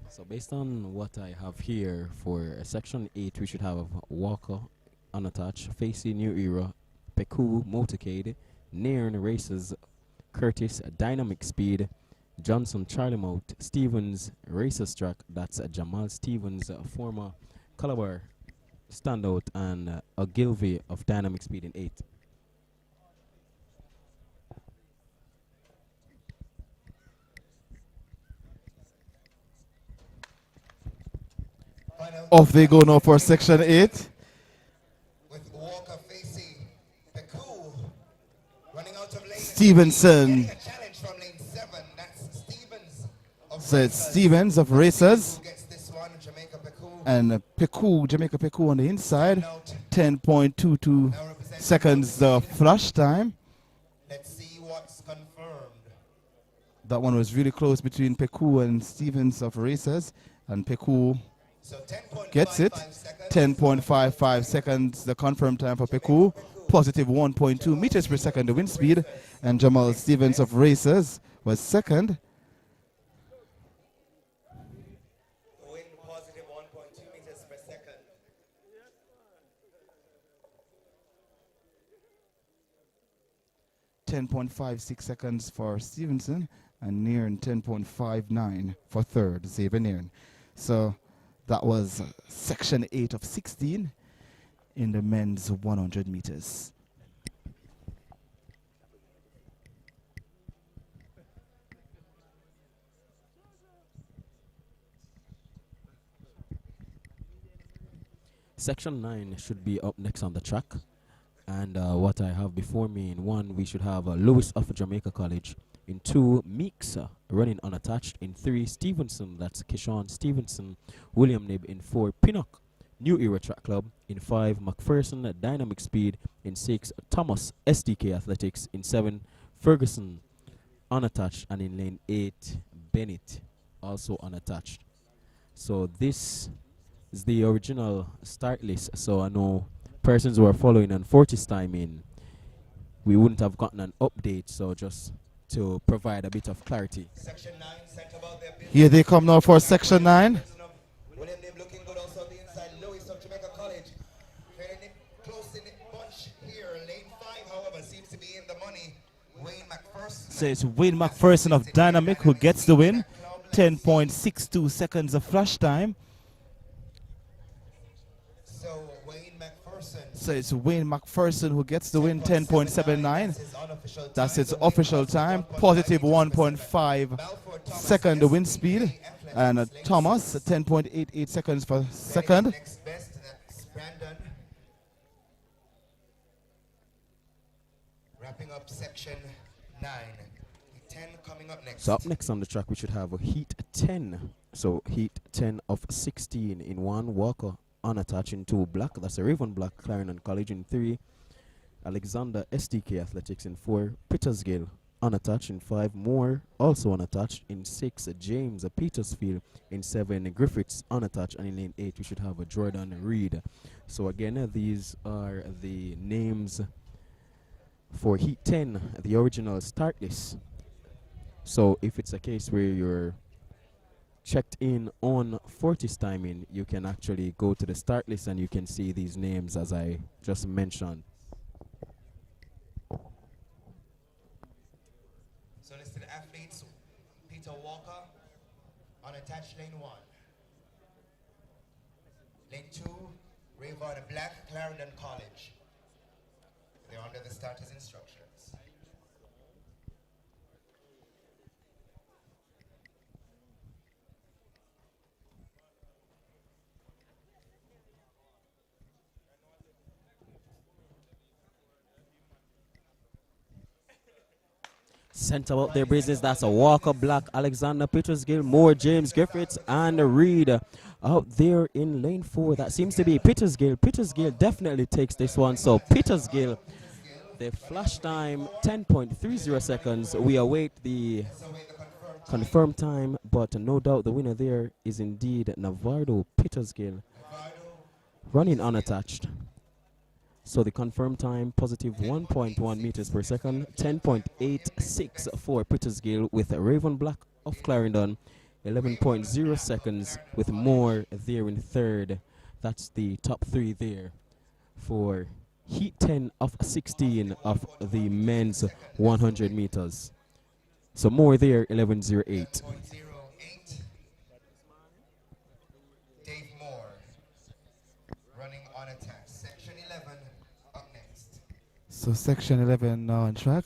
Speaker 3: So based on what I have here for section 8, we should have Walker unattached, Facey New Era, Peku Motorcade, Nairn Races, Curtis Dynamic Speed, Johnson Charlie Mout, Stevens Racers Track, that's Jamal Stevens, former Calabar standout, and Ogilvy of Dynamic Speed in 8.
Speaker 2: Off they go now for section 8.
Speaker 1: With Walker facing Peku, running out of lane.
Speaker 2: Stevenson.
Speaker 1: Getting a challenge from lane 7. That's Stevens of
Speaker 2: So it's
Speaker 1: Racers.
Speaker 2: Stevens of Racers.
Speaker 1: Who gets this one? Jamaica Peku.
Speaker 2: And Peku, Jamaica Peku on the inside.
Speaker 1: Out.
Speaker 2: 10.22
Speaker 1: Now representing
Speaker 2: seconds the flash time.
Speaker 1: Let's see what's confirmed.
Speaker 2: That one was really close between Peku and Stevens of Racers. And Peku
Speaker 1: So 10.55
Speaker 2: gets it.
Speaker 1: seconds.
Speaker 2: 10.55 seconds the confirmed time for Peku. Positive 1.2 meters per second the wind speed. And Jamal Stevens of Racers was second.
Speaker 1: Wind positive 1.2 meters per second.
Speaker 2: .56 seconds for Stevenson and Nairn 10.59 for third, Xavier Nairn. So that was section 8 of 16 in the men's 100 meters.
Speaker 3: Section 9 should be up next on the track. And what I have before me, in 1, we should have Lewis of Jamaica College. In 2, Meeks running unattached. In 3, Stevenson, that's Keshawn Stevenson. William Nib. In 4, Pinnock, New Era Track Club. In 5, McPherson, Dynamic Speed. In 6, Thomas, SDK Athletics. In 7, Ferguson, unattached. And in lane 8, Bennett, also unattached. So this is the original start list. So I know persons who are following on Fortis timing, we wouldn't have gotten an update. So just to provide a bit of clarity.
Speaker 1: Section 9 sent about their business.
Speaker 2: Here they come now for section 9.
Speaker 1: William Nib looking good also on the inside. Lewis of Jamaica College. Trailing it close in the bunch here. Lane 5, however, seems to be in the money. Wayne McPherson.
Speaker 2: So it's Wayne McPherson of Dynamic who gets the win. 10.62 seconds of flash time.
Speaker 1: So Wayne McPherson.
Speaker 2: So it's Wayne McPherson who gets the win. 10.79. That's its official time. Positive 1.5 second the wind speed. And Thomas 10.88 seconds for second.
Speaker 1: Next best, that's Brandon. Wrapping up section 9. 10 coming up next.
Speaker 3: So up next on the track, we should have a Heat 10. So Heat 10 of 16. In 1, Walker unattached. In 2, Black, that's a Raven Black, Clarendon College. In 3, Alexander SDK Athletics. In 4, Petersgill unattached. In 5, Moore also unattached. In 6, James Petersfield. In 7, Griffiths unattached. And in lane 8, we should have a Jordan Reed. So again, these are the names for Heat 10, the original start list. So if it's a case where you're checked in on Fortis timing, you can actually go to the start list and you can see these names as I just mentioned.
Speaker 1: So listed athletes, Peter Walker, unattached lane 1. Lane 2, Rayvon Black, Clarendon College. They're under the starter's instructions.
Speaker 3: Center out their business. That's a Walker Black, Alexander Petersgill, Moore, James Griffiths, and Reed out there in lane 4. That seems to be Petersgill. Petersgill definitely takes this one. So Petersgill, the flash time 10.30 seconds. We await the confirmed time, but no doubt the winner there is indeed Navardo Petersgill, running unattached. So the confirmed time, positive 1.1 meters per second, 10.86 for Petersgill, with Raven Black of Clarendon, 11.0 seconds, with Moore there in third. That's the top 3 there for Heat 10 of 16 of the men's 100 meters. So Moore there, 11.08.
Speaker 1: Dave Moore, running on attack. Section 11, up next.
Speaker 2: So section 11 now on track.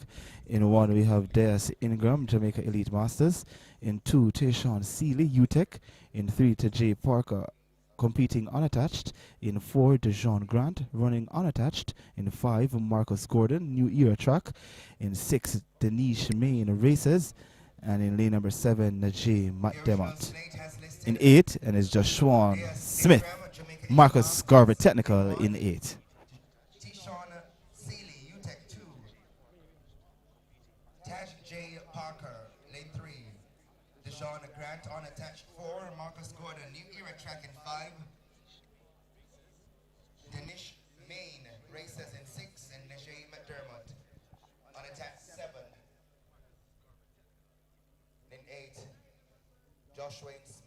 Speaker 2: In 1 we have Deas Ingram, Jamaica Elite Masters. In 2, Tayshawn Seeley, UTEC. In 3, Jay Parker, competing unattached. In 4, Dejon Grant, running unattached. In 5, Marcus Gordon, New Era Track. In 6, Denish Main Races. And in lane number 7, Najee McDermott. In 8, and it's Joshua Smith, Marcus Garber Technical in 8.
Speaker 1: Tayshawn Seeley, UTEC 2. Taj J. Parker, lane 3. Dejon Grant unattached 4. Marcus Gordon, New Era Track and 5. Denish Main Races in 6. And Najee McDermott unattached 7. In 8, Joshua Smith.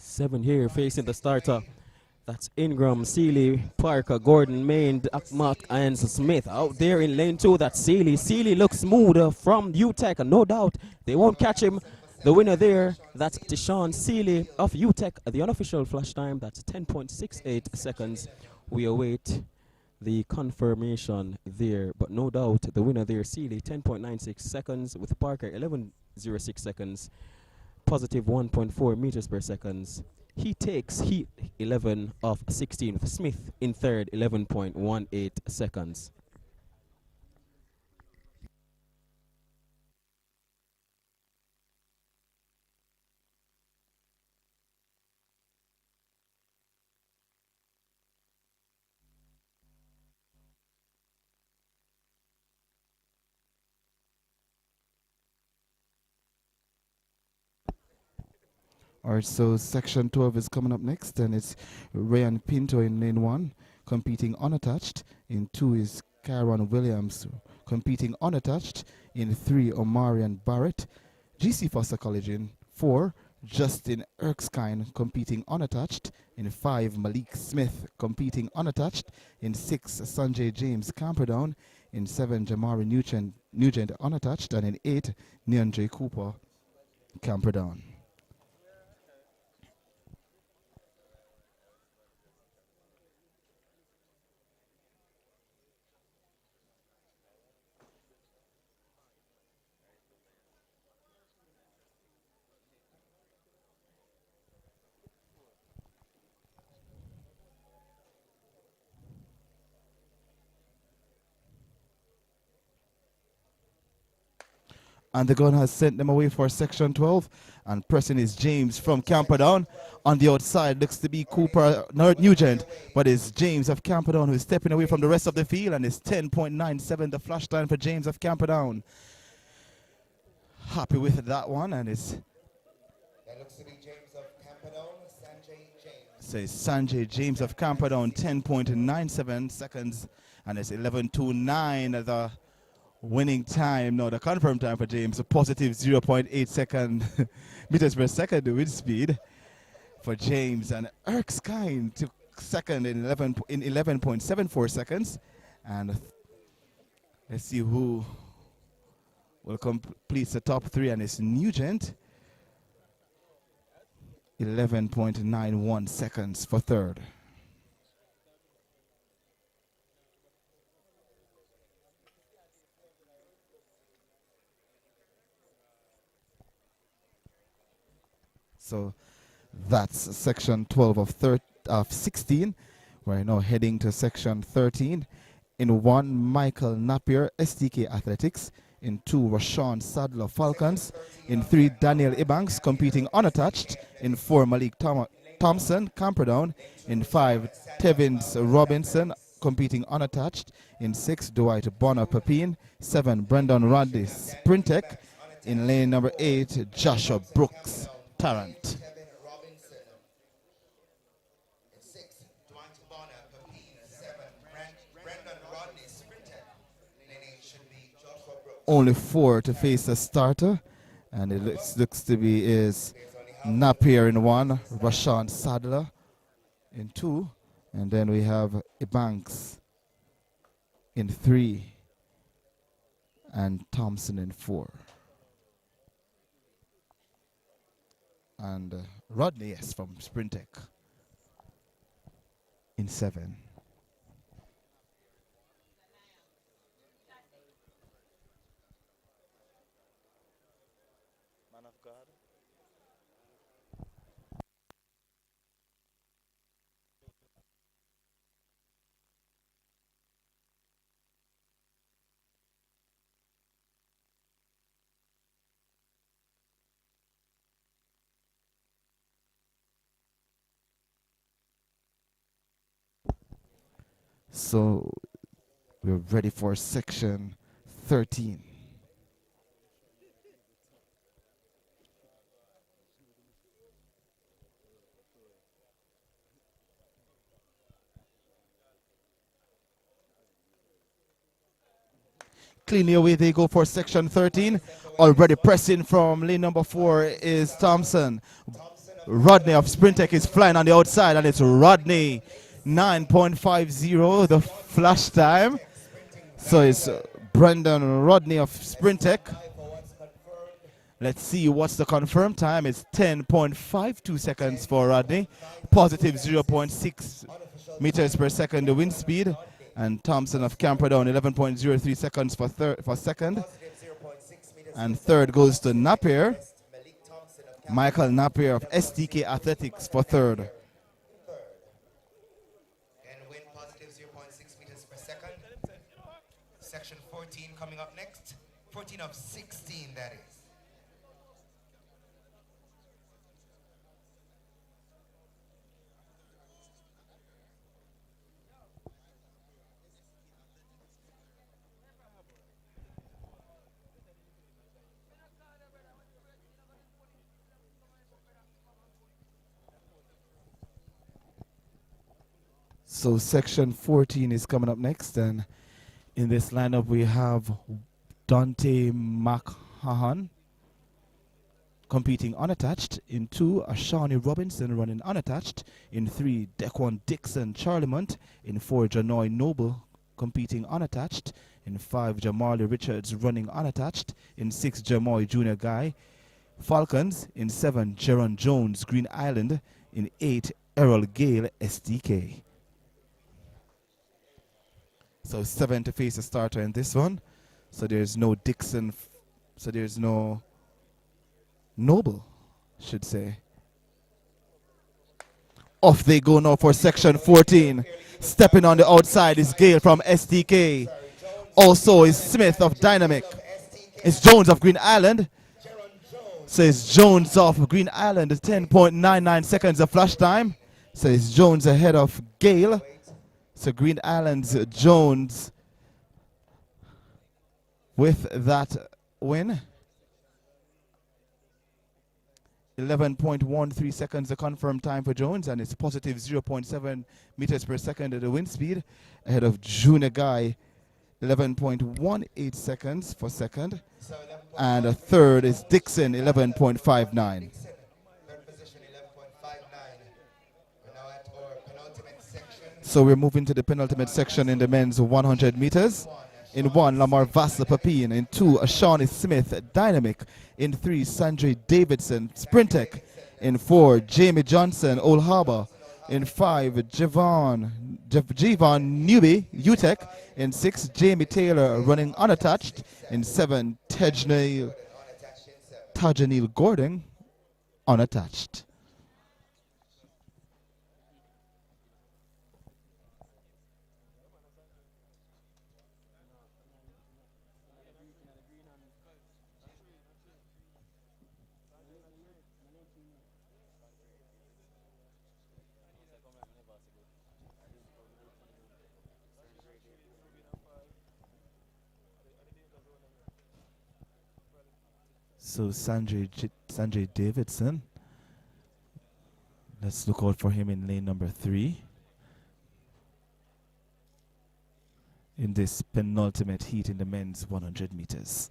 Speaker 3: Seven here facing the starter. That's Ingram, Seeley, Parker, Gordon, Main, Akmat, and Smith. Out there in lane 2, that's Seeley. Seeley looks smoother from UTEC, and no doubt they won't catch him. The winner there, that's Tayshawn Seeley of UTEC. The unofficial flash time, that's 10.68 seconds. We await the confirmation there, but no doubt the winner there, Seeley, 10.96 seconds, with Parker, 11.06 seconds. Positive 1.4 meters per second. He takes Heat 11 of 16 with Smith in third, 11.18 seconds.
Speaker 2: Alright, so section 12 is coming up next, and it's Ryan Pinto in lane 1, competing unattached. In 2 is Kyron Williams, competing unattached. In 3, Omarion Barrett, GC Foster College. In 4, Justin Erskine, competing unattached. In 5, Malik Smith, competing unattached. In 6, Sanjay James Camperdown. In 7, Jamari Nugent unattached. And in 8, Neon J. Cooper Camperdown. And the gun has sent them away for section 12. And pressing is James from Camperdown. On the outside looks to be Cooper Nugent, but it's James of Camperdown who's stepping away from the rest of the field, and it's 10.97 the flash time for James of Camperdown. Happy with that one, and it's
Speaker 1: That looks to be James of Camperdown, Sanjay James.
Speaker 2: says Sanjay James of Camperdown, 10.97 seconds, and it's 11.29 the winning time. No, the confirmed time for James, a positive 0.8 second meters per second wind speed. for James, and Erskine took second in 11.74 seconds. And let's see who will complete the top three, and it's Nugent. 11.91 seconds for third. So that's section 12 of 16. We're now heading to section 13. In 1, Michael Napier, STK Athletics. In 2, Rashawn Sadler, Falcons. In 3, Daniel Ebanks, competing unattached. In 4, Malik Thompson, Camperdown. In 5, Tevins Robinson, competing unattached. In 6, Dwight Bonner Pepin. 7, Brendan Rodney, Sprintec. In lane number 8, Joshua Brooks, Tarrant. Only 4 to face the starter, and it looks to be is Napier in 1, Rashawn Sadler in 2, and then we have Ebanks in 3, and Thompson in 4. And Rodney, yes, from Sprintec in 7. Man of God. So we're ready for section 13. Cleanly away they go for section 13. Already pressing from lane number 4 is Thompson. Rodney of Sprintec is flying on the outside, and it's Rodney. 9.50 the flash time. So it's Brendan Rodney of Sprintec. Let's see what's the confirmed time. It's 10.52 seconds for Rodney. Positive 0.6 meters per second the wind speed. And Thompson of Camperdown 11.03 seconds for second. And third goes to Napier. Michael Napier of STK Athletics for third.
Speaker 1: Section 14 coming up next. 14 of 16, that is.
Speaker 2: So section 14 is coming up next, and in this lineup we have Dante McHahan competing unattached. In 2, Ashani Robinson running unattached. In 3, Dequan Dixon Charlemont. In 4, Janoy Noble competing unattached. In 5, Jamali Richards running unattached. In 6, Jamoy Junior Guy Falcons. In 7, Jaron Jones Green Island. In 8, Errol Gale SDK. So 7 to face a starter in this one. So there's no Dixon. So there's no Noble, should say. Off they go now for section 14. Stepping on the outside is Gale from SDK. Also is Smith of Dynamic. It's Jones of Green Island. So it's Jones of Green Island. 10.99 seconds of flash time. So it's Jones ahead of Gale. So Green Island's Jones with that win. 11.13 seconds the confirmed time for Jones, and it's positive 0.7 meters per second at the wind speed. Ahead of Junior Guy, 11.18 seconds for second. And a third is Dixon, 11.59.
Speaker 1: Third position, 11.59.
Speaker 2: So we're moving to the penultimate section in the men's 100 meters. In 1, Lamar Vassa Papine. In 2, Shawnee Smith Dynamic. In 3, Sandra Davidson Sprintec. In 4, Jamie Johnson Old Harbor. In 5, Javon Newby UTEC. In 6, Jamie Taylor running unattached. In 7, Tajanil Gordon unattached. So Sanjay Davidson, let's look out for him in lane number 3 in this penultimate heat in the men's 100 meters.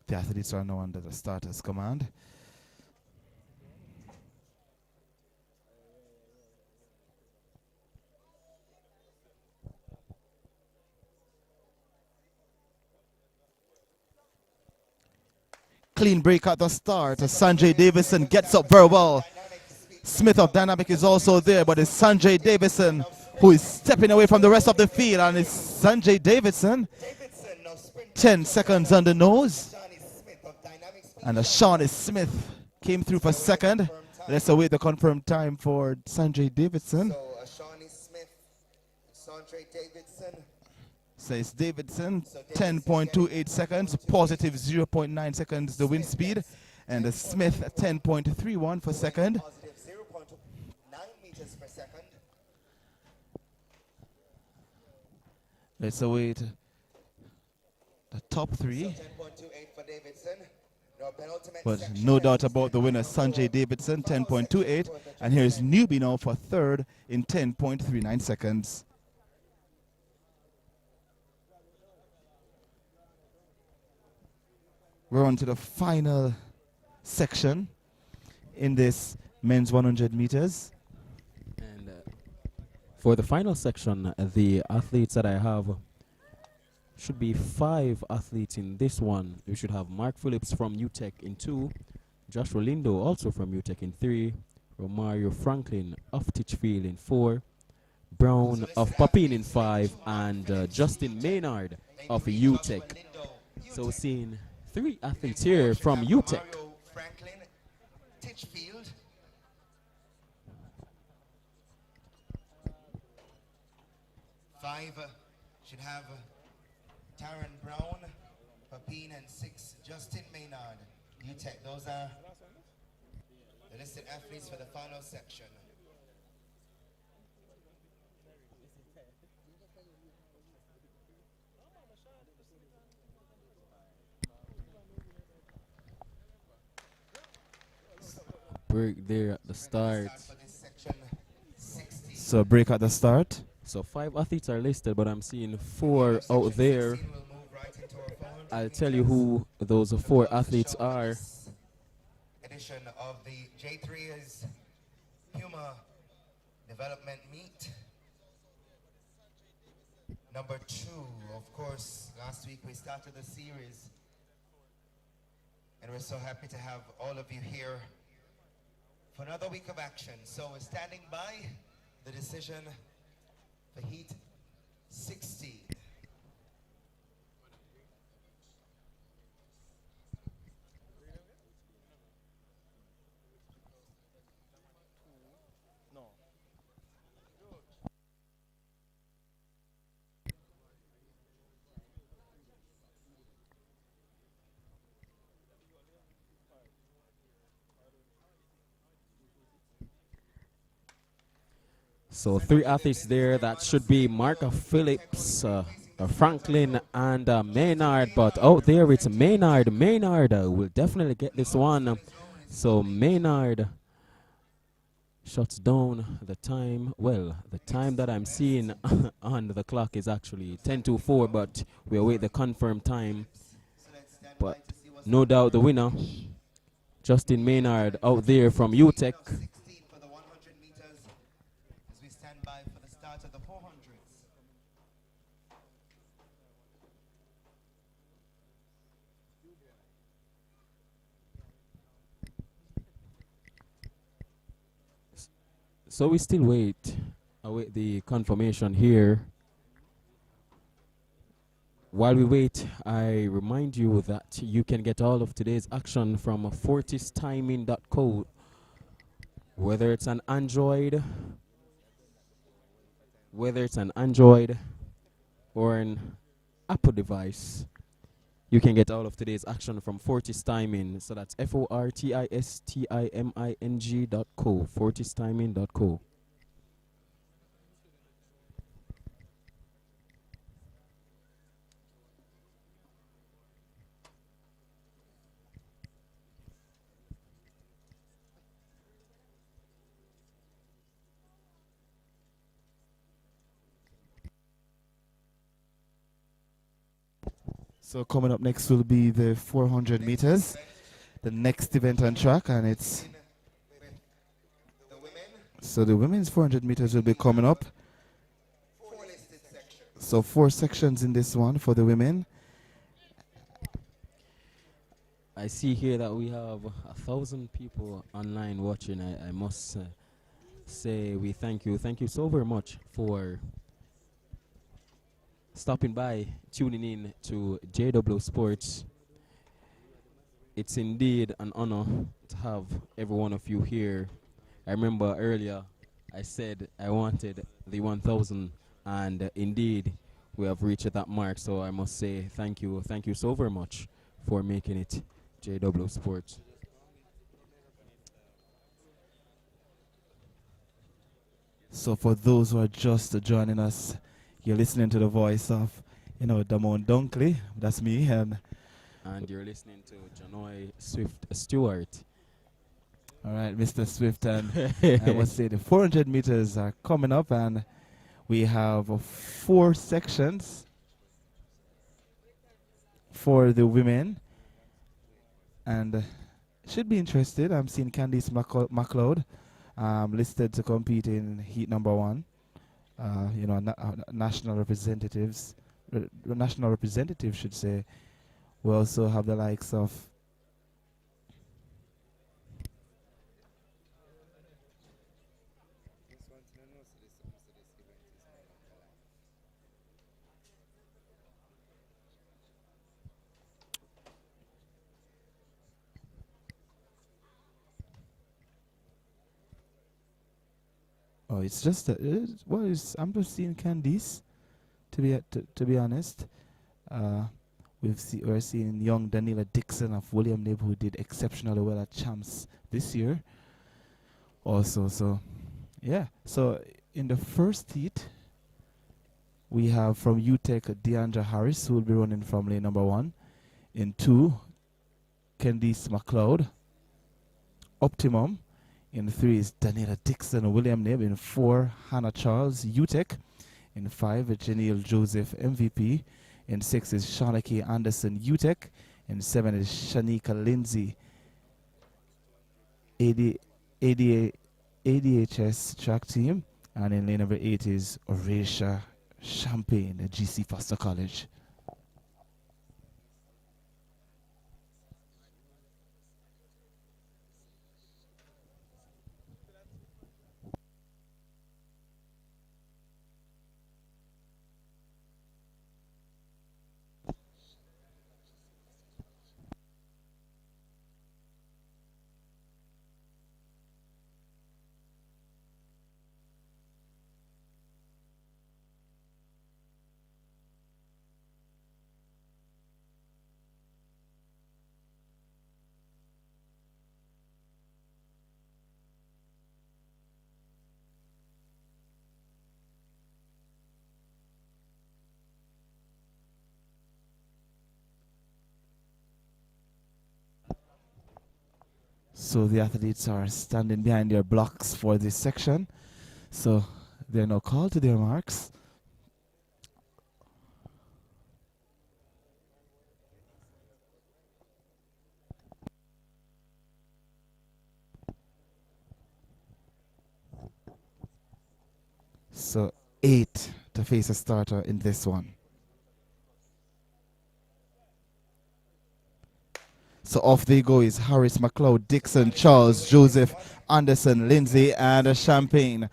Speaker 2: The athletes are now under the starter's command. Clean break at the start. Sanjay Davison gets up very well. Smith of Dynamic is also there, but it's Sanjay Davison who is stepping away from the rest of the field, and it's Sanjay Davison. 10 seconds on the nose. And Shawnee Smith came through for second. Let's await the confirmed time for Sanjay Davison.
Speaker 1: So Shawnee Smith, Sanjay Davidson.
Speaker 2: Says Davidson, 10.28 seconds, positive 0.9 seconds the wind speed, and Smith 10.31 for second.
Speaker 1: Positive 0.9 meters per second.
Speaker 2: Let's await the top 3.
Speaker 1: So 10.28 for Davidson. No penultimate
Speaker 2: But
Speaker 1: section.
Speaker 2: no doubt about the winner, Sanjay Davidson, 10.28. And here's Newbie now for third in 10.39 seconds. We're on to the final section in this men's 100 meters.
Speaker 3: And for the final section, the athletes that I have should be 5 athletes in this one. We should have Mark Phillips from UTEC in 2, Joshua Lindo also from UTEC in 3, Romario Franklin of Titchfield in 4, Brown of Papine in 5, and Justin Maynard of UTEC. So seeing 3 athletes here from UTEC.
Speaker 1: Franklin, Titchfield. Five should have Taron Brown, Papine, and 6 Justin Maynard, UTEC. Those are the listed athletes for the final section.
Speaker 3: Break there at the start.
Speaker 2: So break at the start.
Speaker 3: So 5 athletes are listed, but I'm seeing 4 out there. I'll tell you who those 4 athletes are.
Speaker 1: Edition of the J3's Puma Development Meet. Number 2, of course, last week we started the series. And we're so happy to have all of you here for another week of action. So we're standing by the decision for Heat 60.
Speaker 3: So 3 athletes there. That should be Mark Phillips, Franklin, and Maynard. But out there it's Maynard. Maynard will definitely get this one. So Maynard shuts down the time. Well, the time that I'm seeing on the clock is actually 10:04, but we await the confirmed time. But no doubt the winner, Justin Maynard, out there from UTEC. So we still await the confirmation here. While we wait, I remind you that you can get all of today's action from fortistiming.co. Whether it's an Android, or an Apple device, you can get all of today's action from Fortis Timing. So that's fortistiming.co. Fortistiming.co.
Speaker 2: So coming up next will be the 400 meters, the next event on track, and it's so the women's 400 meters will be coming up. So 4 sections in this one for the women.
Speaker 3: I see here that we have 1,000 people online watching. I must say we thank you. Thank you so very much for stopping by, tuning in to Jay Dublow Sports. It's indeed an honor to have every one of you here. I remember earlier I said I wanted the 1,000, and indeed we have reached that mark. So I must say thank you so very much for making it Jay Dublow Sports.
Speaker 2: So for those who are just joining us, you're listening to the voice of, Damon Dunkley. That's me. And
Speaker 3: you're listening to Janoy Swift Stewart.
Speaker 2: All right, Mr. Swift. And I must say the 400 meters are coming up, and we have 4 sections for the women. And should be interested. I'm seeing Candice MacLeod listed to compete in heat number 1. National representative should say. We also have the likes of it's just I'm just seeing Candice. To be honest, we're seeing young Daniela Dixon of William Knibb, who did exceptionally well at champs this year. Also, so yeah. So in the first heat, we have from UTEC Deandra Harris, who will be running from lane number 1. In 2, Candice MacLeod. Optimum. In 3 is Daniela Dixon and William Knibb. In 4, Hannah Charles, UTEC. In 5, Janelle Joseph, MVP. In 6 is Shawnee Anderson, UTEC. In 7 is Shanika Lindsay, ADHS track team. And in lane number 8 is Horatia Champagne at GC Foster College. So the athletes are standing behind their blocks for this section. So they're now called to their marks. So 8 to face a starter in this one. So off they go is Harris, McLeod, Dixon, Charles, Joseph, Anderson, Lindsay, and Champagne.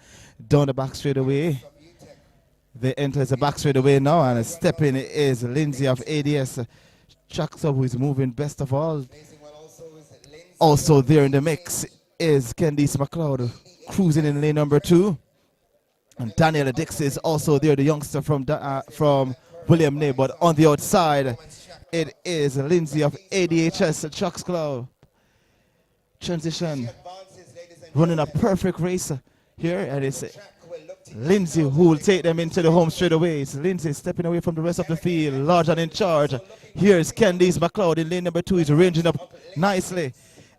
Speaker 2: Down the back straight away. They enter the back straight away now, and stepping is Lindsay of ADS. Tracks up, who is moving best of all. Also there in the mix is Candice McLeod, cruising in lane number 2. And Daniela Dix is also there, the youngster from William Ney. But on the outside, it is Lindsay of ADHS Trucks Club. Transition, running a perfect race here, and it's Lindsay who will take them into the home straight away. It's Lindsay stepping away from the rest of the field, large and in charge. Here's Candice McLeod in lane number 2. He's ranging up nicely.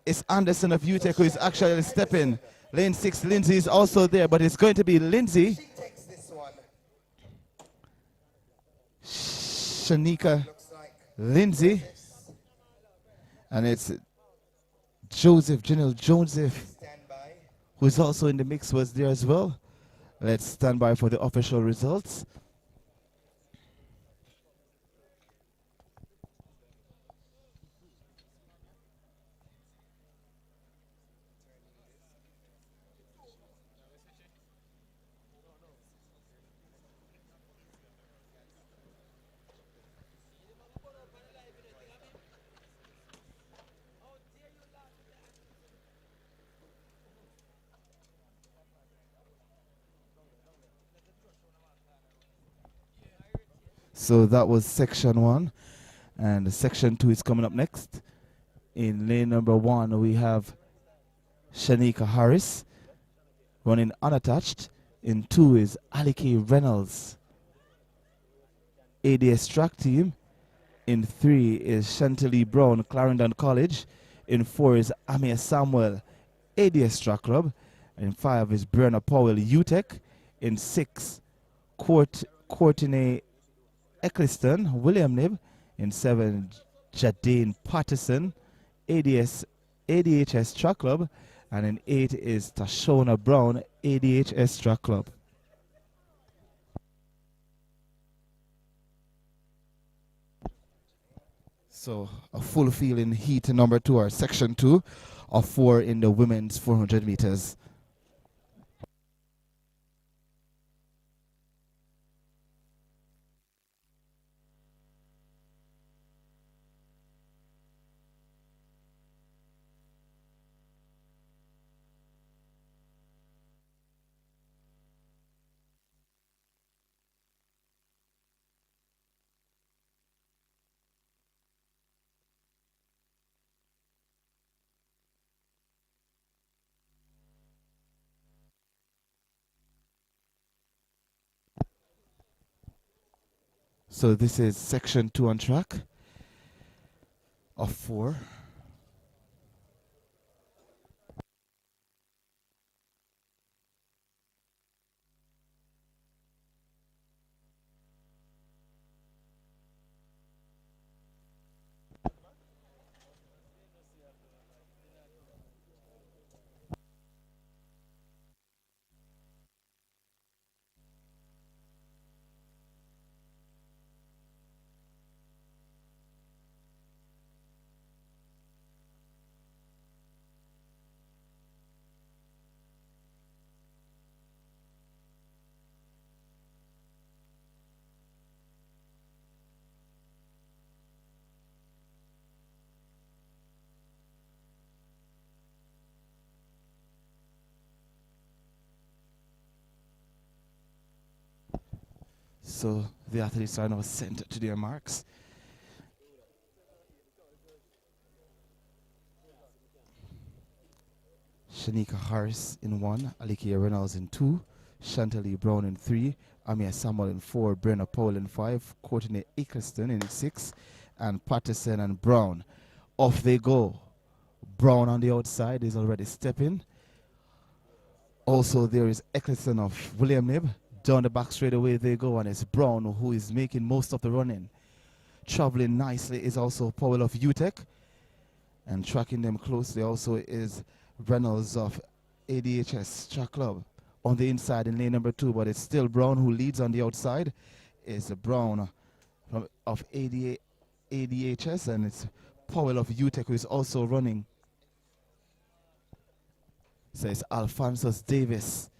Speaker 2: It's Anderson of UTEC who is actually stepping. Lane 6, Lindsay is also there, but it's going to be Lindsay, Shanika, Lindsay, and it's Joseph, General Joseph, who is also in the mix, was there as well. Let's stand by for the official results. So that was section 1, and section 2 is coming up next. In lane number 1, we have Shanika Harris running unattached. In 2 is Alike Reynolds, ADS track team. In 3 is Chantilly Brown, Clarendon College. In 4 is Amir Samuel, ADS track club. In 5 is Brenna Powell, UTEC. In 6, Courtney Eccleston, William Nib. In 7, Jadane Patterson, ADHS Track Club. And in 8 is Tashona Brown, ADHS Track Club. So a full field in heat number 2, or section 2 of 4 in the women's 400 meters. So this is section 2 on track of 4. So the athletes are now sent to their marks. Shanika Harris in 1, Alikia Reynolds in 2, Chantilly Brown in 3, Amia Samuel in 4, Brenna Powell in 5, Courtney Eccleston in 6, and Patterson and Brown. Off they go. Brown on the outside is already stepping. Also there is Eccleston of William Nib. Down the back straight away they go, and it's Brown who is making most of the running. Traveling nicely is also Powell of UTEC, and tracking them closely also is Reynolds of ADHS Track Club on the inside in lane number 2, but it's still Brown who leads on the outside. It's Brown of ADHS, and it's Powell of UTEC, who is also running. So it's Alphonsus Davis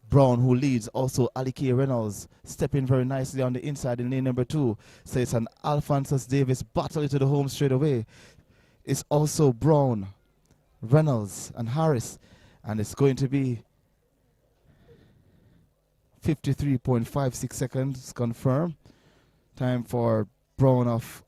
Speaker 2: Brown who leads. Also Ali K. Reynolds stepping very nicely on the inside in lane number 2. So it's an Alphonsus Davis battle to the home straight away. It's also Brown, Reynolds and Harris, and it's going to be 53.56 seconds confirmed. Time for Brown of,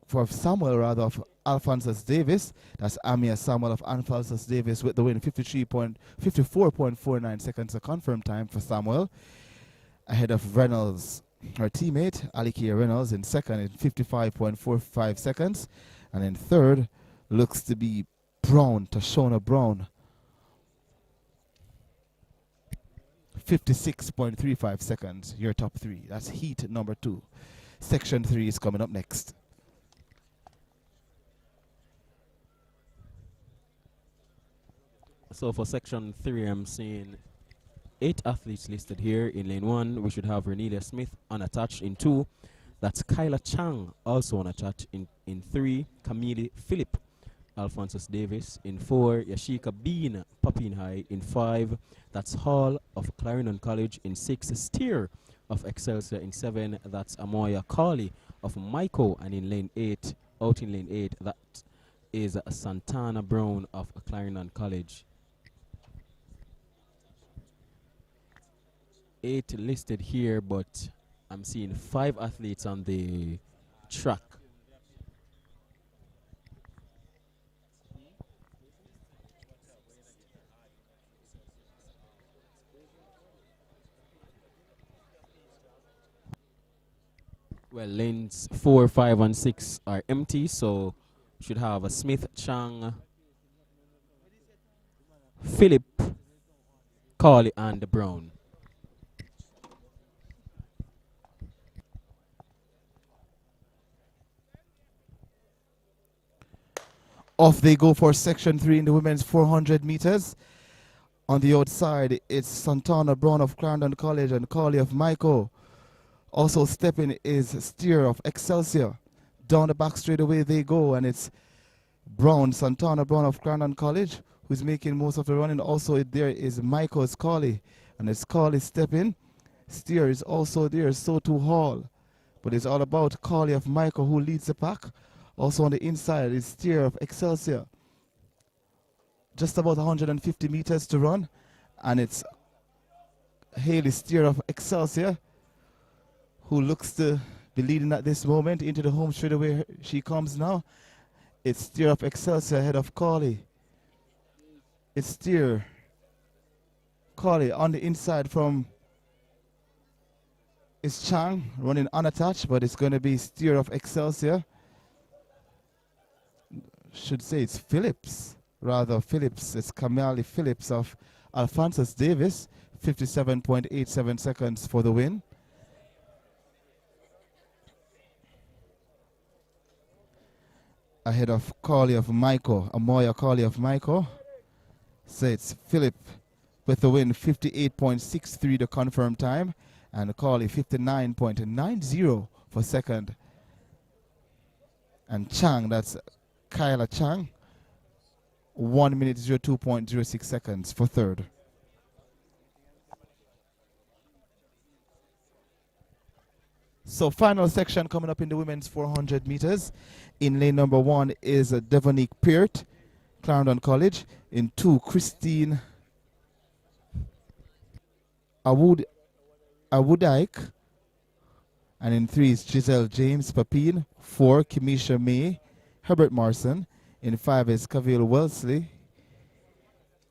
Speaker 2: for Samuel rather, of Alphonsus Davis. That's Amir Samuel of Alphonsus Davis with the win. 54.49 seconds a confirmed time for Samuel. Ahead of Reynolds, her teammate, Alikia Reynolds in second in 55.45 seconds. And in third looks to be Brown, Tashona Brown. 56.35 seconds, your top 3. That's heat number 2. Section 3 is coming up next.
Speaker 3: So for section 3, I'm seeing 8 athletes listed here. In lane 1, we should have Renelia Smith unattached. In 2, that's Kyla Chang also unattached. In 3, Camille Phillip, Alphonsus Davis. In 4, Yashika Bean, Papine High. In 5, that's Hall of Clarendon College. In 6, Steer of Excelsior. In 7, that's Amoya Carley of Maiko. And in lane 8, out in lane 8, that is Santana Brown of Clarendon College. 8 listed here, but I'm seeing 5 athletes on the track. Well, lanes 4, 5, and 6 are empty, so we should have a Smith, Chang, Philip, Carley, and Brown.
Speaker 2: Off they go for section 3 in the women's 400 meters. On the outside, it's Santana Brown of Clarendon College and Carley of Maiko. Also stepping is Steer of Excelsior. Down the back straight away they go, and it's Brown, Santana Brown of Clarendon College, who's making most of the running. Also there is Maiko's Carley, and it's Carley stepping. Steer is also there, so too Hall. But it's all about Carley of Maiko who leads the pack. Also on the inside is Steer of Excelsior. Just about 150 meters to run. And it's Haley Steer of Excelsior who looks to be leading at this moment. Into the home straight away she comes now. It's Steer of Excelsior ahead of Carley. It's Steer. Carley on the inside from it's Chang running unattached, but it's going to be Steer of Excelsior. Should say it's Phillips, rather Phillips. It's Kamali Phillips of Alphonsus Davis, 57.87 seconds for the win. Ahead of Carley of Maiko, Amoya Carley of Maiko. So it's Philip with the win, 58.63 the confirmed time, and Carley 59.90 for second. And Chang, that's Kyla Chang, 1 minute 02.06 seconds for third. So final section coming up in the women's 400 meters. In lane number 1 is Devonique Peart, Clarendon College. In 2, Christine Awudike. And in 3 is Giselle James Papine. 4, Kimisha May, Herbert Morrison. In 5 is Cavill Wellesley,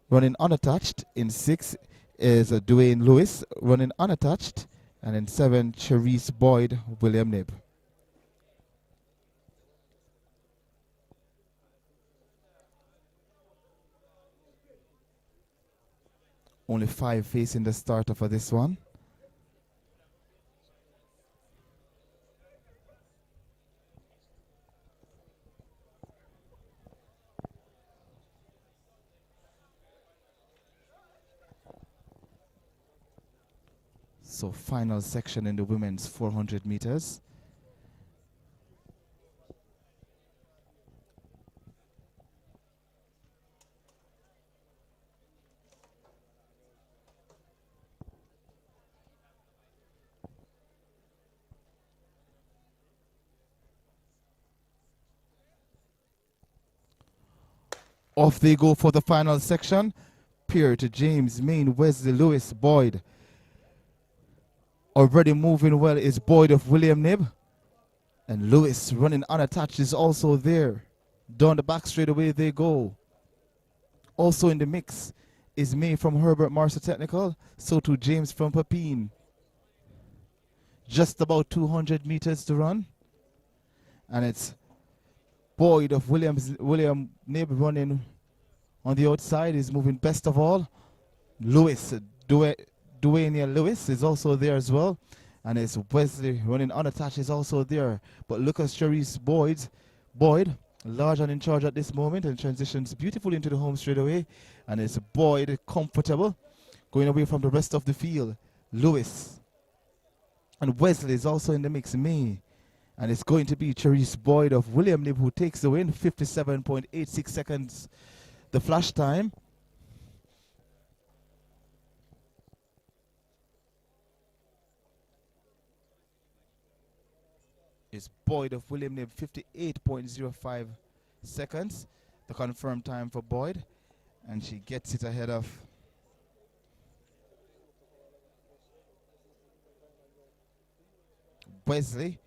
Speaker 2: running unattached. In 6 is Dwayne Lewis, running unattached. And in 7, Cherise Boyd, William Nib. Only 5 facing the starter for this one. So final section in the women's 400 meters. Off they go for the final section. Pierre to James, Main, Wesley, Lewis, Boyd. Already moving well is Boyd of William Nib. And Lewis running unattached is also there. Down the back straight away they go. Also in the mix is May from Herbert Marshall Technical. So to James from Pepin. Just about 200 meters to run. And it's Boyd of William Nib running on the outside. Is moving best of all. Lewis, Dwayne Lewis is also there as well. And it's Wesley running unattached is also there. But Lucas Charisse Boyd, large and in charge at this moment and transitions beautifully into the home straight away. And it's Boyd comfortable, going away from the rest of the field. Lewis. And Wesley is also in the mix, me. And it's going to be Charisse Boyd of William Nib who takes the win, 57.86 seconds the flash time. Is Boyd of William Nib, 58.05 seconds, the confirmed time for Boyd. And she gets it ahead of Wesley.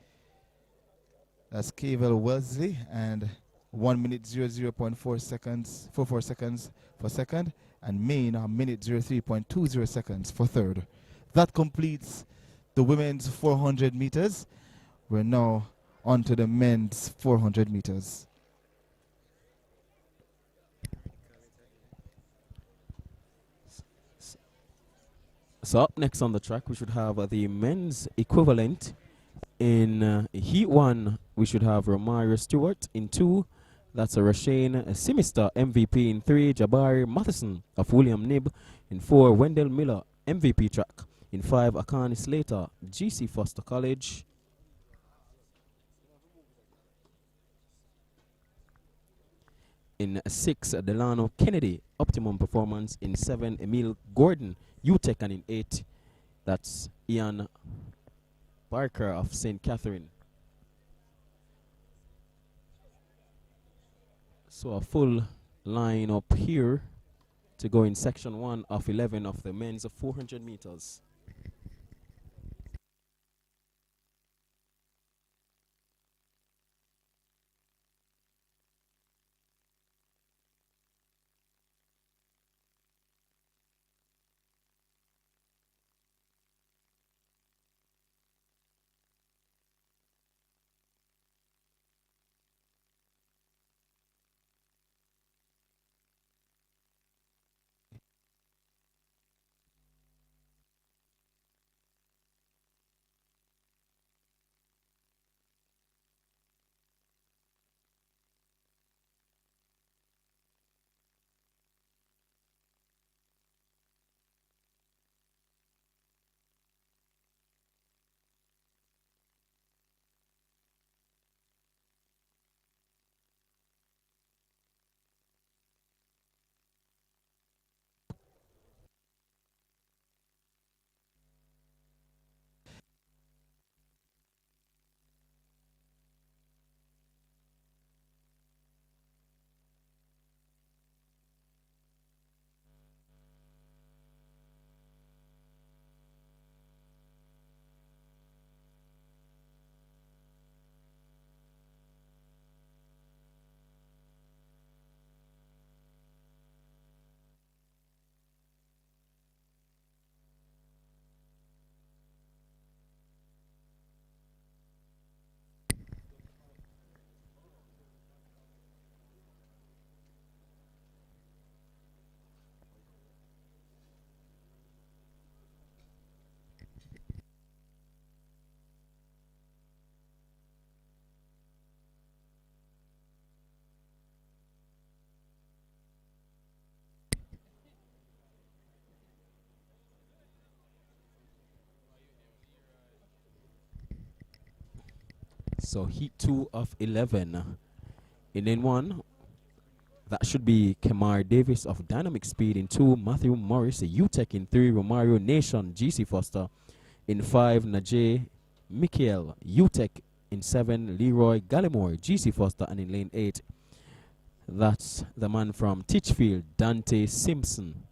Speaker 2: That's Cavel Wesley, and 1 minute 00.4 seconds, 44 seconds for second, and Main a minute 03.20 seconds for third. That completes the women's 400 meters. We're now on to the men's 400 meters.
Speaker 3: So up next on the track, we should have the men's equivalent. In Heat 1, we should have Romario Stewart. In 2, that's a Rashane Simister, MVP. In 3, Jabari Matheson of William Nib. In 4, Wendell Miller, MVP track. In 5, Akani Slater, GC Foster College. In 6, Delano Kennedy, Optimum Performance. In 7, Emil Gordon, UTEC. And in 8, that's Ian Barker of St. Catherine. So a full line up here to go in section 1 of 11 of the men's 400 meters. So Heat 2 of 11. In lane 1, that should be Kemar Davis of Dynamic Speed. In 2, Matthew Morris, UTEC. In 3, Romario Nation, GC Foster. In 5, Najee Michael, UTEC. In 7, Leroy Gallimore, GC Foster. And in lane 8, That's the man from Titchfield, Dante Simpson.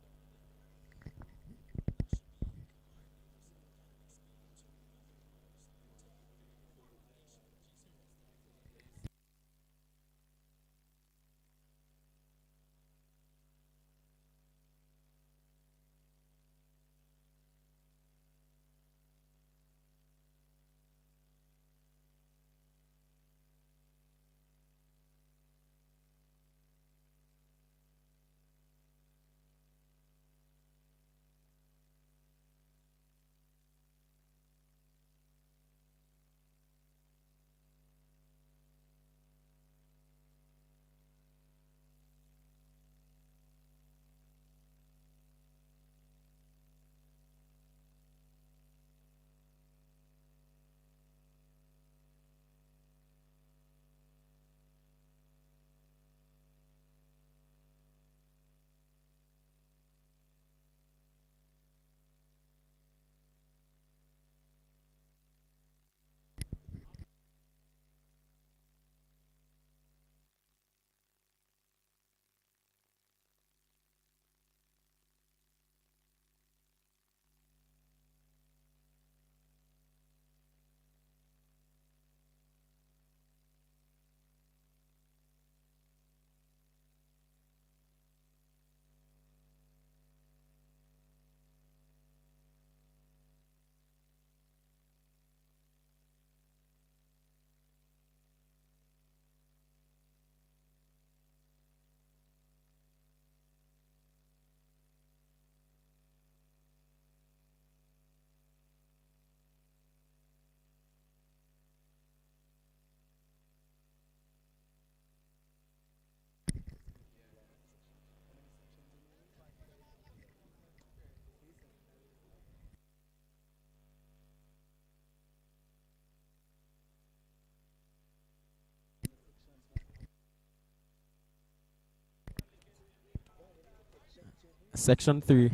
Speaker 3: Section 3,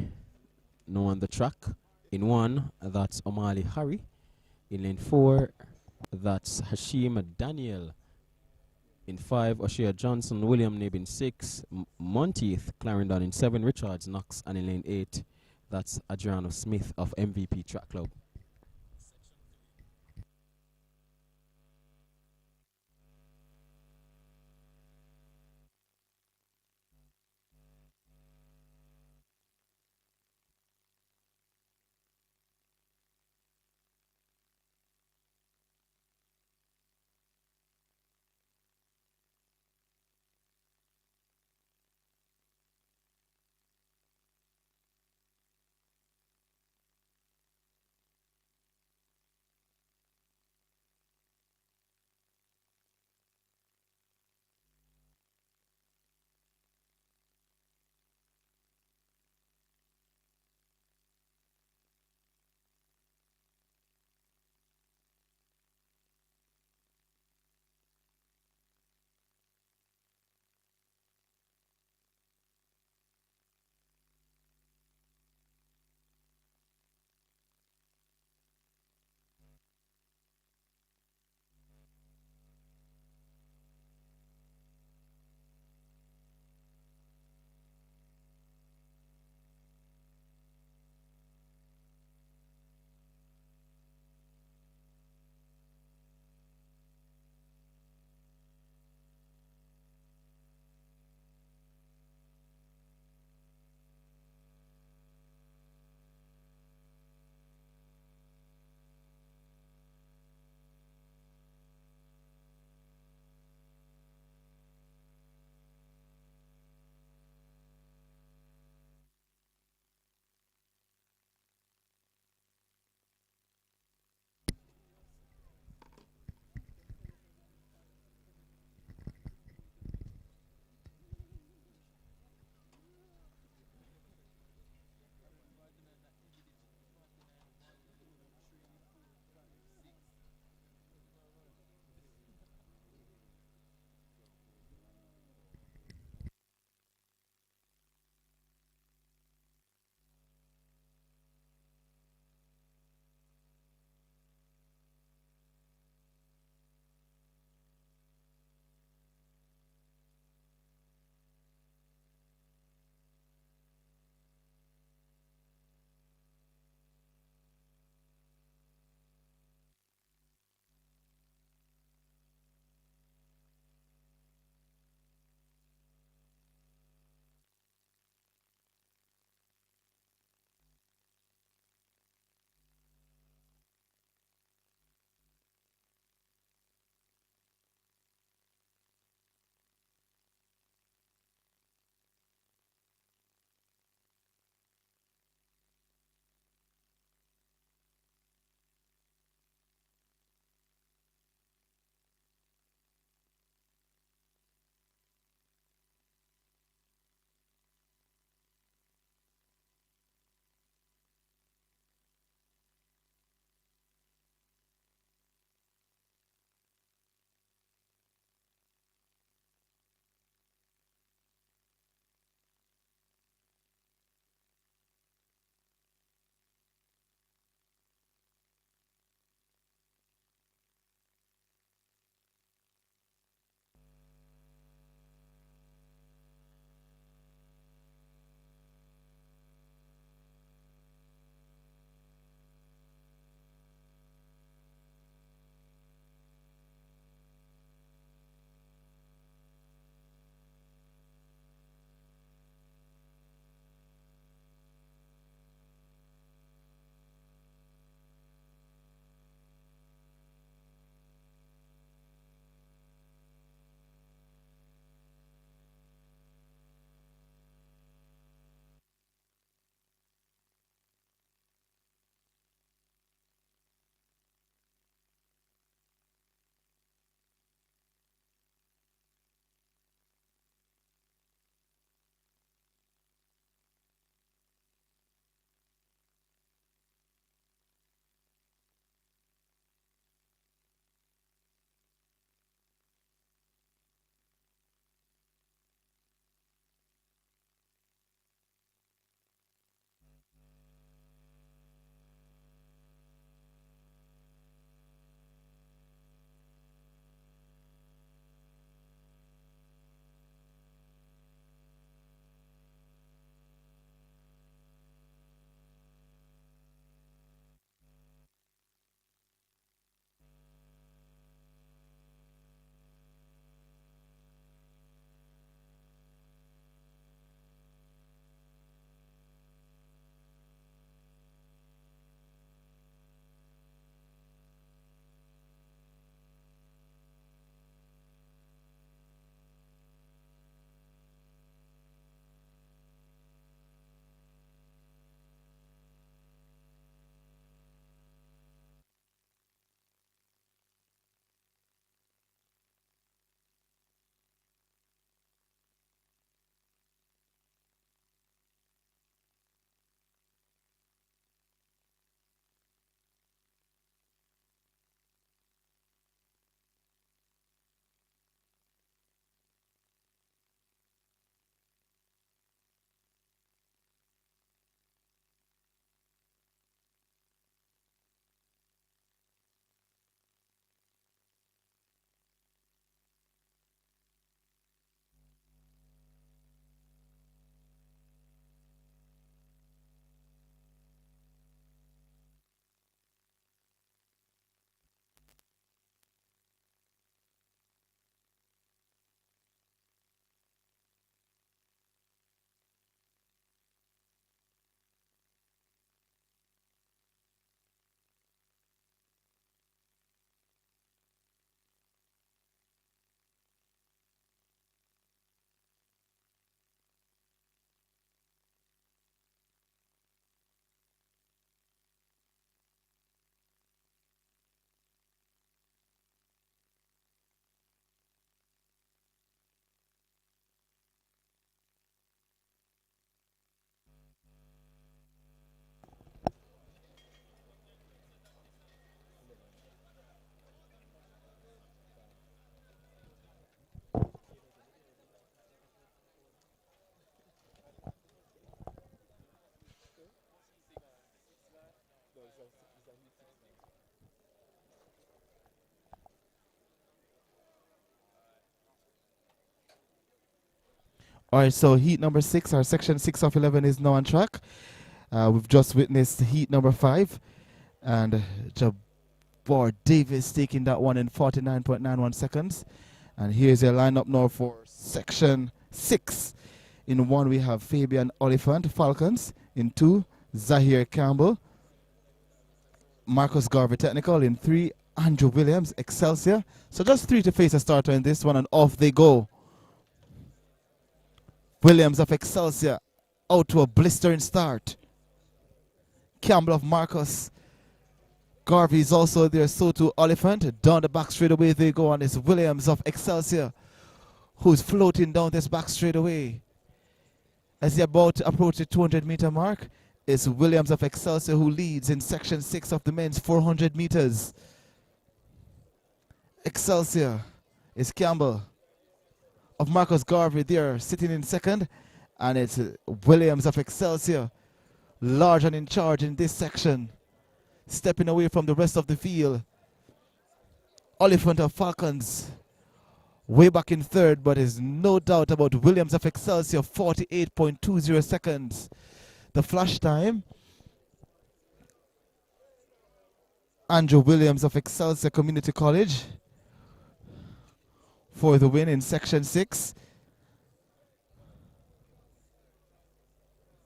Speaker 3: no on the track. In 1, that's Omali Harry. In lane 4, that's Hashim Daniel. In 5, O'Shea Johnson, William Nib in 6, Monteith, Clarendon in 7, Richards Knox, and in lane 8, that's Adriano Smith of MVP Track Club.
Speaker 2: All right, so heat number 6, or section 6 of 11 is now on track. We've just witnessed heat number 5, and Jabbar Davis taking that one in 49.91 seconds. And here's your lineup now for section 6. In 1, we have Fabian Oliphant, Falcons. In 2, Zahir Campbell, Marcus Garvey Technical. In 3, Andrew Williams, Excelsior. So just 3 to face a starter in this one, and off they go. Williams of Excelsior out to a blistering start. Campbell of Marcus Garvey is also there, so too Oliphant. Down the back straight away they go, and it's Williams of Excelsior who's floating down this back straight away. As they're about to approach the 200-meter mark, it's Williams of Excelsior who leads in section 6 of the men's 400 meters. Excelsior is Campbell of Marcus Garvey there sitting in second, and it's Williams of Excelsior large and in charge in this section, stepping away from the rest of the field. Oliphant of Falcons way back in third, but there's no doubt about Williams of Excelsior, 48.20 seconds. The flash time, Andrew Williams of Excelsior Community College for the win in section 6.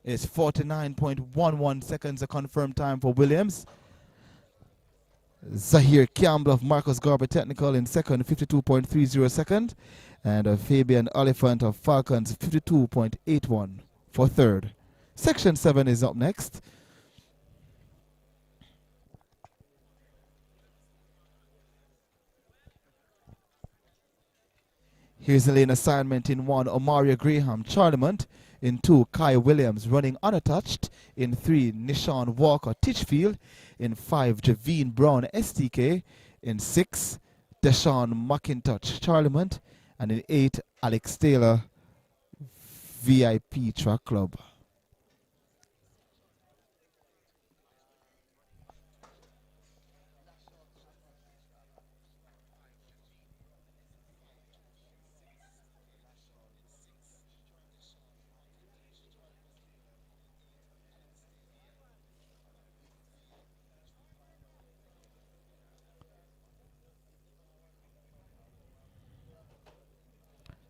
Speaker 2: It's 49.11 seconds, a confirmed time for Williams. Zahir Campbell of Marcus Garvey Technical in second, 52.30 seconds. And Fabian Oliphant of Falcons, 52.81 for third. Section 7 is up next. Here's the lane assignment. In 1, Omaria Graham, Charlemont. In 2, Kai Williams running unattached. In 3, Nishan Walker, Titchfield. In 5, Javine Brown, STK. In 6, Deshaun McIntosh, Charlemont. And in 8, Alex Taylor, VIP Track Club.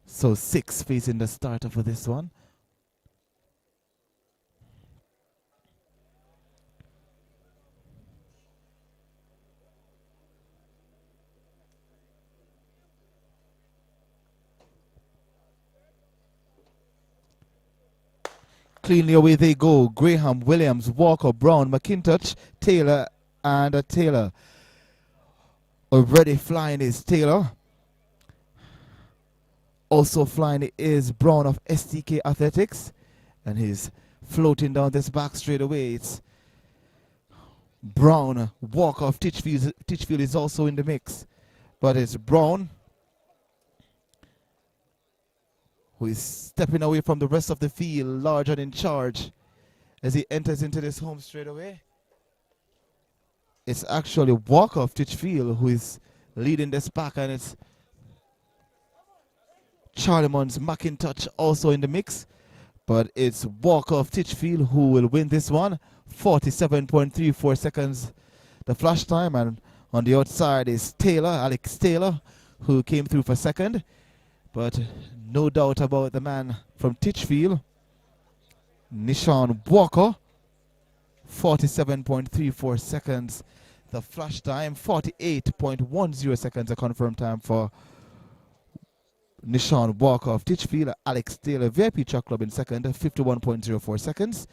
Speaker 2: So 6 facing the starter for this one. Cleanly away they go. Graham, Williams, Walker, Brown, McIntosh, Taylor, and Taylor. Already flying is Taylor. Also flying is Brown of STK Athletics, and he's floating down this back straight away. It's Brown, Walker of Titchfield. Titchfield is also in the mix, but it's Brown who is stepping away from the rest of the field, large and in charge, as he enters into this home straight away. It's actually Walker of Titchfield who is leading this pack, and it's Charlemont's McIntosh also in the mix, but it's Walker of Titchfield who will win this one, 47.34 seconds the flash time. And on the outside is Taylor, Alex Taylor, who came through for second, but no doubt about the man from Titchfield, Nishan Walker, 47.34 seconds the flash time, 48.10 seconds a confirmed time for Nishan Walker of Titchfield. Alex Taylor, VIP Track Club in second, 51.04 seconds.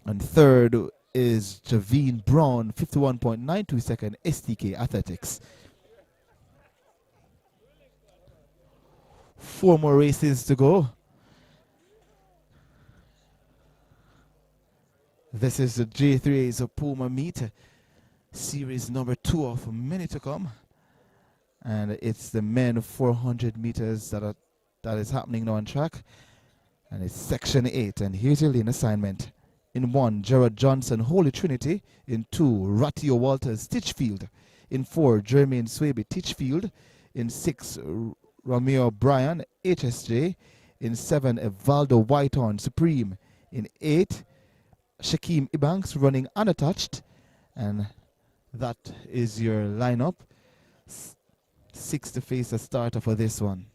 Speaker 2: And third is Javine Brown, 51.92 seconds, STK Athletics. 4 more races to go. This is the J3A's Puma meet, series number 2 of many to come. And it's the men 400 meters that is happening now on track. And it's section 8. And here's your lane assignment. In 1, Gerard Johnson, Holy Trinity. In 2, Ratio Walters, Titchfield. In 4, Jermaine Swaby, Titchfield. In 6, Romeo Bryan, HSJ. In 7, Evaldo Whitehorn Supreme. In 8, Shaquem Ebanks running unattached. And that is your lineup. 6 to face a starter for this one.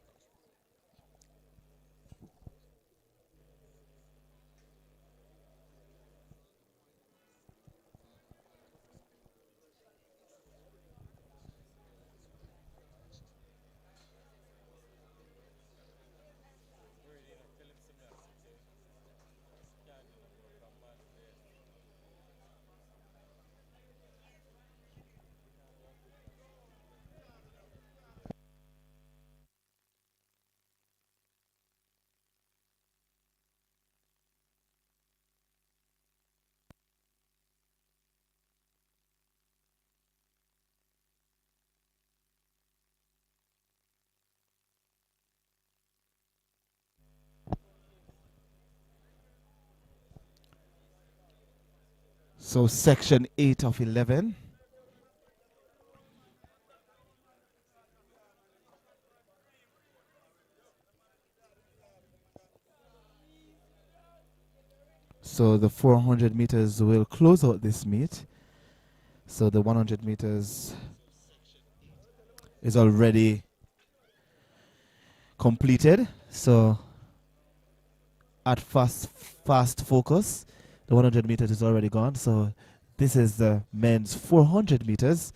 Speaker 2: So section 8 of 11. So the 400 meters will close out this meet. So the 100 meters is already completed. So at fast focus, the 100 meters is already gone. So this is the men's 400 meters.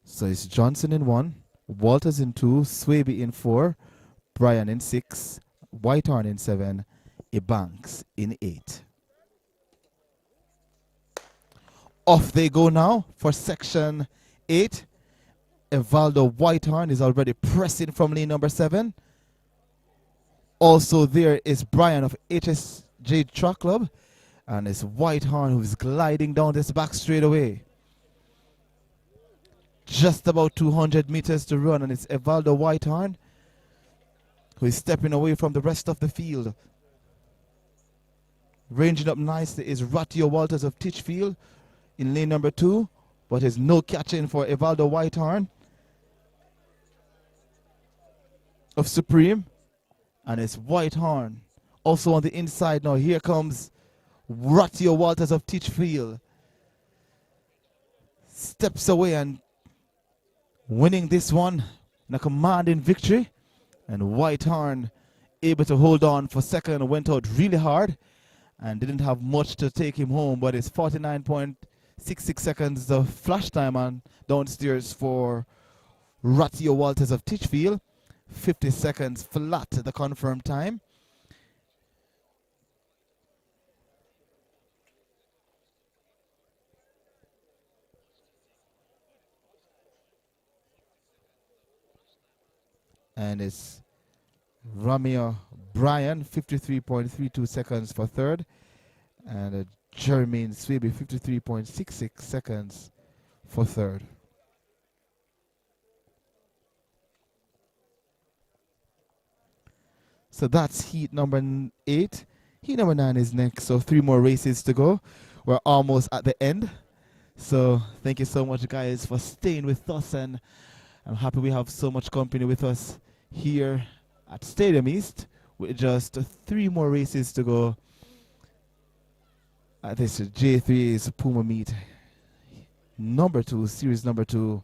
Speaker 2: So it's Johnson in 1, Walters in 2, Swaby in 4, Bryan in 6, Whitehorn in 7, Ebanks in 8. Off they go now for section 8. Evaldo Whitehorn is already pressing from lane number 7. Also there is Bryan of HSJ Track Club, and it's Whitehorn who is gliding down this back straightaway. Just about 200 meters to run, and it's Evaldo Whitehorn who is stepping away from the rest of the field. Ranging up nicely is Ratio Walters of Titchfield in lane number 2, but there's no catching for Evaldo Whitehorn of Supreme, and it's Whitehorn also on the inside now. Here comes Ratio Walters of Titchfield, steps away and winning this one in a commanding victory. And Whitehorn able to hold on for second, went out really hard and didn't have much to take him home, but it's 49.66 seconds of flash time on downstairs for Ratio Walters of Titchfield. 50 seconds flat the confirmed time. And it's Romeo Bryan, 53.32 seconds for third. And Jermaine Swaby, 53.66 seconds for third. So that's heat number 8. Heat number 9 is next, so 3 more races to go. We're almost at the end. So thank you so much, guys, for staying with us, and I'm happy we have so much company with us here at Stadium East with just 3 more races to go at this J3's Puma meet number 2, series number 2.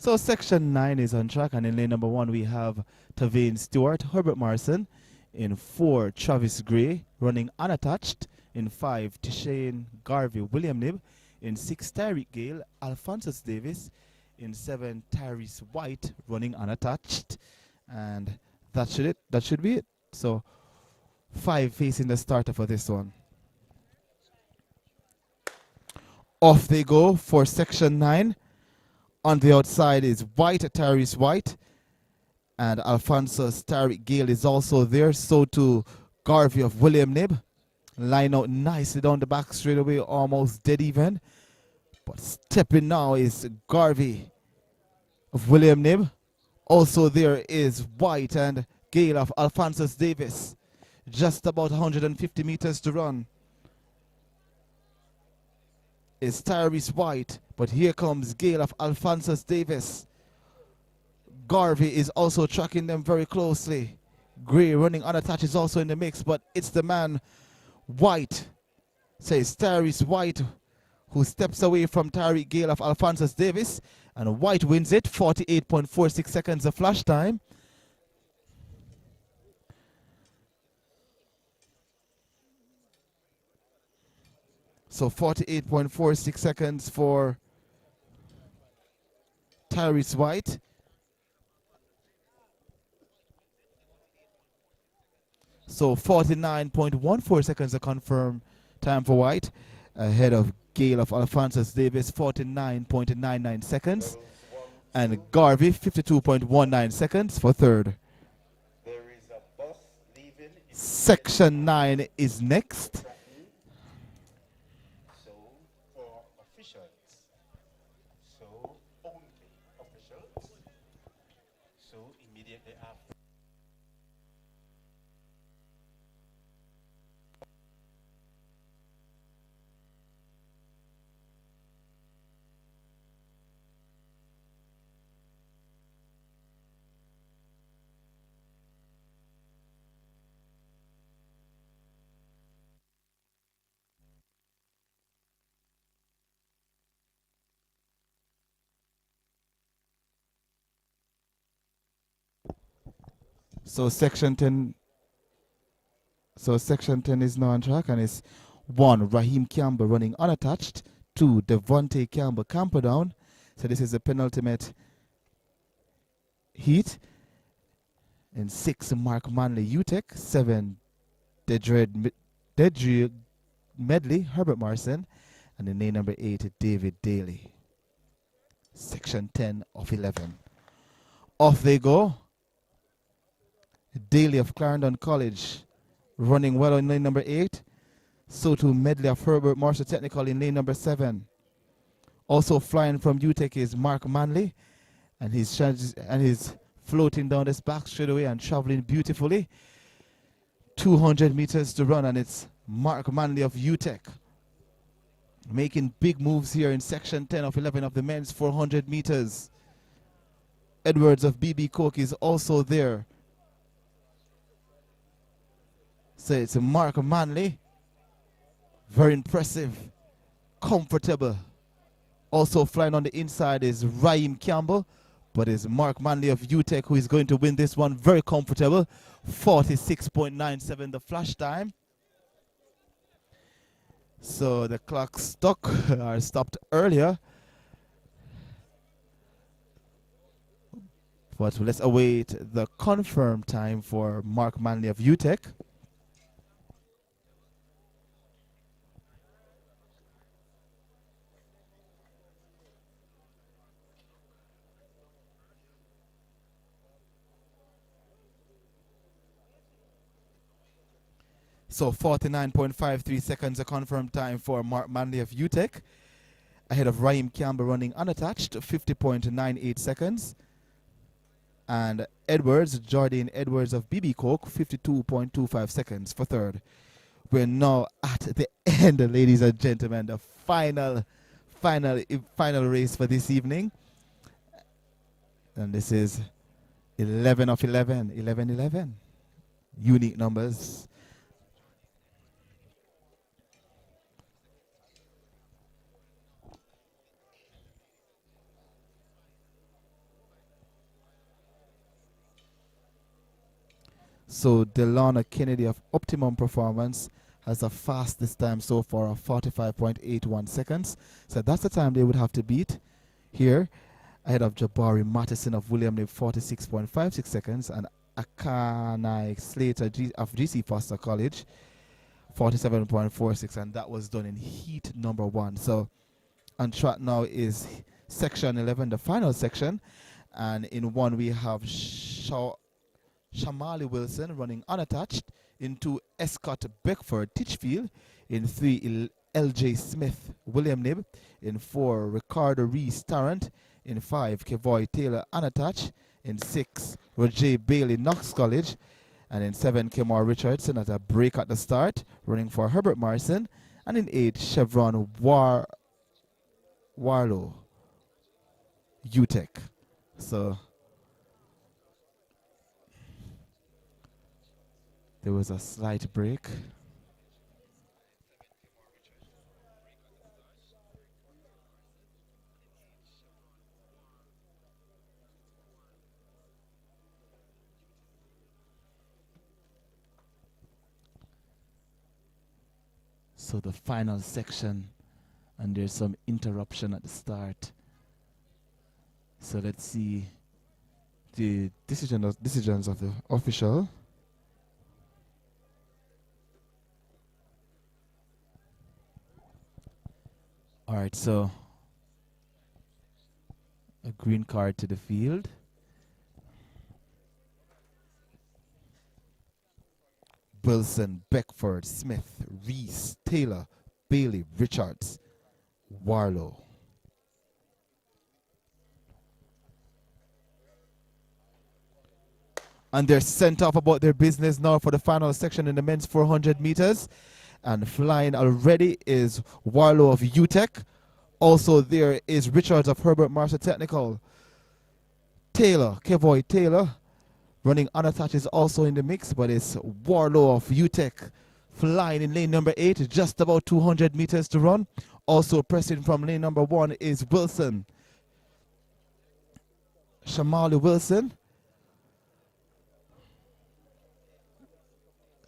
Speaker 2: So section 9 is on track, and in lane number 1 we have Tavane Stewart, Herbert Morrison. In 4, Travis Gray running unattached. In 5, Tishane Garvey, William Nib. In 6, Tyreek Gale, Alphonsus Davis. In 7, Tyrese White running unattached. And that should be it. So 5 facing the starter for this one. Off they go for section 9. On the outside is White, Tyrese White, and Alphonsus Tyreek Gale is also there. So too Garvey of William Nib. Line out nicely down the back straightaway, almost dead even. But stepping now is Garvey of William Nib. Also there is White and Gale of Alphonsus Davis. Just about 150 meters to run. It's Tyrese White, but here comes Gale of Alphonsus Davis. Garvey is also tracking them very closely. Gray running unattached is also in the mix, but it's the man White, says Tyrese White, who steps away from Tyreek Gale of Alphonsus Davis, and White wins it, 48.46 seconds of flash time. So 48.46 seconds for Tyrese White. So 49.14 seconds to confirm time for White, ahead of Gale of Alphonsus Davis, 49.99 seconds, and Garvey, 52.19 seconds for third.
Speaker 1: There is a bus leaving.
Speaker 2: Section 9 is next.
Speaker 1: So, for officials. So, only officials. So, immediately after.
Speaker 2: So section 10 is now on track, and it's 1, Raheem Campbell running unattached, 2, Devontae Campbell camper down. So this is the penultimate heat. And 6, Mark Manley UTEC, 7, Dedrick Medley, Herbert Morrison, and in lane number 8, David Daly. Section 10 of 11. Off they go. Daly of Clarendon College running well in lane number 8. So too Medley of Herbert Morrison Technical in lane number 7. Also flying from UTEC is Mark Manley, and he's floating down this back straightaway and traveling beautifully. 200 meters to run, and it's Mark Manley of UTEC making big moves here in section 10 of 11 of the men's 400 meters. Edwards of BB Coke is also there. So it's Mark Manley. Very impressive. Comfortable. Also flying on the inside is Raheem Campbell, but it's Mark Manley of UTEC who is going to win this one. Very comfortable. 46.97 the flash time. So the clock stopped earlier. But let's await the confirmed time for Mark Manley of UTEC. So 49.53 seconds a confirmed time for Mark Manley of UTEC, ahead of Raheem Campbell running unattached, 50.98 seconds. And Jordan Edwards of BB Coke, 52.25 seconds for third. We're now at the end, ladies and gentlemen, the final race for this evening. And this is 11 of 11, 11-11. Unique numbers. So Delana Kennedy of Optimum Performance has the fastest time so far of 45.81 seconds. So that's the time they would have to beat here, ahead of Jabari Mattison of William Nib, 46.56 seconds, and Akanai Slater of GC Foster College, 47.46, and that was done in heat number 1. So on track now is section 11, the final section, and in 1 we have Shamali Wilson running unattached In 2, Escott Beckford Titchfield. In 3, LJ Smith William Nib. In 4, Ricardo Reese Tarrant. In 5, Kevoy Taylor Anatach. In 6, Roger Bailey Knox College. And in 7, Kemar Richardson at a break at the start, running for Herbert Morrison. And in 8, Chevron Warlow UTEC. So there was a slight break. So the final section, and there's some interruption at the start. So let's see the decisions of the official. All right, so a green card to the field. Wilson, Beckford, Smith, Reese, Taylor, Bailey, Richards, Warlow. And they're sent off about their business now for the final section in the men's 400 meters. And flying already is Warlow of UTEC. Also there is Richards of Herbert Marshall Technical. Taylor, Kevoy Taylor. Running unattached is also in the mix, but it's Warlow of UTEC flying in lane number 8, just about 200 meters to run. Also pressing from lane number 1 is Wilson. Shamali Wilson.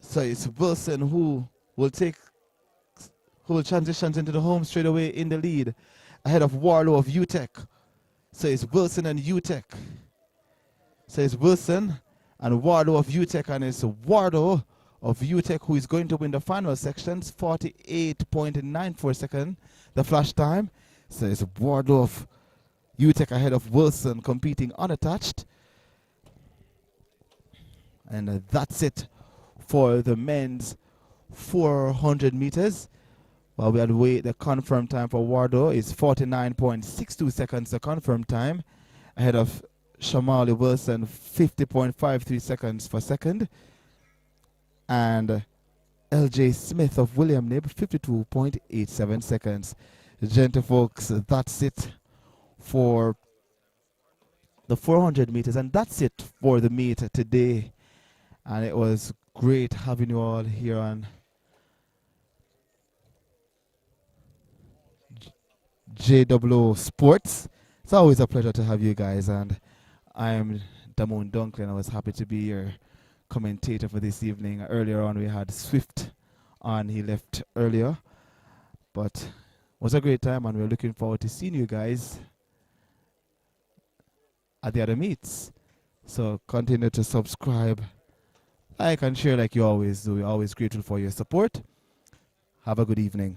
Speaker 2: So it's Wilson who will transition into the home straight away in the lead, ahead of Warlow of UTEC. So it's Wilson and UTEC. So it's Wilson and Warlow of UTEC, and it's Warlow of UTEC who is going to win the final sections, 48.94 seconds, the flash time. So it's Warlow of UTEC ahead of Wilson, competing unattached. And that's it for the men's 400 meters. While we had to wait, the confirmed time for Warlow is 49.62 seconds, the confirmed time, ahead of Shamali Wilson, 50.53 seconds for second. And LJ Smith of William Nib, 52.87 seconds. Gentlefolks, that's it for the 400 meters. And that's it for the meet today. And it was great having you all here on Jay Dublow Sports. It's always a pleasure to have you guys, and I'm Damon Dunklin. I was happy to be your commentator for this evening. Earlier on we had Swift on, he left earlier, but it was a great time, and we're looking forward to seeing you guys at the other meets. So continue to subscribe, like and share like you always do. We're always grateful for your support. Have a good evening.